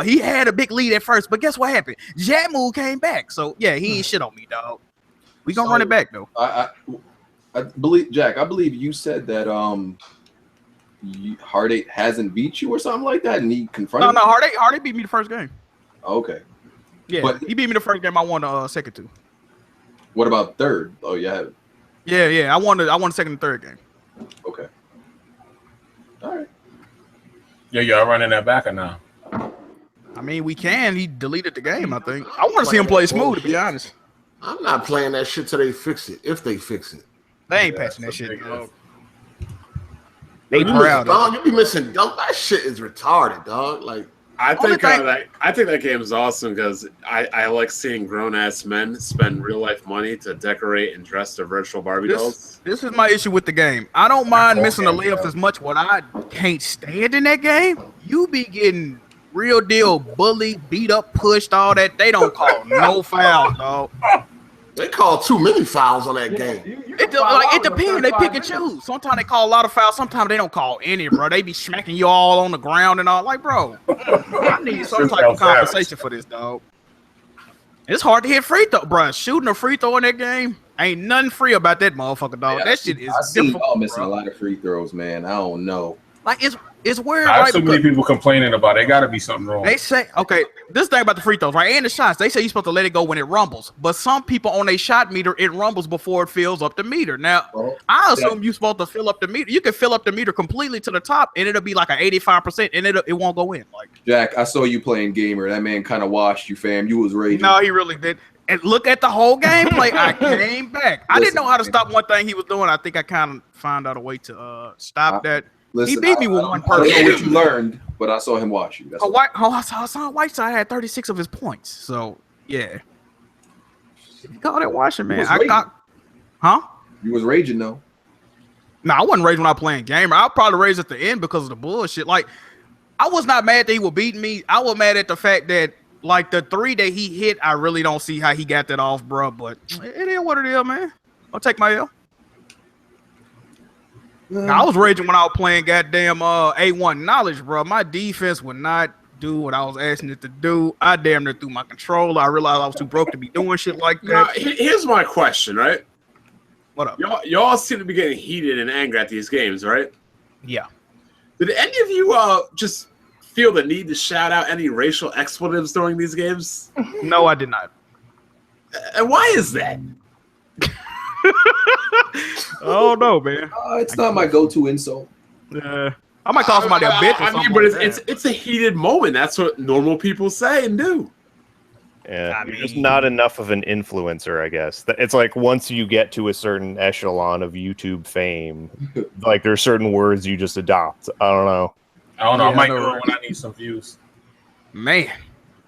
he had a big lead at first, but guess what happened? Jamu came back. So yeah, he ain't shit on me, dog. We gonna run it back though. I believe, Jack. I believe you said that Heart 8 hasn't beat you or something like that, and he confronted. No, Heart 8 beat me the first game. Okay. Yeah, but he beat me the first game. I won the second two. What about third? Oh, yeah. Yeah. I won the second and third game. Okay. All right. Yeah, y'all running that back or now? I mean, we can. He deleted the game, I think. I want to see him play smooth, to be honest. I'm not playing that shit till they fix it. If they fix it. They ain't patching that shit, dog. They proud, dog. You be missing dump. That shit is retarded, dog. Like I think that game is awesome because I like seeing grown ass men spend real life money to decorate and dress their virtual Barbie dolls. This is my issue with the game. I don't mind missing the layups as much. What I can't stand in that game, you be getting real deal bullied, beat up, pushed, all that. They don't call no fouls, dog. They call too many fouls on that game. It depends. They pick and choose. Sometimes they call a lot of fouls. Sometimes they don't call any, bro. They be smacking you all on the ground and all. Like, bro, I need some type of compensation for this, dog. It's hard to hit free throw, bro. Shooting a free throw in that game ain't nothing free about that motherfucker, dog. Yeah, that shit is I see difficult, y'all missing bro. a lot of free throws, man. I don't know. Like it's weird. I have right? so many people complaining about it. There gotta be something wrong. They say, okay, this thing about the free throws, right? And the shots, they say you're supposed to let it go when it rumbles. But some people on a shot meter, it rumbles before it fills up the meter. Now, I assume you're supposed to fill up the meter. You can fill up the meter completely to the top, and it'll be like an 85%, and it won't go in. Like Jack, I saw you playing Gamer. That man kind of washed you, fam. You was raging. No, he really did. And look at the whole gameplay. I came back. I didn't know how to stop one thing he was doing. I think I kind of found out a way to stop that. Listen, he beat me with one person. I don't know what you learned, but I saw him watch you. That's I saw Whiteside had 36 of his points. So yeah, you call that watching, man. You was raging though. No, I wasn't raging when I was playing Gamer. I'll probably rage at the end because of the bullshit. Like, I was not mad that he was beating me. I was mad at the fact that, like, the 3 that he hit, I really don't see how he got that off, bro. But it is what it is, man. I'll take my L. I was raging when I was playing goddamn A1 Knowledge, bro. My defense would not do what I was asking it to do. I damn near threw my controller. I realized I was too broke to be doing shit like that. Now, here's my question, right? What up? Y'all seem to be getting heated and angry at these games, right? Yeah. Did any of you just feel the need to shout out any racial expletives during these games? No, I did not. And why is that? Oh no, man! It's not my go-to insult. I might call somebody a bitch. Or something but like it's a heated moment. That's what normal people say and do. Yeah, you're just not enough of an influencer, I guess. It's like once you get to a certain echelon of YouTube fame, like there's certain words you just adopt. I don't know. I might do it when I need some views. Man,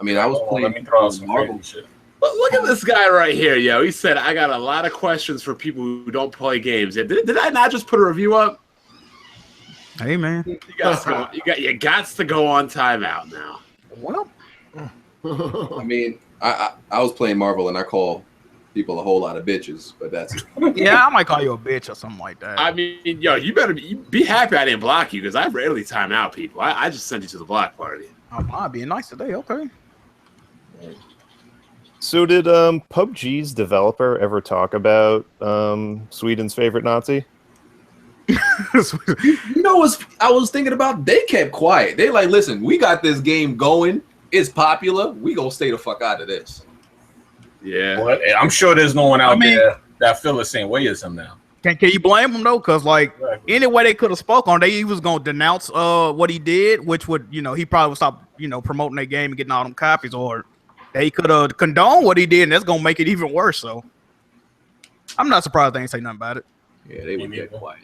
I mean, I was playing. Let me throw out some Marvel shit. But look at this guy right here, yo. He said, I got a lot of questions for people who don't play games. Did I not just put a review up? Hey, man. You got to go on timeout now. Well, I mean, I was playing Marvel and I call people a whole lot of bitches, but that's it. Yeah, I might call you a bitch or something like that. I mean, yo, you better be happy I didn't block you because I rarely time out people. I just sent you to the block party. I'm being nice today. Okay. So did PUBG's developer ever talk about Sweden's favorite Nazi? You know what I was thinking about? They kept quiet. They like, listen, we got this game going. It's popular. We gonna stay the fuck out of this. Yeah. Well, I'm sure there's no one out there that feel the same way as him now. Can you blame him though? Because like any way they could have spoke on, he was gonna denounce what he did, which would he probably would stop promoting their game and getting all them copies, or they could have condoned what he did, and that's gonna make it even worse. So I'm not surprised they ain't say nothing about it. Yeah, they would get quiet.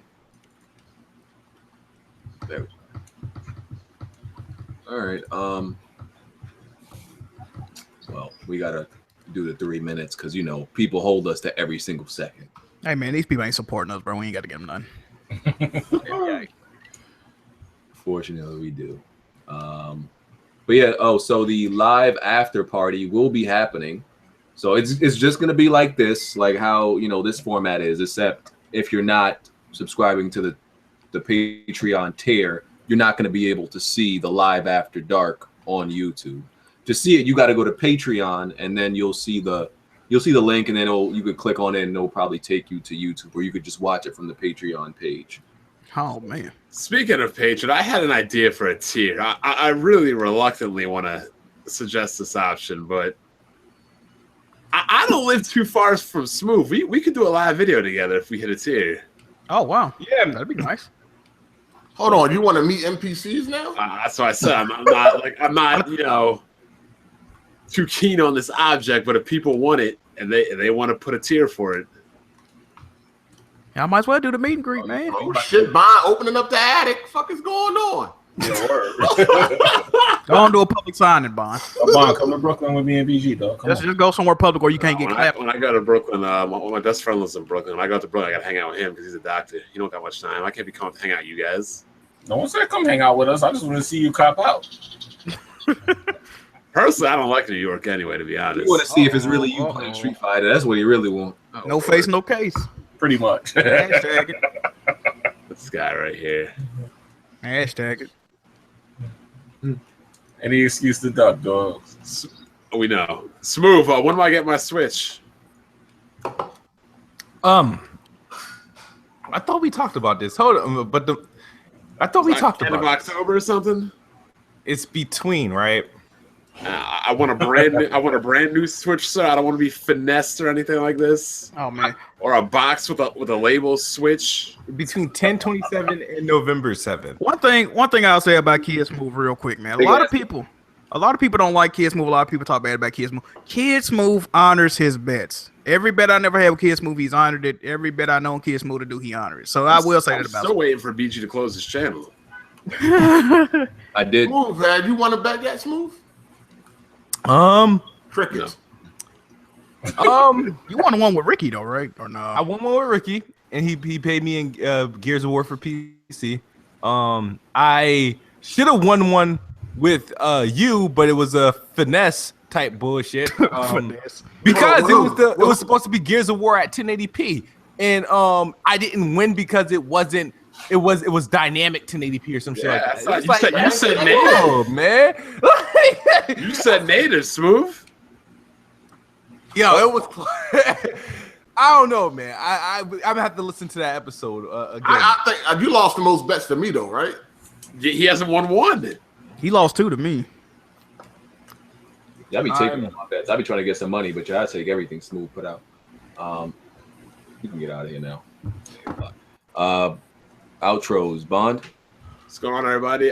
There. All right. Well, we gotta do the 3 minutes because people hold us to every single second. Hey man, these people ain't supporting us, bro. We ain't got to give them none. Okay. Fortunately, we do. But yeah. Oh, so the live after party will be happening. So it's just gonna be like this, like how this format is, except if you're not subscribing to the Patreon tier, you're not gonna be able to see the live after dark on YouTube. To see it, you got to go to Patreon, and then you'll see the link, and then you could click on it, and it'll probably take you to YouTube, or you could just watch it from the Patreon page. Oh man. Speaking of Patreon, I had an idea for a tier. I really reluctantly want to suggest this option, but I don't live too far from Smooth. We could do a live video together if we hit a tier. Oh wow. Yeah, That'd be nice. Hold on, you want to meet NPCs now? That's what I said. I'm not too keen on this object, but if people want it and they want to put a tier for it. Yeah, I might as well do the meet and greet, man. Oh shit, Bond opening up the attic. Fuck is going on? Yeah, word. Go on, do a public signing, Bond. Bond, come to Brooklyn with me and BG, though. Just go somewhere public where you can't get clapped. When I go to Brooklyn, my best friend lives in Brooklyn. When I go to Brooklyn, I got to hang out with him because he's a doctor. He don't got much time. I can't be coming to hang out with you guys. No one said come hang out with us. I just want to see you cop out. Personally, I don't like New York anyway, to be honest. You want to see if it's really you playing Street Fighter. That's what he really want. No face, no case. Pretty much. Hashtag it. This guy right here. Hashtag it. Any excuse to duck, dog. We know. Smooth. When do I get my Switch? I thought we talked about this. Hold on, but I thought we talked end about of October or something. It's between, right? I want a brand new Switch, sir. I don't want to be finessed or anything like this. Oh man. Or a box with a label Switch. Between 10/27 and November 7th. One thing I'll say about Kids Move real quick, man. A lot of people don't like Kids Move. A lot of people talk bad about Kids Move. Kids Move honors his bets. Every bet I never had with Kids Move, he's honored it. Every bet I know Kids Move to do, he honored it. So I will say that about I'm still waiting for BG to close his channel. I did. Smooth, man. You want to bet that, Smooth? Crickets. You won the one with Ricky though, right? Or no? I won one with Ricky, and he paid me in Gears of War for PC. I should have won one with you, but it was a finesse type bullshit. Because it was supposed to be Gears of War at 1080p, and I didn't win because it wasn't. It was dynamic 1080p or some shit like that. You said native. Oh man, You said native, Smooth. yo, it was. I don't know, man. I'm gonna have to listen to that episode again. I think you lost the most bets to me, though, right? He hasn't won one. He lost 2 to me. Yeah, I be taking my bets. I be trying to get some money, but I take everything Smooth put out. You can get out of here now. Outros, Bond. What's going on, everybody?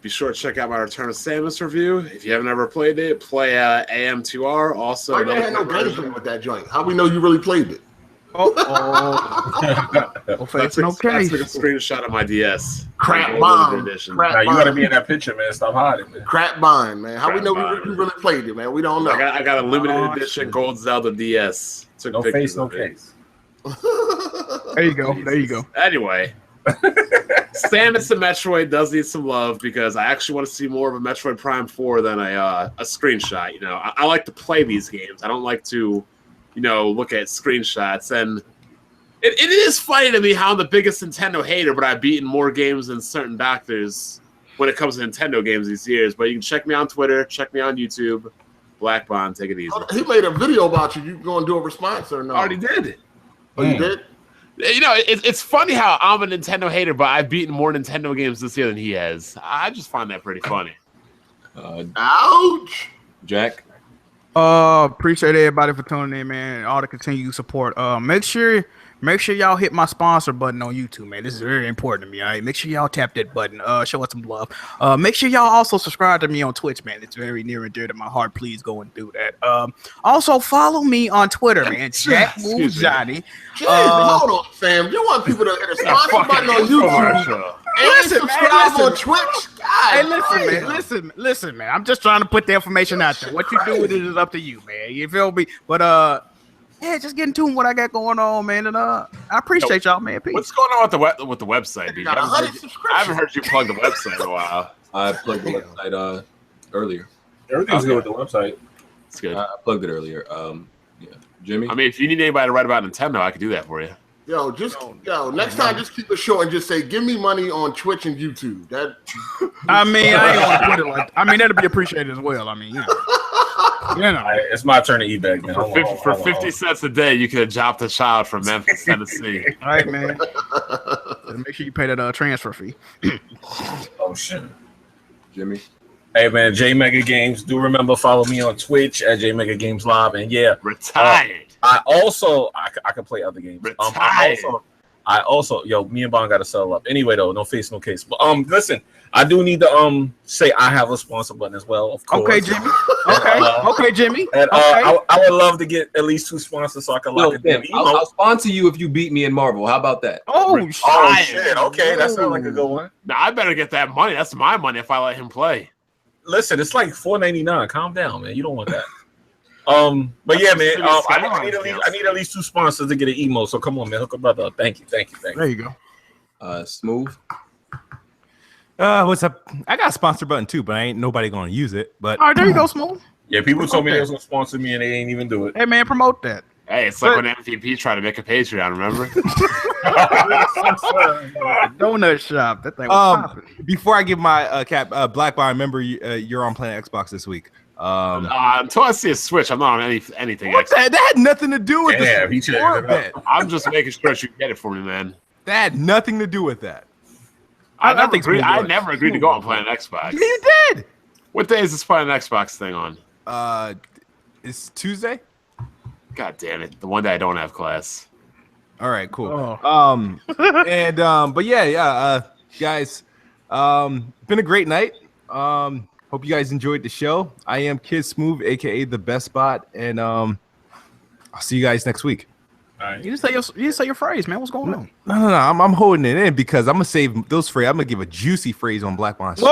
Be sure to check out my Return of Samus review. If you haven't ever played it, play AM2R. Also, I had no gameplay with that joint. How we know you really played it? Well, I took a screenshot of my DS. Crap bomb. Now you gotta be in that picture, man. Stop hiding, man. Crap bind, man. How we know you really played it, man? We don't know. I got a limited edition Gold Zelda DS. No face, no case. there you go. There you go. Anyway. Samus and Metroid does need some love because I actually want to see more of a Metroid Prime 4 than a screenshot. You know, I like to play these games. I don't like to, look at screenshots. And it is funny to me how I'm the biggest Nintendo hater, but I've beaten more games than certain doctors when it comes to Nintendo games these years. But you can check me on Twitter, check me on YouTube. Black Bond, take it easy. He made a video about you. You going to do a response or no? I already did. Oh, you did? It's funny how I'm a Nintendo hater, but I've beaten more Nintendo games this year than he has. I just find that pretty funny. Ouch. Jack. Appreciate everybody for tuning in, man. All the continued support. Make sure y'all hit my sponsor button on YouTube, man. This is very important to me. All right, make sure y'all tap that button. Show us some love. Make sure y'all also subscribe to me on Twitch, man. It's very near and dear to my heart. Please go and do that. Also follow me on Twitter, man. Jack Move Johnny. Hold on, fam. You want people to hit a sponsor button on YouTube and subscribe on Twitch? Hey, listen, man. I'm just trying to put the information out there. What you do with it is up to you, man. You feel me? But yeah, just getting to what I got going on, man, and I appreciate y'all, man. Peace. What's going on with the website, dude? I haven't heard you plug the website in a while. I plugged the website earlier. Everything's good with the website. It's good. I plugged it earlier. Yeah, Jimmy. I mean, if you need anybody to write about Nintendo, I could do that for you. Next time, just keep it short and just say, "Give me money on Twitch and YouTube." That. I mean, I ain't gonna put it like. I mean, that'd be appreciated as well. I mean, it's my turn to eat back, man. For 50 cents a day, you could adopt a child from Memphis, Tennessee. All right, man. Make sure you pay that transfer fee. Oh shit, Jimmy. Hey man, J Mega Games. Do remember follow me on Twitch at J Mega Games Live, and yeah, retired. I can play other games. Retired. I also, me and Bond got to settle up. Anyway, though, no face, no case. But listen, I do need to say I have a sponsor button as well. Of course. Okay, Jimmy. Okay, Jimmy. And I would love to get at least 2 sponsors so I can lock it in. I'll sponsor you if you beat me in Marvel. How about that? Oh shit. Okay, that sounds like a good one. Now I better get that money. That's my money if I let him play. Listen, it's like $4.99. Calm down, man. You don't want that. But yeah, man. I need at least 2 sponsors to get an emo. So come on, man. Hook a brother up. Thank you. There you go. Smooth. What's up? I got a sponsor button too, but I ain't nobody gonna use it. But all right, there you go, Smooth. Yeah, people told me they was gonna sponsor me and they ain't even do it. Hey man, promote that. Hey, it's like when MVP tried to make a Patreon, remember? Donut shop. That thing was popping. Before I give my Black Bond, remember you're on Planet Xbox this week. Until I see a Switch, I'm not on anything. What that had nothing to do with the sport bet. I'm just making sure that you get it for me, man. That had nothing to do with that. I never agreed to go on Planet Xbox. Yeah, you did. What day is this Planet Xbox thing on? It's Tuesday. God damn it! The one day I don't have class. All right, cool. But yeah, guys, been a great night. Hope you guys enjoyed the show. I am Kid Smooth, aka the Best Spot, and I'll see you guys next week. All right. You just say your phrase, man. What's going on? No. I'm holding it in because I'm gonna save those phrases. I'm gonna give a juicy phrase on Black Bond. Whoa!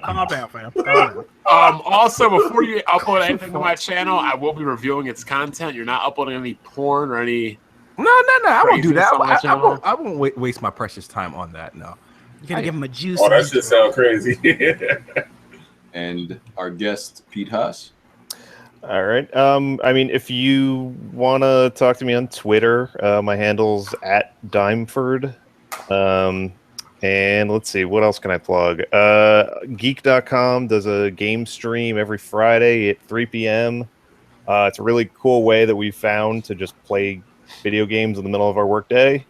Calm down, fam. Also, before you upload anything to my channel, I will be reviewing its content. You're not uploading any porn or any. No. I won't do that. I won't waste my precious time on that. No. You gotta give him a juice. Oh, that just sounds crazy. And our guest, Pete Haas. All right. I mean, if you want to talk to me on Twitter, my handle's @Dimeford. And let's see, what else can I plug? Geek.com does a game stream every Friday at 3 p.m. It's a really cool way that we've found to just play video games in the middle of our workday.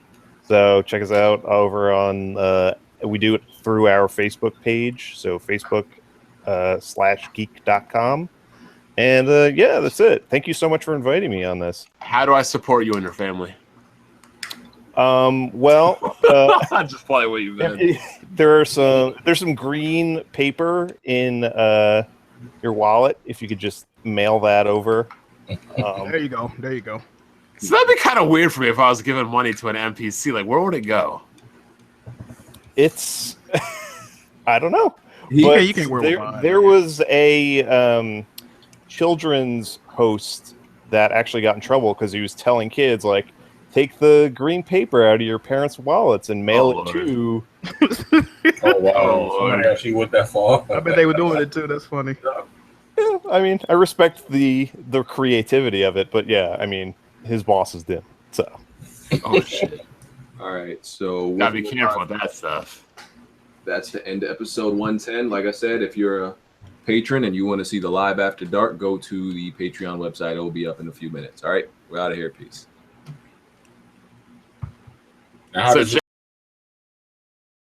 So check us out over on, we do it through our Facebook page. So Facebook/geek.com. And yeah, that's it. Thank you so much for inviting me on this. How do I support you and your family? Well, just play what you've been. there's some green paper in your wallet. If you could just mail that over. There you go. So that'd be kind of weird for me if I was giving money to an NPC. Like, where would it go? It's I don't know. Yeah, you can wear there was a children's host that actually got in trouble because he was telling kids, like, take the green paper out of your parents' wallets and mail it to. Oh wow! Somebody actually went that far. I bet they were doing it too. That's funny. Yeah, I mean, I respect the creativity of it, but yeah, I mean, his bosses did. So. Oh shit! All right, so gotta be careful with that stuff. That's the end of episode 110. Like I said, if you're a patron and you want to see the live after dark, go to the Patreon website. It will be up in a few minutes. All right, we're out of here. Peace. Now,